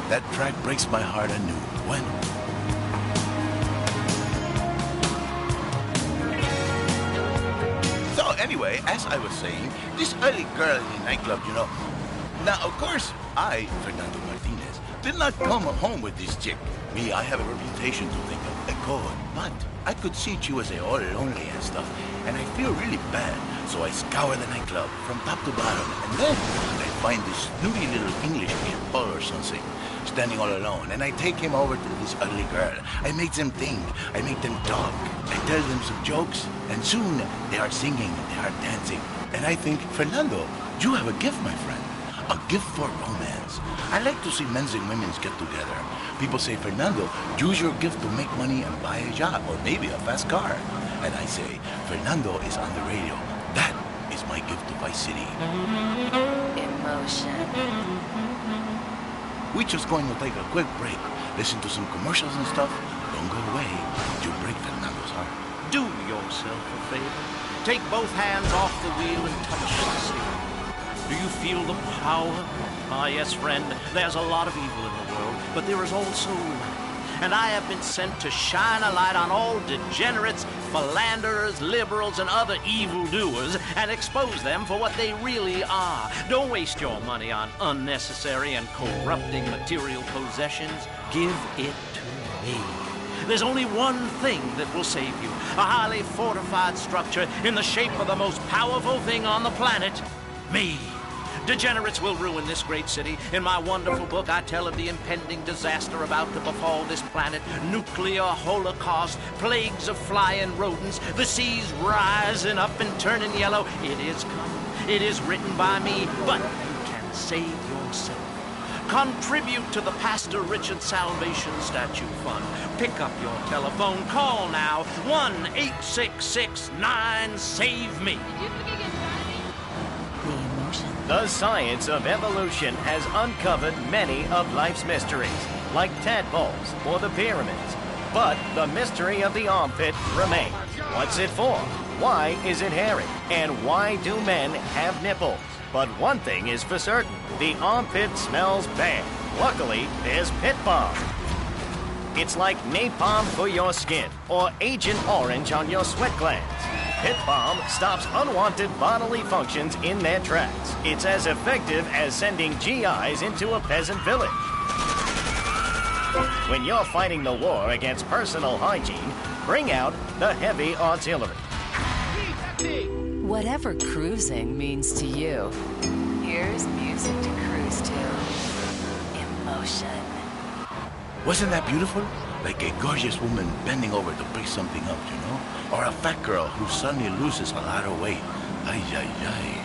That track breaks my heart anew. When? So anyway, as I was saying, this early girl in the nightclub, you know. Now, of course, I, Fernando Martinez, did not come home with this chick. Me, I have a reputation to think of, a code. But I could see she was all lonely and stuff, and I feel really bad. So I scour the nightclub from top to bottom, and then I find this snooty little English kid, Paul or something, standing all alone, and I take him over to this ugly girl. I make them think, I make them talk, I tell them some jokes, and soon they are singing, they are dancing. And I think, Fernando, you have a gift, my friend, a gift for romance. I like to see men and women get together. People say, Fernando, use your gift to make money and buy a yacht, or maybe a fast car. And I say, Fernando is on the radio. That is my gift to Vice City. Emotion. We're just going to take a quick break, listen to some commercials and stuff. Don't go away. You break Fernando's heart. Do yourself a favor. Take both hands off the wheel and touch the steering. Do you feel the power? Ah, yes, friend, there's a lot of evil in the world, but there is also light. And I have been sent to shine a light on all degenerates, philanderers, liberals, and other evildoers, and expose them for what they really are. Don't waste your money on unnecessary and corrupting material possessions. Give it to me. There's only one thing that will save you. A highly fortified structure in the shape of the most powerful thing on the planet. Me. Degenerates will ruin this great city. In my wonderful book, I tell of the impending disaster about to befall this planet. Nuclear holocaust, plagues of flying rodents, the seas rising up and turning yellow. It is coming. It is written by me, but you can save yourself. Contribute to the Pastor Richard Salvation Statue Fund. Pick up your telephone. Call now. 1-866-9-SAVE-ME. The science of evolution has uncovered many of life's mysteries, like tadpoles or the pyramids. But the mystery of the armpit remains. What's it for? Why is it hairy? And why do men have nipples? But one thing is for certain, the armpit smells bad. Luckily, there's Pit Balm. It's like napalm for your skin, or Agent Orange on your sweat glands. Pit Balm stops unwanted bodily functions in their tracks. It's as effective as sending GIs into a peasant village. When you're fighting the war against personal hygiene, bring out the heavy artillery. Whatever cruising means to you, here's music to cruise to. Emotion. Wasn't that beautiful? Like a gorgeous woman bending over to pick something up, you know? Or a fat girl who suddenly loses a lot of weight. Ay, ay, ay.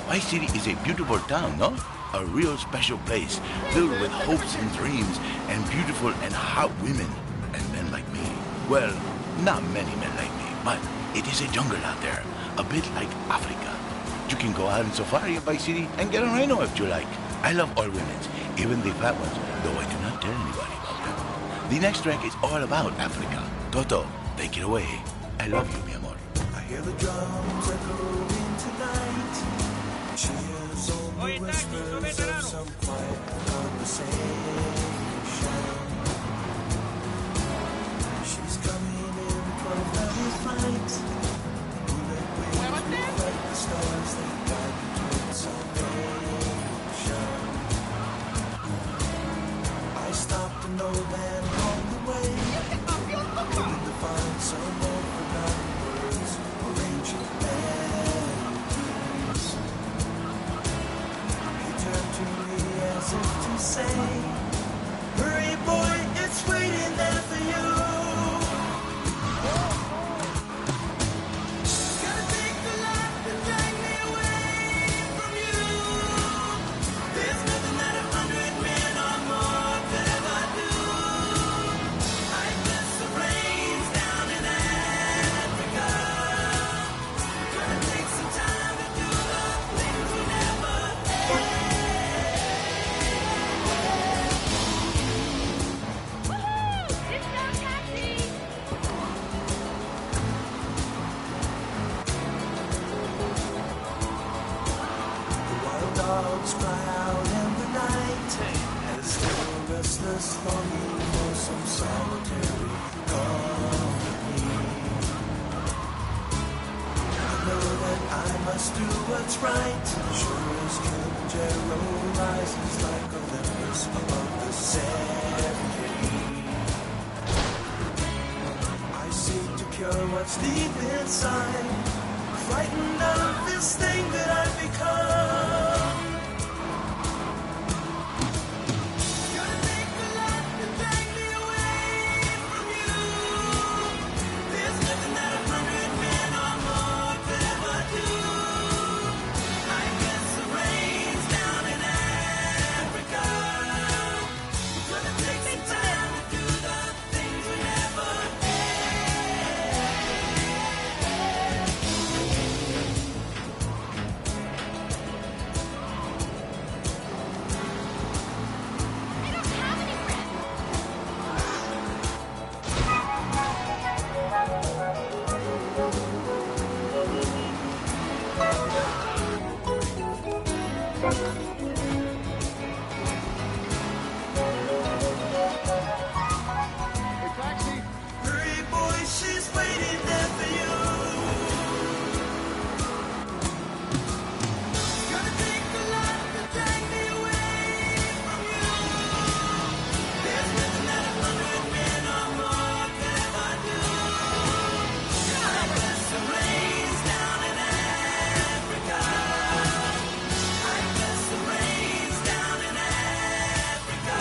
Vice City is a beautiful town, no? A real special place, filled with hopes and dreams, and beautiful and hot women, and men like me. Well, not many men like me, but it is a jungle out there, a bit like Africa. You can go out in safari in Vice City and get a rhino if you like. I love all women, even the fat ones, though I do not tell anybody about them. The next track is all about Africa. Toto, take it away. I love you, mi amor. I hear the drums echoing tonight. Cheers on the whispers of some quiet conversation. She's coming in from another flight. Moonlit wings move like the stars that guide you toward salvation. I stopped an old man on the way, hoping to find some more forgotten words or ancient melodies. He turned to me as if to say, hurry boy, it's waiting there for you. Gotta take the light that drag me away from you. There's nothing that 100 men or more could ever do. I miss the rains down in Africa. Gonna take some time to do the things we never had. It's so catchy! The wild dogs cry out in the night as though restless longing for some solitary company. I know that I must do what's right, sure as Kilimanjaro rises like Olympus above the Serengeti. I seek to cure what's deep inside, frightened of this thing that I've become. Gonna take the light that drag me away from you. There's nothing that 100 men or more could ever do. I guess the rains down in Africa. Gonna take some time to do the things we never hurry, boy, she's waiting there for you. Gonna take the light that drag me away from you. There's nothing that 100 men or more could ever do. I guess the rains down in Africa. I guess the rains down in Africa.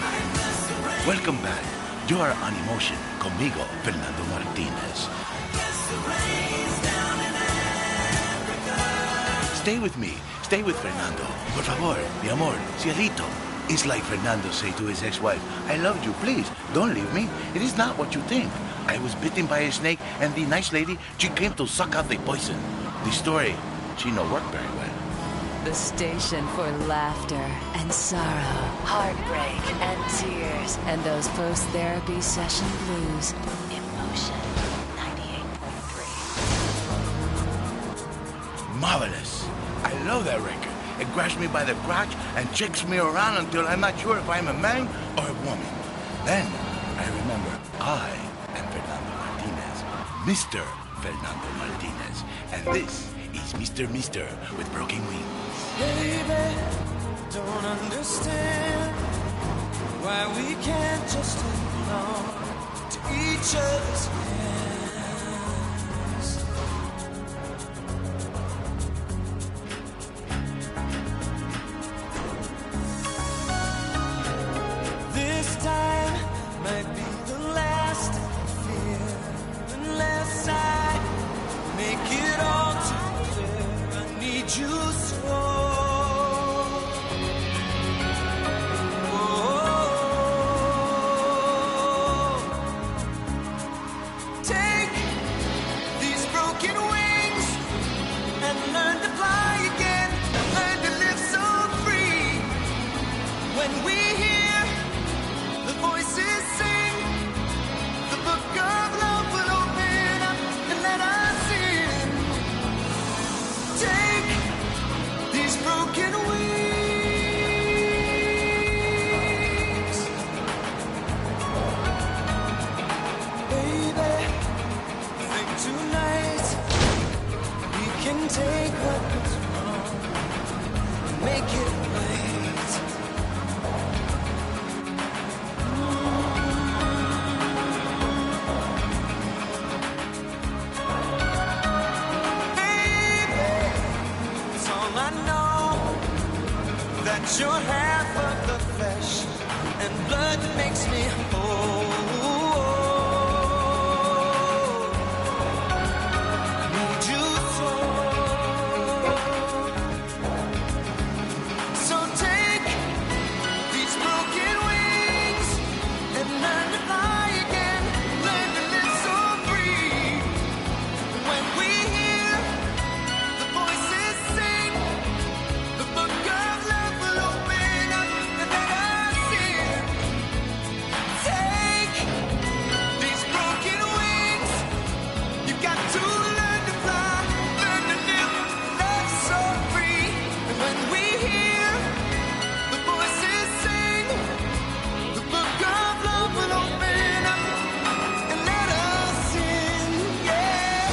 I guess the rains. Welcome back. You are on Emotion, conmigo, Fernando Martinez. Stay with me. Stay with Fernando. Por favor, mi amor, cielito. It's like Fernando say to his ex-wife, I loved you, please, don't leave me. It is not what you think. I was bitten by a snake, and the nice lady, she came to suck out the poison. The story, she no work very well. The station for laughter and sorrow, heartbreak and tears, and those post-therapy session blues. Emotion 98.3. Marvelous. I love that record. It grabs me by the crotch and checks me around until I'm not sure if I'm a man or a woman. Then I remember I am Fernando Martinez, Mr. Fernando Martinez, and this is Mr. with broken wings. Baby, don't understand why we can't just hold on to each other's hands. This time might be the last fear, unless I make it all too clear. I need you so. Take that you're half of the flesh and blood that makes me whole. Need you so. So take these broken wings and learn to fly again. Learn to live so free. When we hear the voices sing, the book of love will open up and let us in. Take these broken wings. You got to learn to fly, learn to live, love so free. And when we hear the voices sing, the book of love will open up and let us in. Yeah,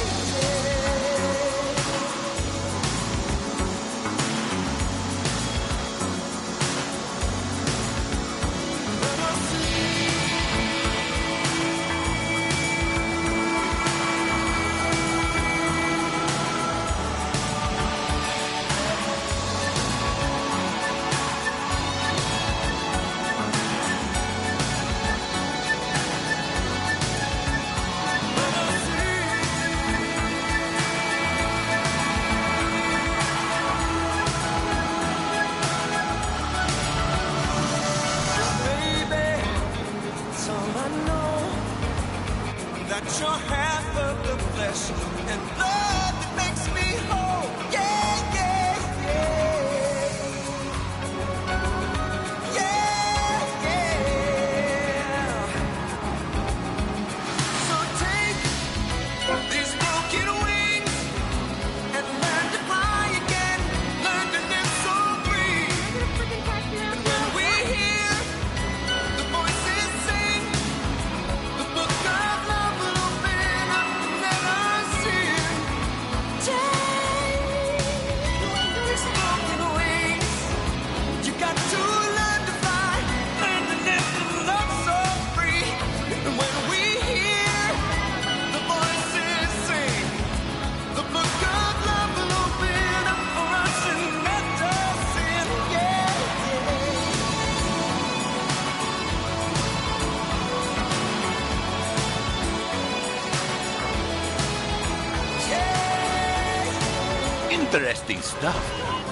baby, so I know that you're half of the flesh and blood that makes me whole. Yeah, yeah, yeah. Yeah, yeah. So take these broken wings and learn to fly again. Learn to live so free. And when we hear the voices sing, the book of love will open up and let us in. Take these broken wings. You got to learn to fly, learn to live and love so free. And when we hear the voices sing, the book of love will open up for us and let us in. Yeah, Interesting stuff,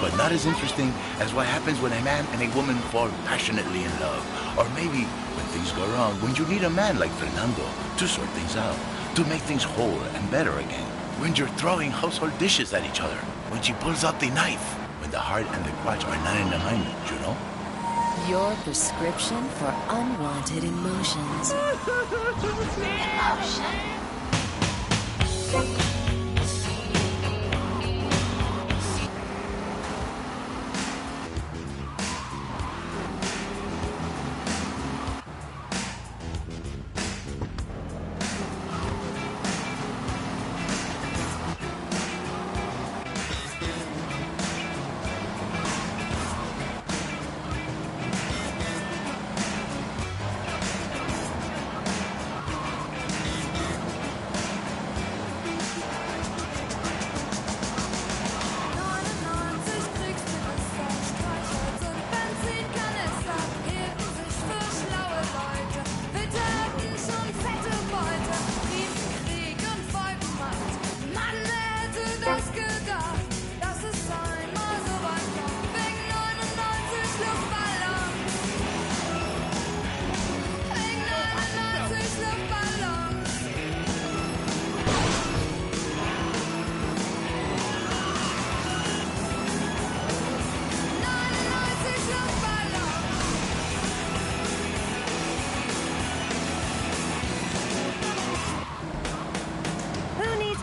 but not as interesting as what happens when a man and a woman fall passionately in love. Or maybe when things go wrong, when you need a man like Fernando to sort things out, to make things whole and better again. When you're throwing household dishes at each other, when she pulls out the knife, when the heart and the crotch are not in alignment, you know? Your prescription for unwanted emotions. Emotion.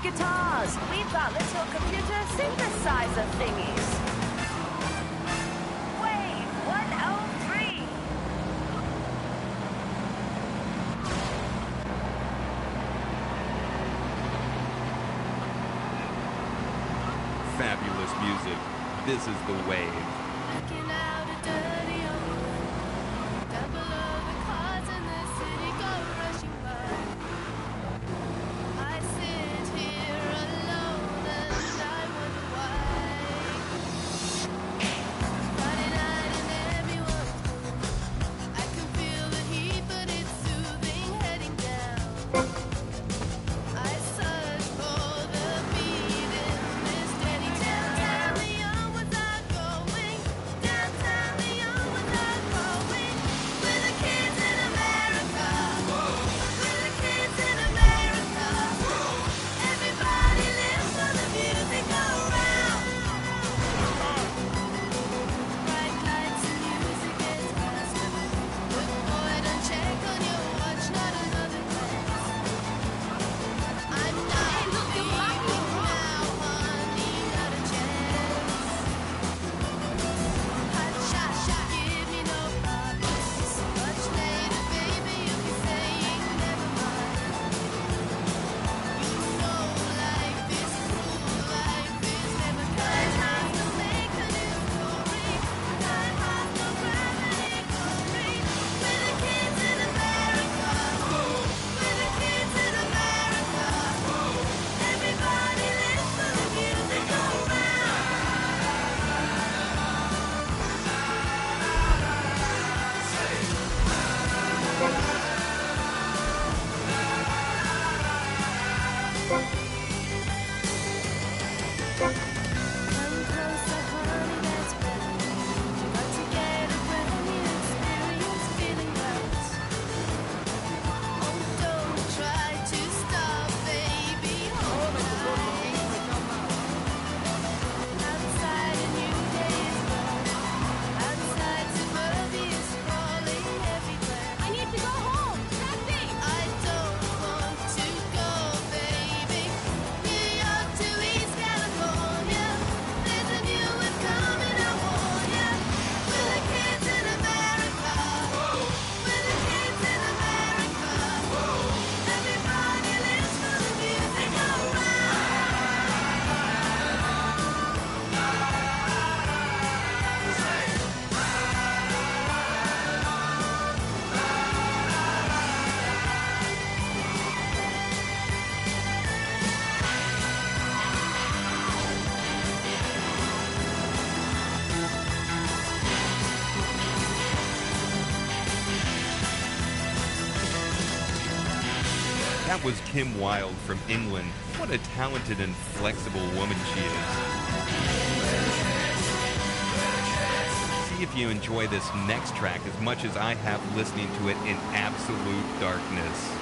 Guitars. We've got little computer synthesizer thingies. Wave 103. Fabulous music. This is the wave. Looking out a dirty old down below the cars in the city go rushing by. I sit here alone and I wonder why. Friday night in That was Kim Wilde from England. What a talented and flexible woman she is. See if you enjoy this next track as much as I have listening to it in absolute darkness.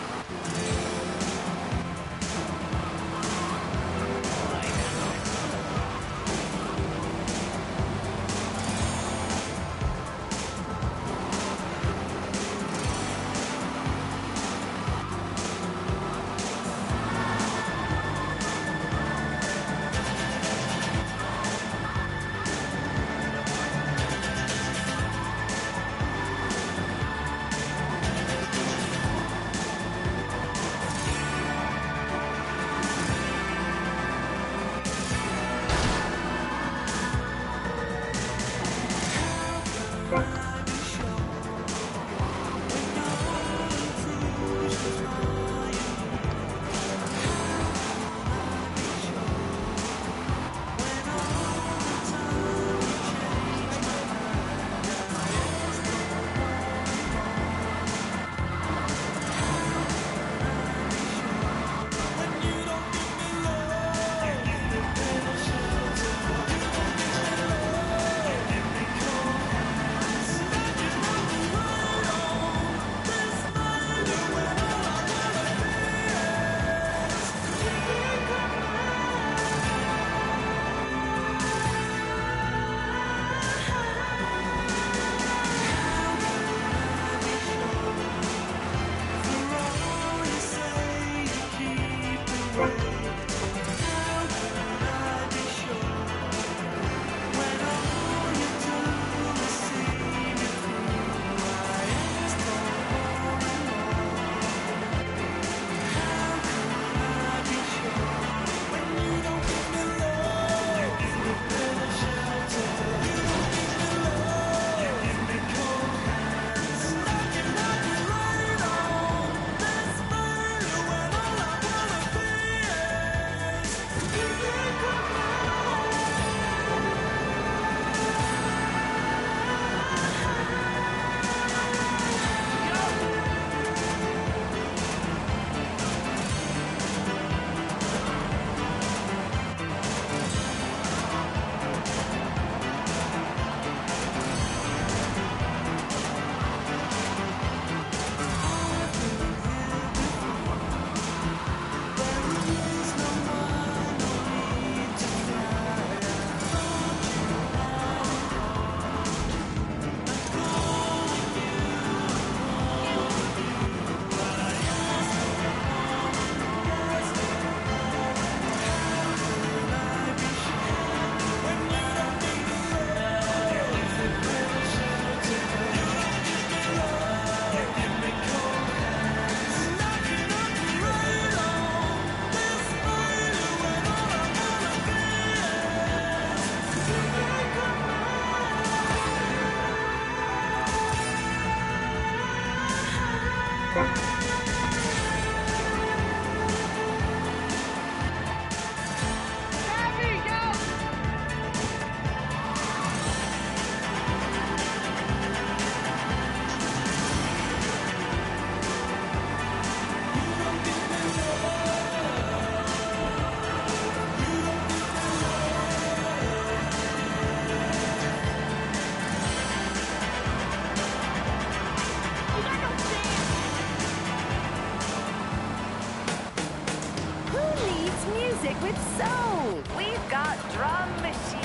with soul. We've got drum machines.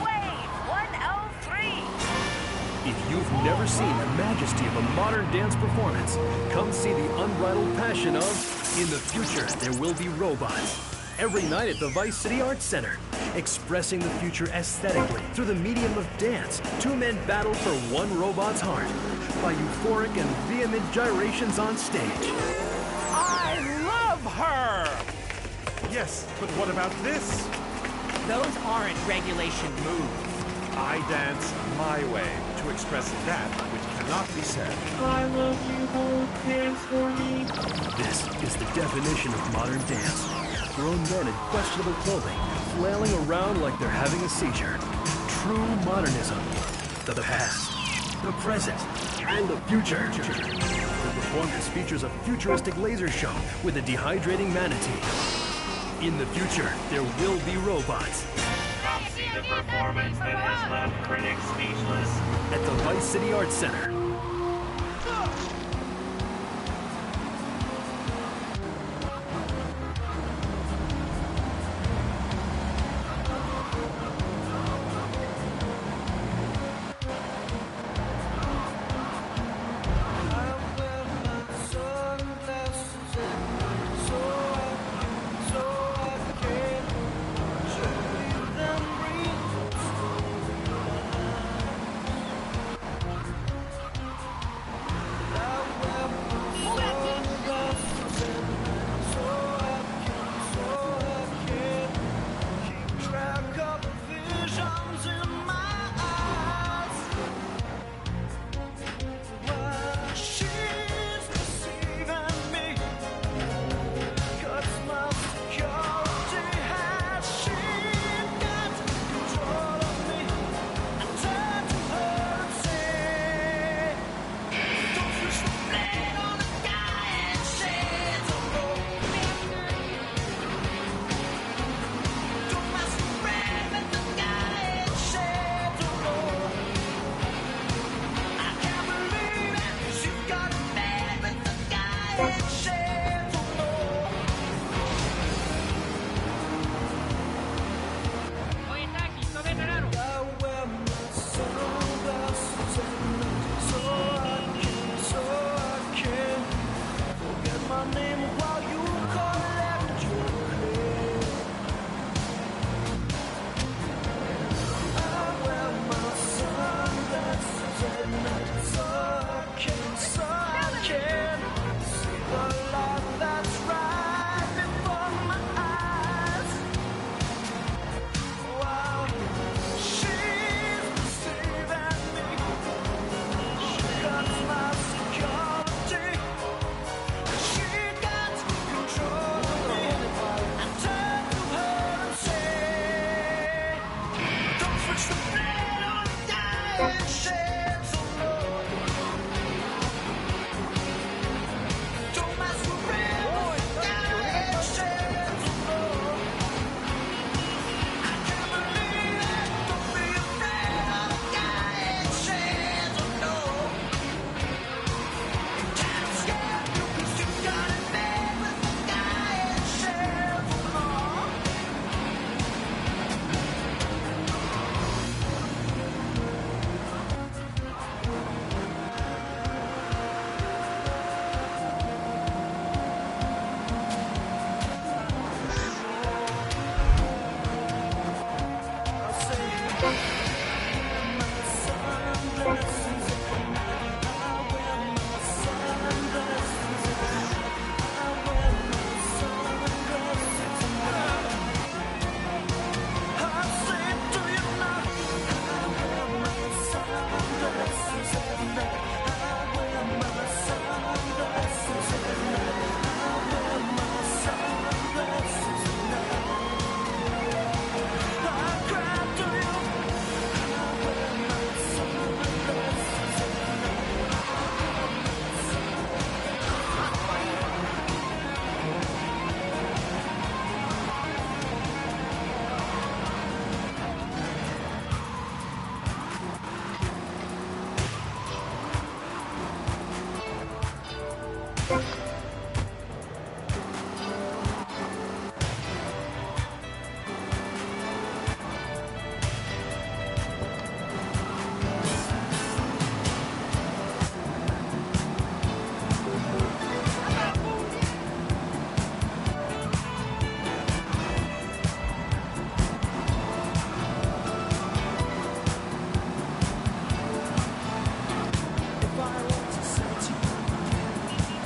Wave 103. If you've never seen the majesty of a modern dance performance, come see the unbridled passion of In the Future, There Will Be Robots. Every night at the Vice City Arts Center. Expressing the future aesthetically through the medium of dance, two men battle for one robot's heart by euphoric and vehement gyrations on stage. I love her! Yes, but what about this? Those aren't regulation moves. I dance my way to express that which cannot be said. I love you both, dance for me. This is the definition of modern dance. Grown men in questionable clothing, flailing around like they're having a seizure. True modernism. The past, the present, and the future. The Performance features a futuristic laser show with a dehydrating manatee. In the future, there will be robots. Come see the performance that has left critics speechless. At the Vice City Arts Center.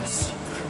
Secret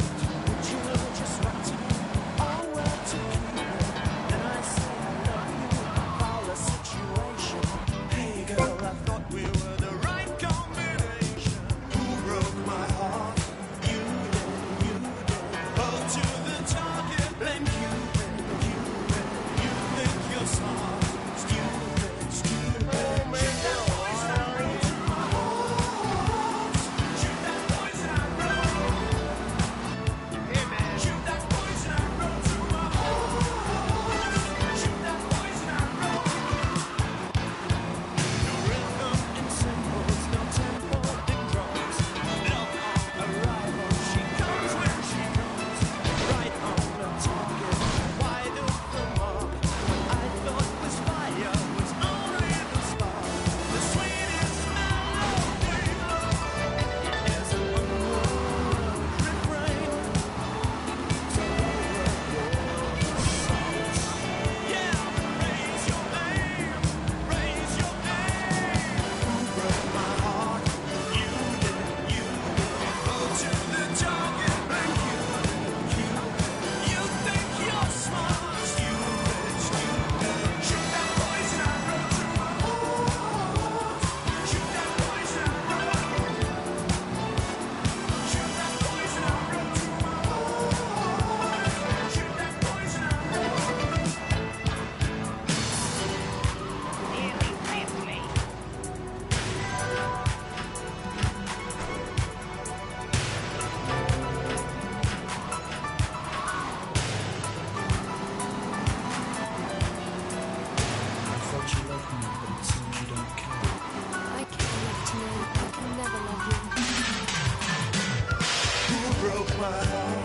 smile.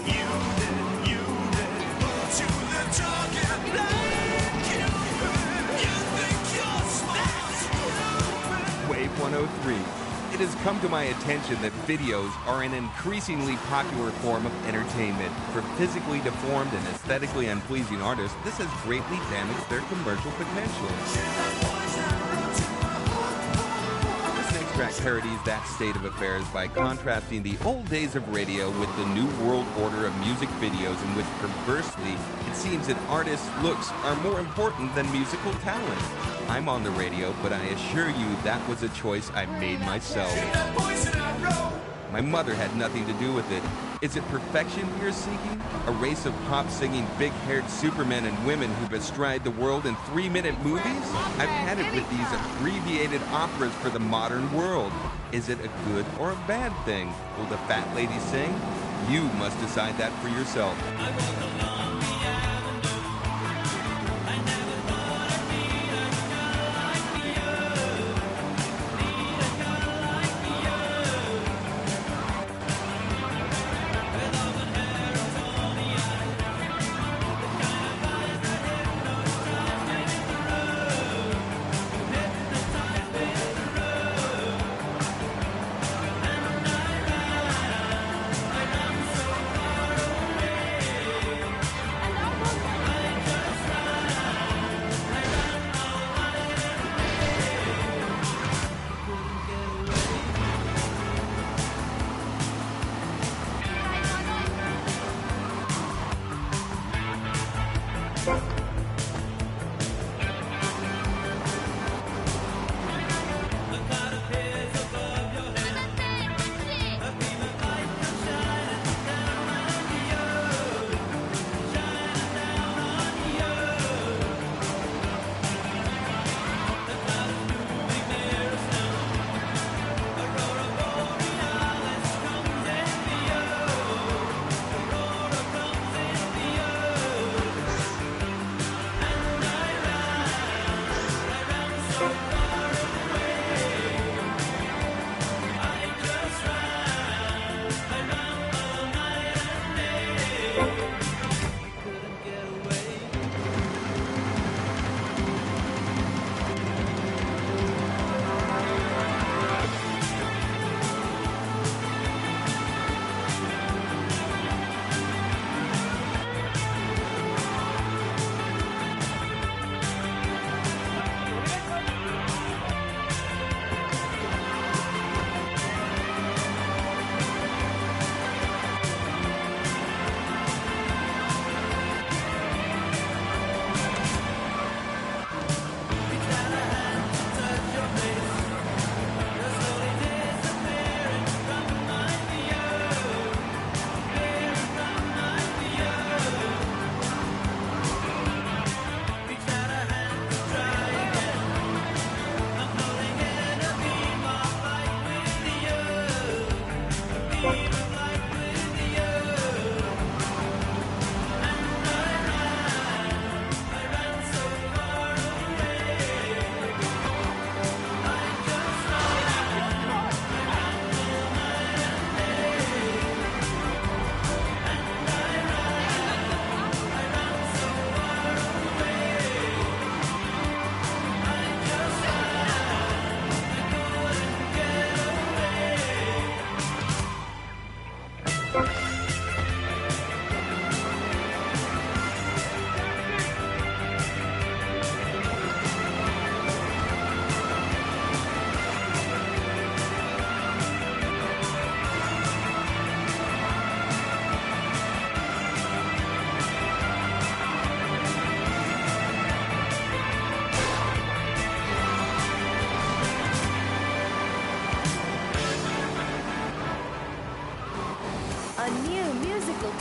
You did, to the target blind. You think you're smart. Wave 103. It has come to my attention that videos are an increasingly popular form of entertainment. For physically deformed and aesthetically unpleasing artists, this has greatly damaged their commercial potential. This next track parodies that state of affairs by contrasting the old days of radio with the new world order of music videos, in which perversely it seems that artists' looks are more important than musical talent. I'm on the radio, but I assure you that was a choice I made myself. My mother had nothing to do with it. Is it perfection we are seeking? A race of pop-singing, big-haired supermen and women who bestride the world in 3-minute movies? I've had it with these abbreviated operas for the modern world. Is it a good or a bad thing? Will the fat lady sing? You must decide that for yourself.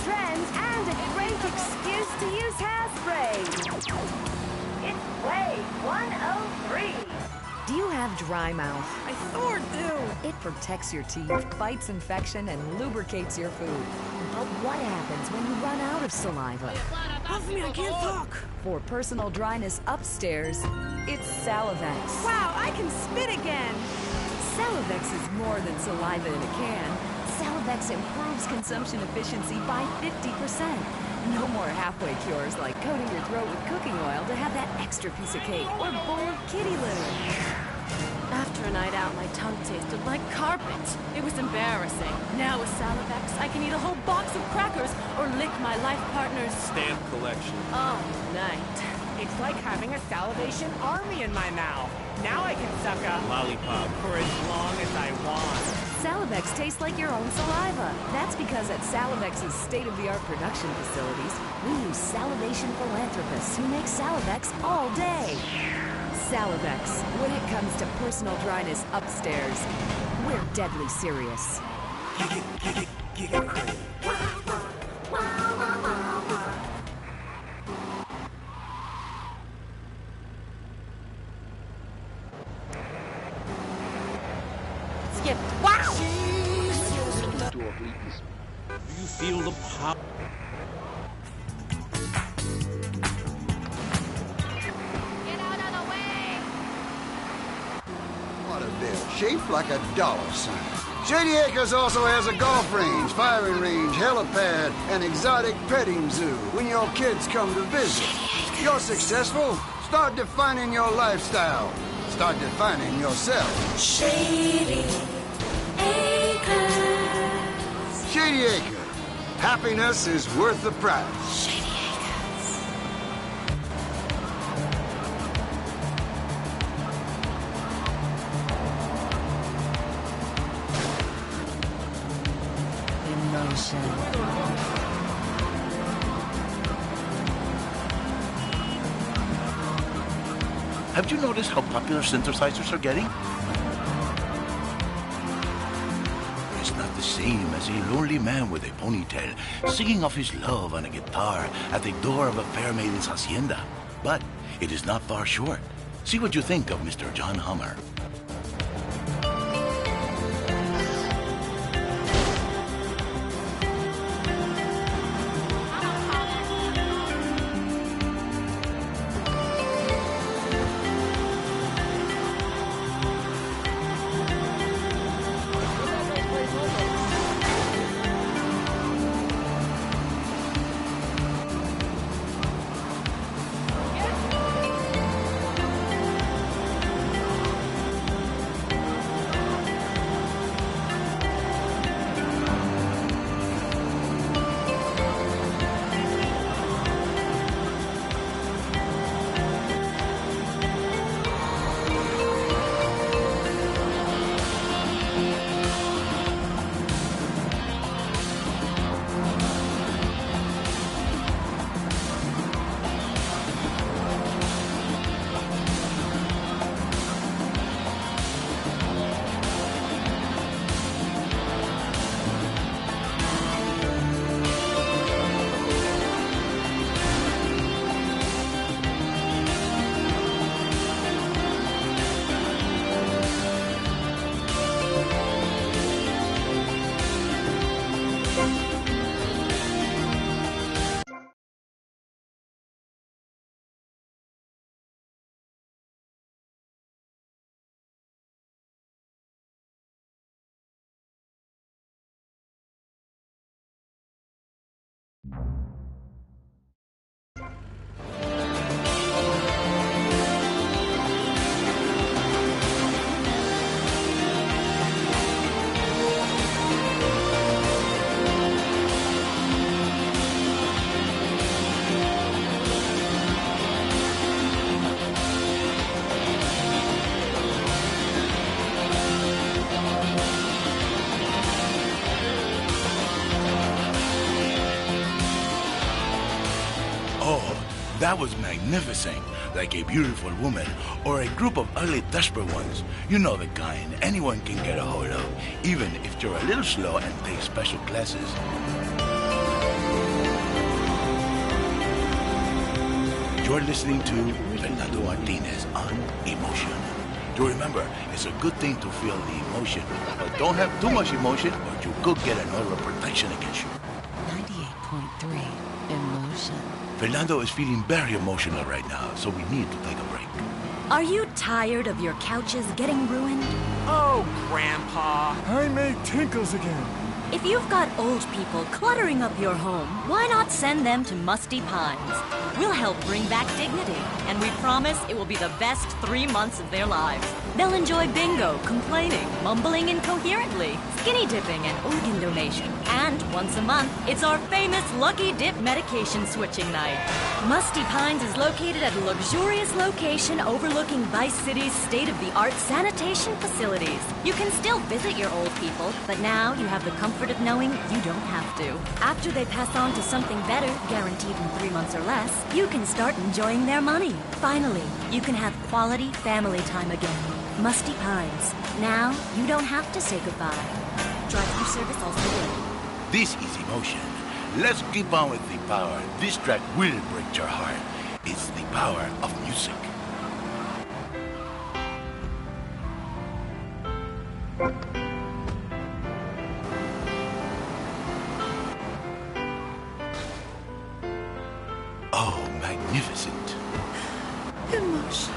trends and a great excuse to use hairspray. It's Wave 103. Do you have dry mouth? I sure do. It protects your teeth, fights infection, and lubricates your food. But what happens when you run out of saliva? Help me, I can't talk. For personal dryness upstairs, it's Salivex. Wow, I can spit again. Salivex is more than saliva in a can. Salivex improves consumption efficiency by 50%. No more halfway cures like coating your throat with cooking oil to have that extra piece of cake or bowl of kitty litter. After a night out, my tongue tasted like carpet. It was embarrassing. Now with Salivex, I can eat a whole box of crackers or lick my life partner's stamp collection. all night. It's like having a salivation army in my mouth. Now I can suck a lollipop for as long as I want. Salivex tastes like your own saliva. That's because at Salivex's state-of-the-art production facilities, we use salivation philanthropists who make Salivex all day. Salivex, when it comes to personal dryness upstairs, we're deadly serious. Skip. Wow! Do you feel the power? What a deal. Shaped like a dollar sign. Shady Acres also has a golf range, firing range, helipad, and exotic petting zoo when your kids come to visit. You're successful? Start defining your lifestyle. Start defining yourself. Shady Acres. Shady Acre. Happiness is worth the price. Shady Emotion. Have you noticed how popular synthesizers are getting? It's not the same as a lonely man with a ponytail singing of his love on a guitar at the door of a fair maiden's hacienda. But it is not far short. See what you think of Mr. John Hummer. That was magnificent, like a beautiful woman or a group of ugly, desperate ones. You know the kind anyone can get a hold of, even if you're a little slow and take special classes. You're listening to Fernando Martinez on Emotion. You remember, it's a good thing to feel the emotion, but don't have too much emotion or you could get an order of protection against you. 98.3 Emotion. Fernando is feeling very emotional right now, so we need to take a break. Are you tired of your couches getting ruined? Oh, Grandpa. I made tinkles again. If you've got old people cluttering up your home, why not send them to Musty Pines? We'll help bring back dignity, and we promise it will be the best 3 months of their lives. They'll enjoy bingo, complaining, mumbling incoherently, skinny dipping, and organ donation. And once a month, it's our famous Lucky Dip medication switching night. Musty Pines is located at a luxurious location overlooking Vice City's state-of-the-art sanitation facilities. You can still visit your old people, but now you have the comfort of knowing you don't have to. After they pass on to something better, guaranteed in 3 months or less, you can start enjoying their money. Finally, you can have quality family time again. Musty Pines. Now, you don't have to say goodbye. Drive-thru service also good. This is emotion. Let's keep on with the power. This track will break your heart. It's the power of music. Oh, magnificent. Emotion.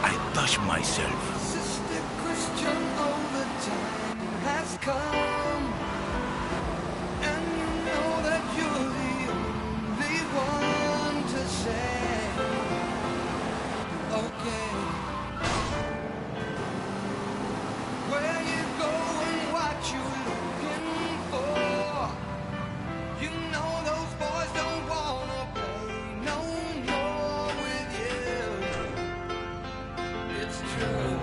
I touch myself. Sister Christian, over time has come. And you know that you're the only one to say, okay. Where you going, what you looking for? You know those boys don't wanna play no more with you. It's true.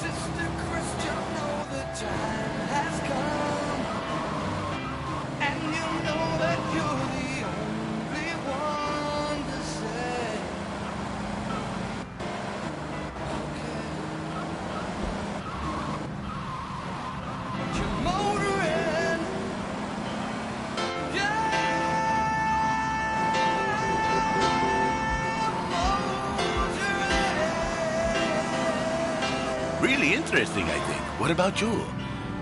Sister Christian, know the time has come, and you know that you're the only one to say, okay. But you're motoring, Really interesting, I think. What about you?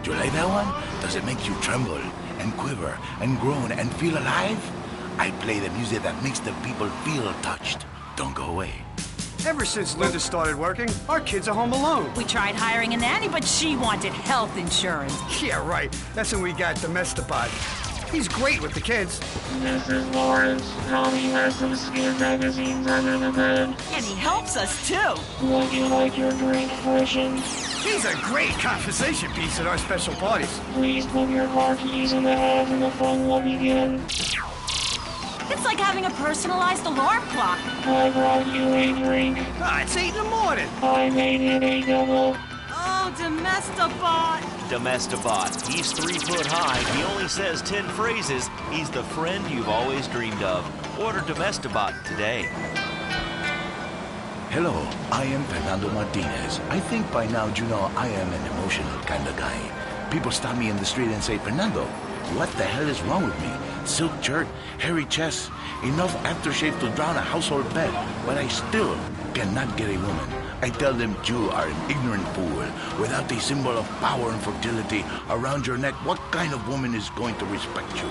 Do you like that one? Does it make you tremble and quiver and groan and feel alive? I play the music that makes the people feel touched. Don't go away. Ever since Linda started working, our kids are home alone. We tried hiring a nanny, but she wanted health insurance. Yeah, right. That's when we got Domestobot. He's great with the kids. Mrs. Lawrence, Tommy has some skin magazines under the bed. And he helps us, too. Would you like your drink freshened? He's a great conversation piece at our special parties. Please put your car keys in the hat and the fun will begin. It's like having a personalized alarm clock. I brought you a drink. Ah, it's 8 in the morning. I made it a double. Oh, Domestobot. Domestobot. He's 3 foot high. He only says 10 phrases. He's the friend you've always dreamed of. Order Domestobot today. Hello, I am Fernando Martinez. I think by now you know I am an emotional kind of guy. People stop me in the street and say, Fernando, what the hell is wrong with me? Silk shirt, hairy chest, enough aftershave to drown a household pet, but I still cannot get a woman. I tell them you are an ignorant fool. Without a symbol of power and fertility around your neck, what kind of woman is going to respect you?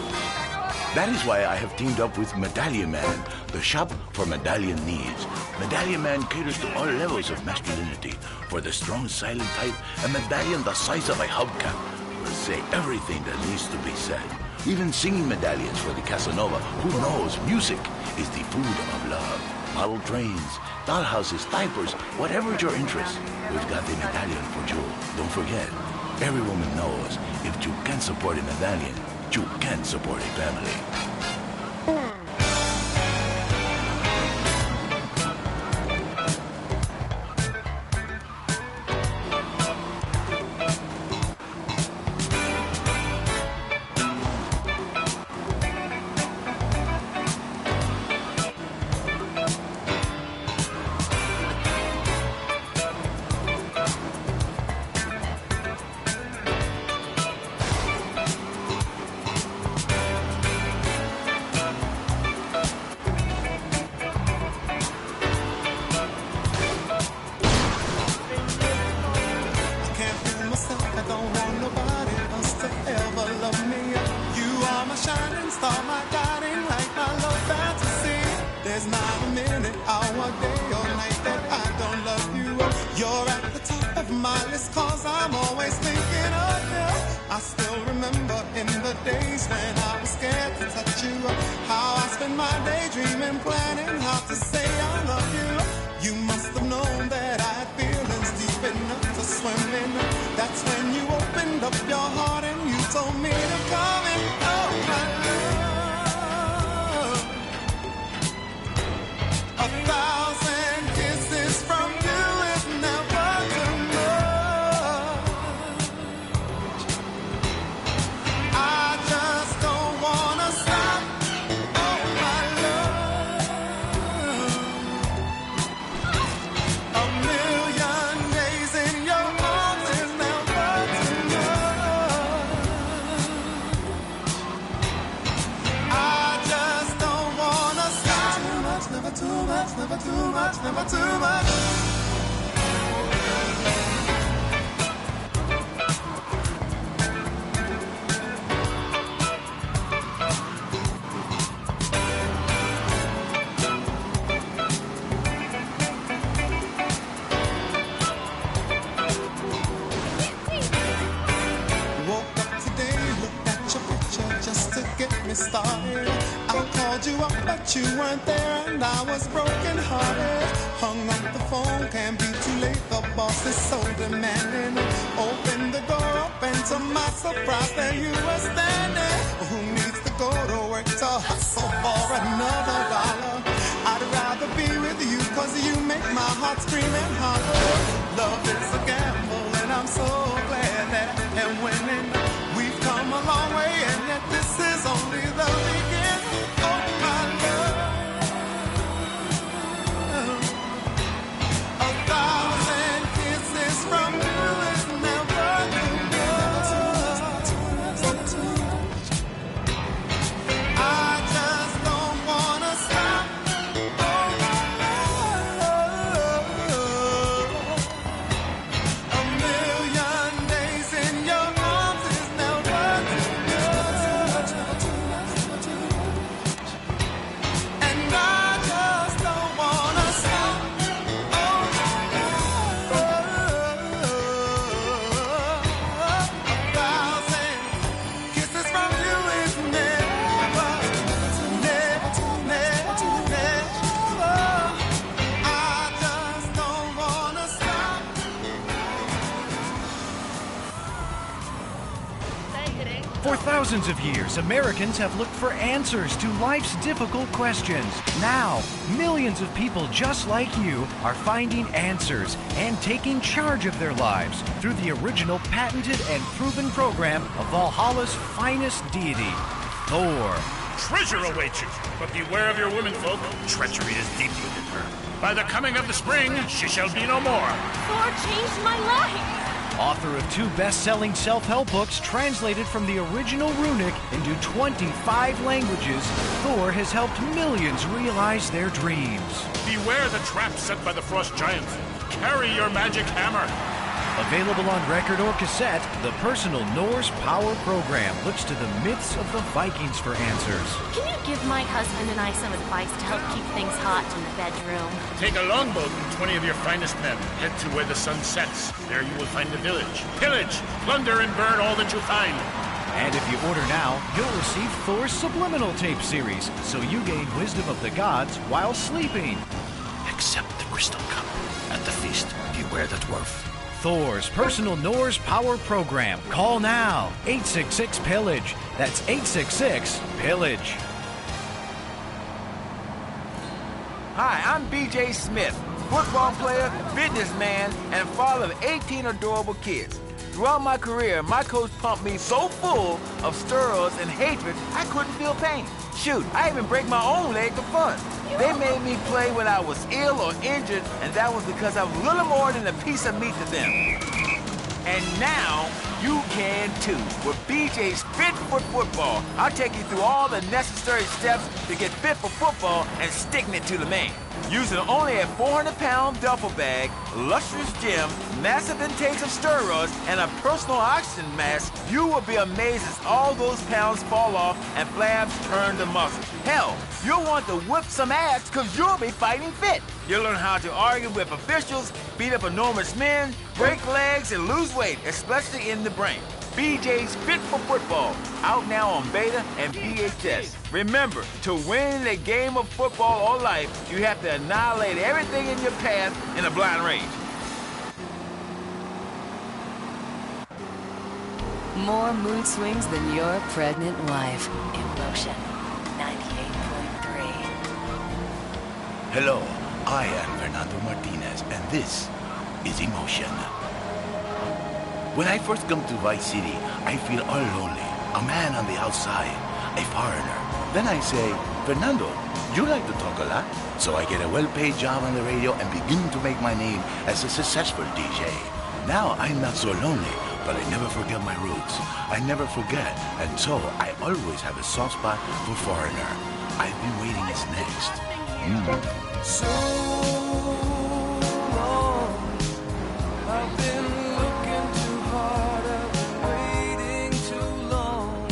That is why I have teamed up with Medallion Man, the shop for medallion needs. Medallion Man caters to all levels of masculinity. For the strong, silent type, a medallion the size of a hubcap will say everything that needs to be said. Even singing medallions for the Casanova, who knows music is the food of love. Model trains, dollhouses, diapers, whatever your interest, we've got a medallion for you. Don't forget, every woman knows if you can support a medallion, you can support a family. but you weren't there and I was broken hearted. Hung up the phone, can't be too late. The boss is so demanding. Open the door up and to my surprise there you were standing. Who needs to go to work to hustle for another dollar? I'd rather be with you cause you make my heart scream and holler. Love is a gamble and I'm so glad that I'm winning. We've come a long way and yet this is only the beginning of my love. 1,000 kisses from you is never enough. I just don't wanna stop. A million days in your arms is never enough. And I just don't wanna stop. 1,000 kisses from you is never, never. I just don't wanna stop. For thousands of years, Americans have looked for answers to life's difficult questions. Now, millions of people just like you are finding answers and taking charge of their lives through the original patented and proven program of Valhalla's finest deity, Thor. Treasure awaits you, but beware of your womenfolk. Treachery is deep within her. By the coming of the spring, she shall be no more. Thor changed my life. Author of 2 best-selling self-help books translated from the original runic into 25 languages, Thor has helped millions realize their dreams. Beware the trap set by the frost giants. Carry your magic hammer. Available on record or cassette, the personal Norse Power Program looks to the myths of the Vikings for answers. Can you give my husband and I some advice to help keep things hot in the bedroom? Take a longboat and 20 of your finest men. Head to where the sun sets. There you will find a village. Pillage, plunder, and burn all that you find. And if you order now, you'll receive Thor's Subliminal Tape Series, so you gain wisdom of the gods while sleeping. Accept the crystal cup. At the feast, beware the dwarf. Thor's personal Norse Power Program. Call now. 866-PILLAGE. That's 866-PILLAGE. Hi, I'm B.J. Smith, football player, businessman, and father of 18 adorable kids. Throughout my career, my coach pumped me so full of steroids and hatred, I couldn't feel pain. Shoot, I even break my own leg for fun. They made me play when I was ill or injured, and that was because I was little more than a piece of meat to them. And now, you can too. With BJ's Fit for Football, I'll take you through all the necessary steps to get fit for football and sticking it to the man. Using only a 400-pound duffel bag, luxurious gym, massive intakes of steroids, and a personal oxygen mask, you will be amazed as all those pounds fall off and flabs turn to muscle. Hell, you'll want to whip some ass because you'll be fighting fit. You'll learn how to argue with officials, beat up enormous men, break legs, and lose weight, especially in the brain. BJ's Fit for Football, out now on beta and VHS. Remember, to win a game of football or life, you have to annihilate everything in your path in a blind range. More mood swings than your pregnant wife. Emotion 98.3. Hello, I am Fernando Martinez, and this is Emotion. When I first come to Vice City, I feel all lonely, a man on the outside, a foreigner. Then I say, Fernando, you like to talk a lot. So I get a well-paid job on the radio and begin to make my name as a successful DJ. Now I'm not so lonely, but I never forget my roots. I never forget, and so I always have a soft spot for foreigner. I've been waiting is next. So long, I've been looking too hard, I've been waiting too long.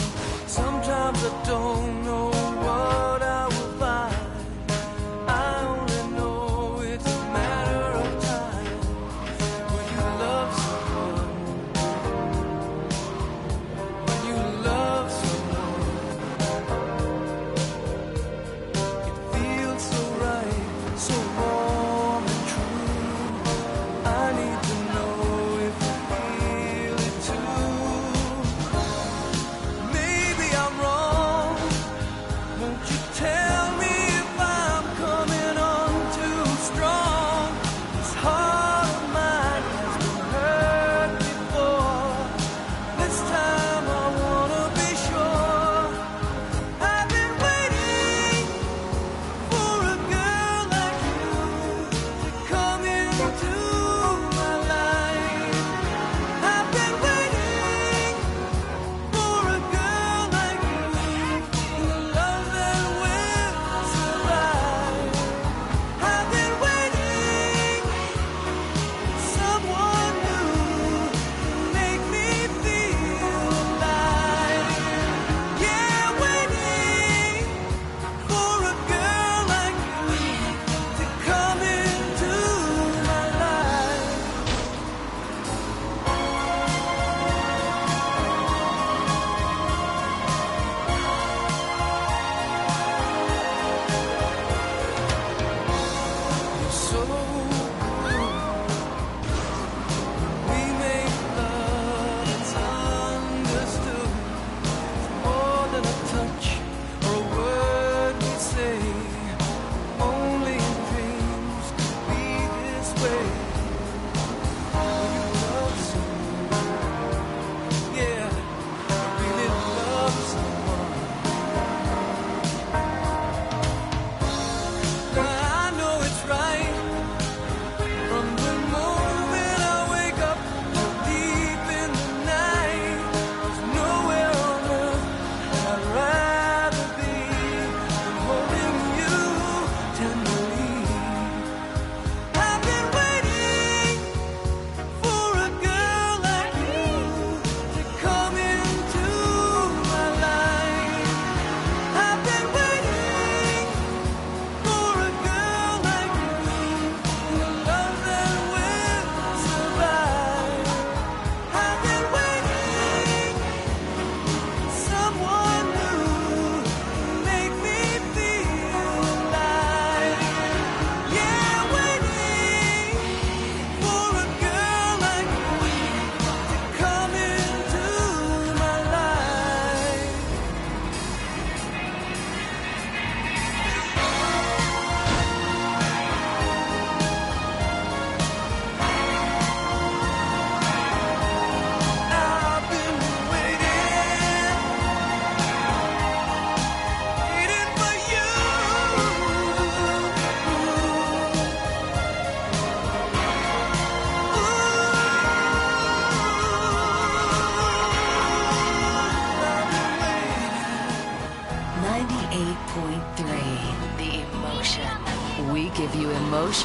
Sometimes I don't know what I will find. I only know it's a matter of time. When you love someone, when you love someone, it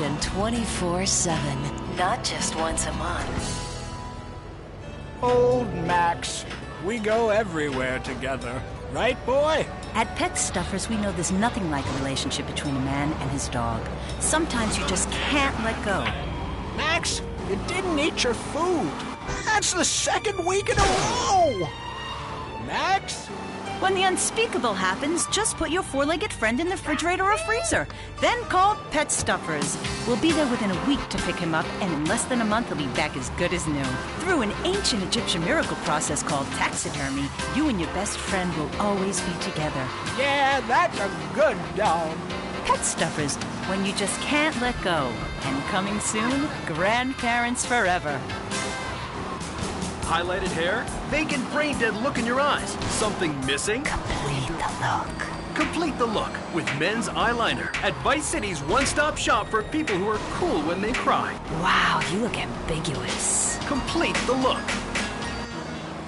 Evolution 24/7, not just once a month. Old Max. We go everywhere together. Right, boy? At Pet Stuffers, we know there's nothing like a relationship between a man and his dog. Sometimes you just can't let go. Max, you didn't eat your food. That's the second week in a row. Max? When the unspeakable happens, just put your four-legged friend in the refrigerator or freezer. Then call Pet Stuffers. We'll be there within a week to pick him up, and in less than a month, he'll be back as good as new. Through an ancient Egyptian miracle process called taxidermy, you and your best friend will always be together. Yeah, that's a good dog. Pet Stuffers, when you just can't let go. And coming soon, grandparents forever. Highlighted hair? Vacant brain dead look in your eyes. Something missing? Complete the look. Complete the look with men's eyeliner at Vice City's one-stop shop for people who are cool when they cry. Wow, you look ambiguous. Complete the look.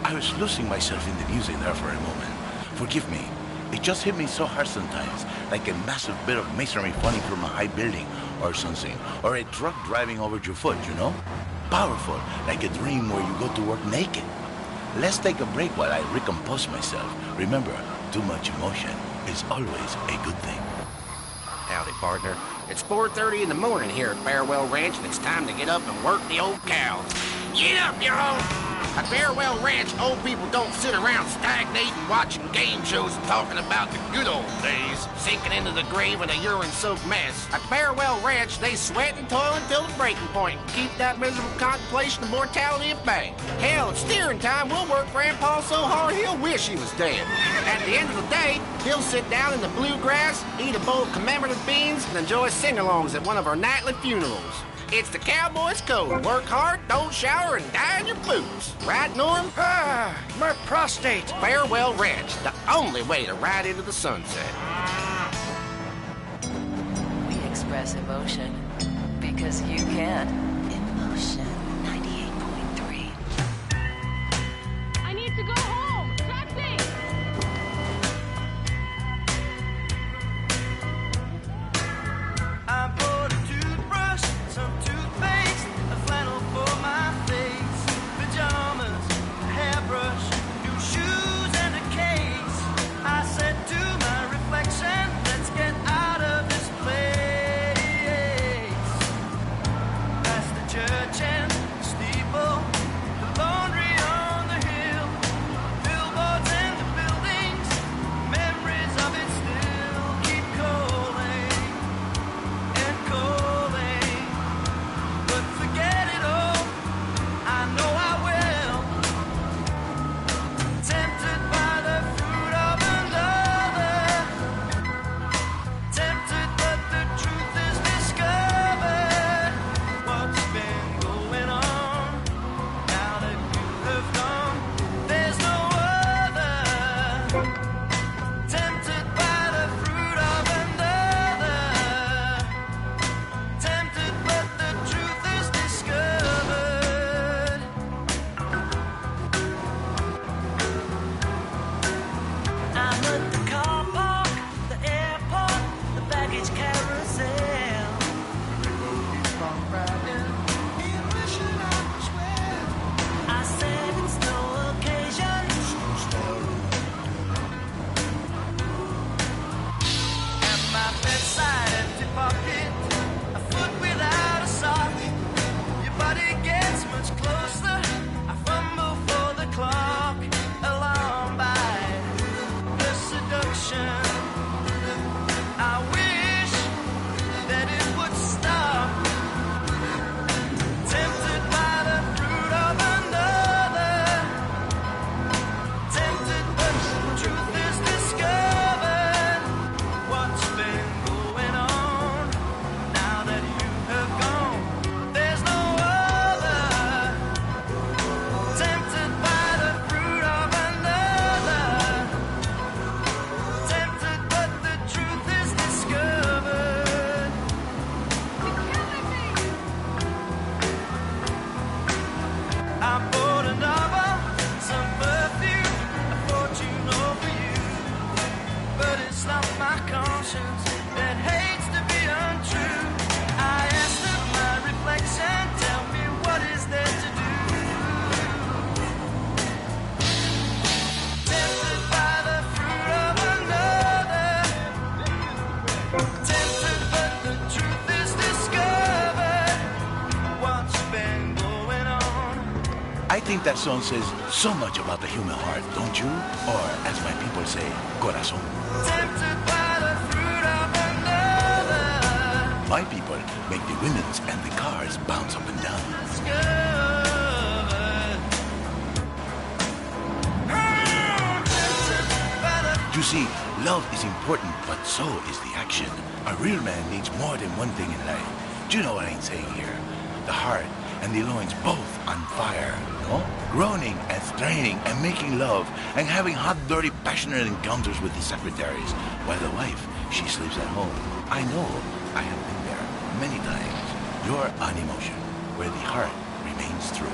I was losing myself in the music there for a moment. Forgive me. It just hit me so hard sometimes, like a massive bit of masonry falling from a high building or something, or a truck driving over your foot, you know? Powerful, like a dream where you go to work naked. Let's take a break while I recompose myself. Remember, too much emotion is always a good thing. Howdy, partner. It's 4:30 in the morning here at Farewell Ranch, and it's time to get up and work the old cows. Get up, y'all! At Farewell Ranch, old people don't sit around stagnating, watching game shows and talking about the good old days, sinking into the grave in a urine-soaked mess. At Farewell Ranch, they sweat and toil until the breaking point and keep that miserable contemplation of mortality at bay. Hell, at steering time, we'll work Grandpa so hard he'll wish he was dead. At the end of the day, he'll sit down in the bluegrass, eat a bowl of commemorative beans, and enjoy sing-alongs at one of our nightly funerals. It's the Cowboys code. Work hard, don't shower, and die in your boots. Right, Norm? Ah, my prostate. Farewell Ranch, the only way to ride into the sunset. We express emotion because you can. Emotion 98.3. I need to go home. Taxi! I bought a toothbrush, some toothpaste, a flannel for my face, pajamas, a hairbrush, new shoes and a case. I said to my reflection, let's get out of this place. Past the church and the steeple, the laundry on the hill, billboards and the buildings, memories of it still keep calling and calling. But forget it all, I know I will. Tempted by the fruit of another, tempted but the truth is discovered. What's been going on now that you have gone? There's no other. Tempted by the fruit of another, tempted but the truth is discovered. I'm at the car park, the airport, the baggage carousel. I said it's no occasion. And my bedside empty pocket, a foot without a sock. Your body gets much closer. I fumble for the clock, alarmed by the seduction. I wish that it would stop. Tempted by the fruit of another, tempted but the truth is discovered. What's been going on now that you have gone? There's no other. Tempted by the fruit of another, tempted but the truth is discovered. I bought a novel, some perfume, a fortune over you. But it's not my conscience that hates to be untrue. I ask I think that song says so much about the human heart, don't you? Or, as my people say, corazón. My people make the women's and the cars bounce up and down. You see, love is important, but so is the action. A real man needs more than one thing in life. Do you know what I'm saying here? The heart and the loins both on fire, no? Groaning and straining and making love and having hot, dirty, passionate encounters with the secretaries, while the wife, she sleeps at home. I know, I have been there many times. You're an emotion where the heart remains true.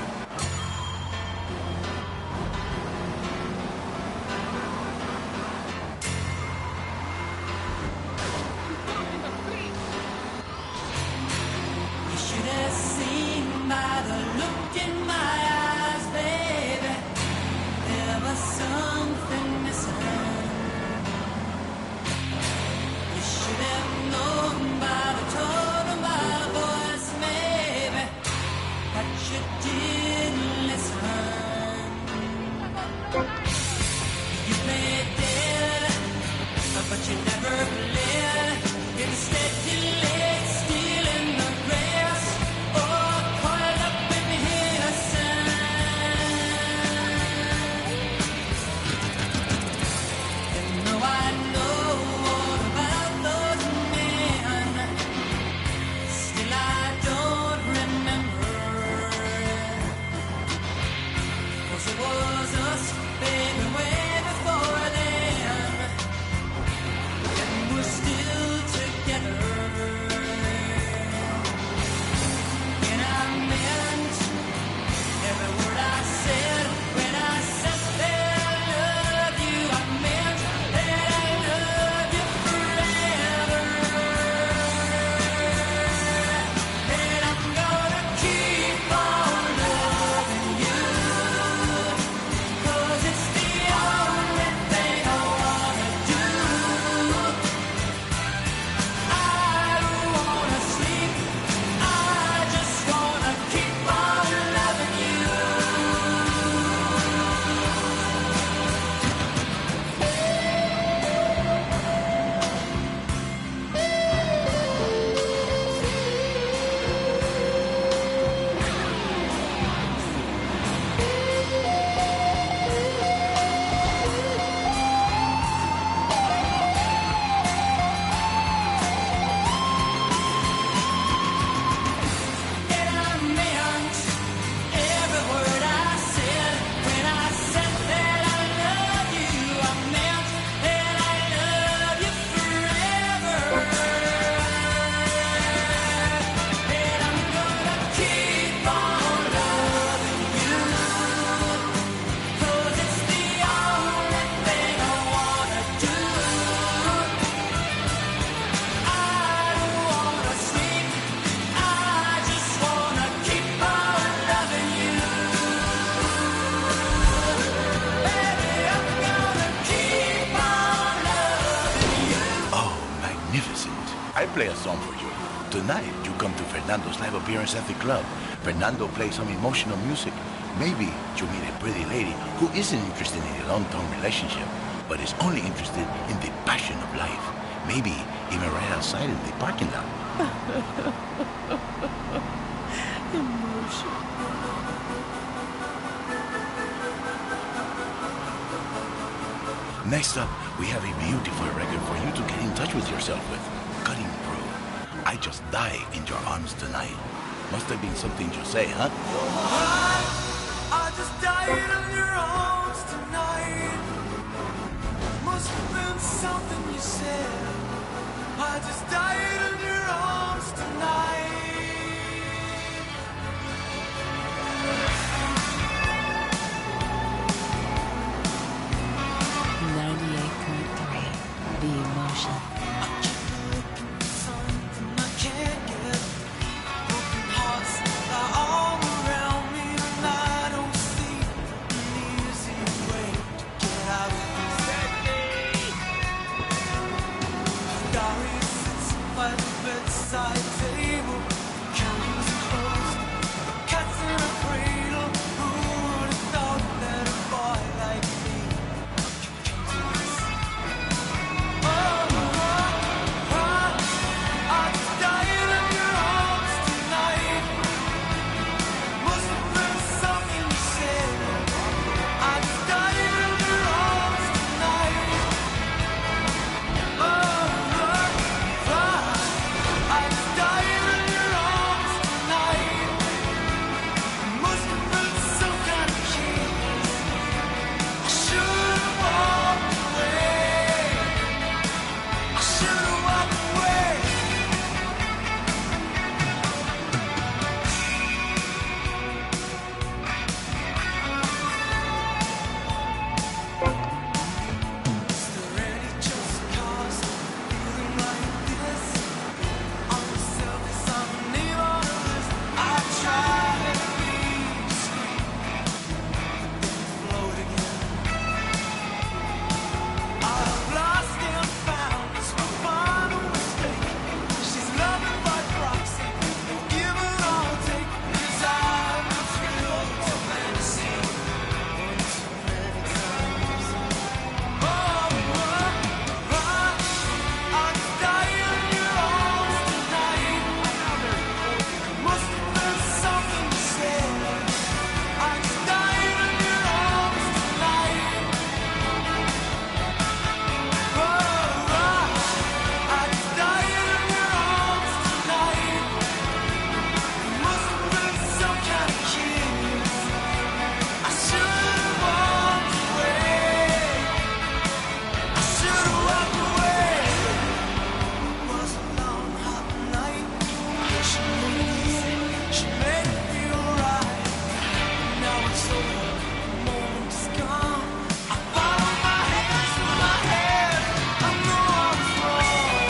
I play a song for you. Tonight, you come to Fernando's live appearance at the club. Fernando plays some emotional music. Maybe you meet a pretty lady who isn't interested in a long-term relationship, but is only interested in the passion of life. Maybe even right outside in the parking lot. Emotion. Next up, we have a beautiful record for you to get in touch with yourself with. Cutting Through. I Just Die in Your Arms Tonight. Must have been something you say, huh? I just died in your arms tonight. Must have been something you said. I just died in your arms tonight. The Emotion. Fight the So the moment's gone. I follow my hands through my head. I know I was wrong.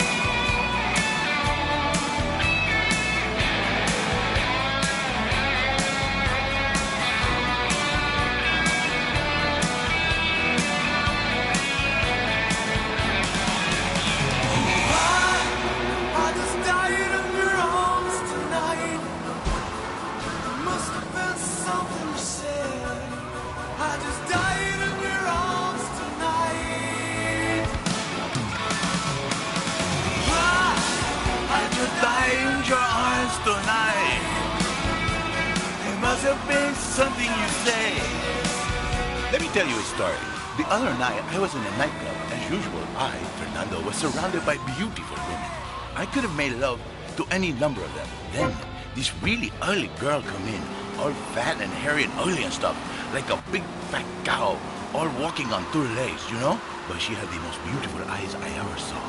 I just died in your arms tonight. There must have been something you said. I just died in your arms tonight. I just died in your arms tonight. It must have been something you say. Let me tell you a story. The other night, I was in a nightclub. As usual, I, Fernando, was surrounded by beautiful women. I could have made love to any number of them. Then, this really ugly girl come in, all fat and hairy and ugly and stuff, like a big fat cow, all walking on two legs, you know? But she had the most beautiful eyes I ever saw.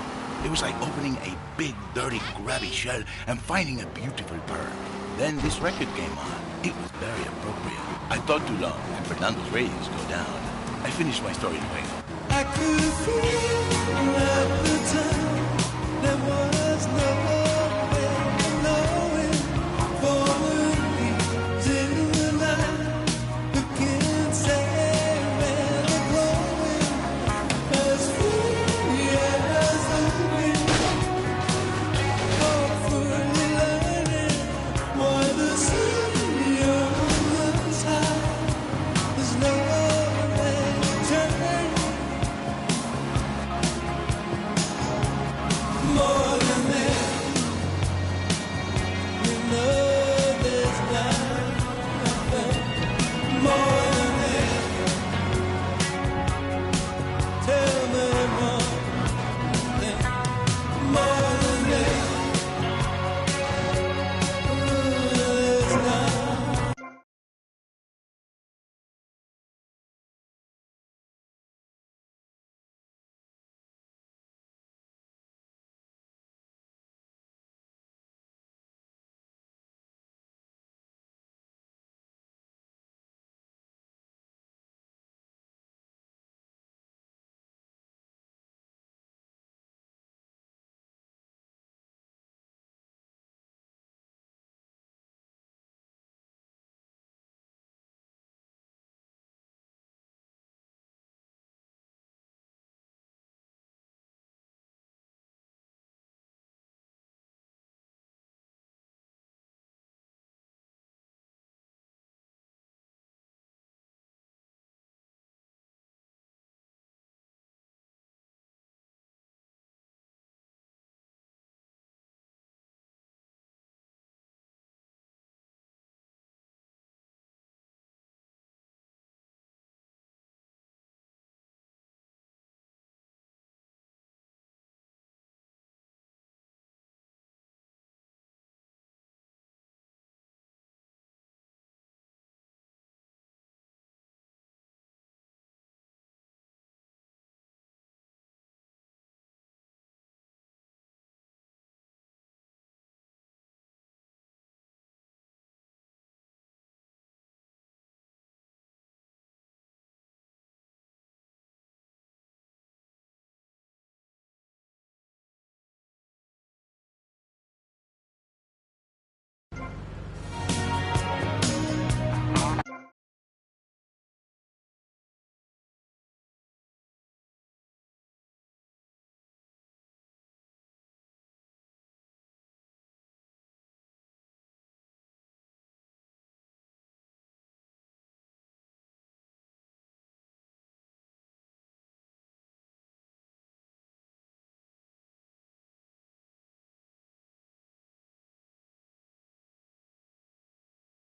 It was like opening a big, dirty, grabby shell and finding a beautiful pearl. Then this record came on. It was very appropriate. I thought too long, and Fernando's ratings go down. I finished my story anyway. I could feel at the time there was no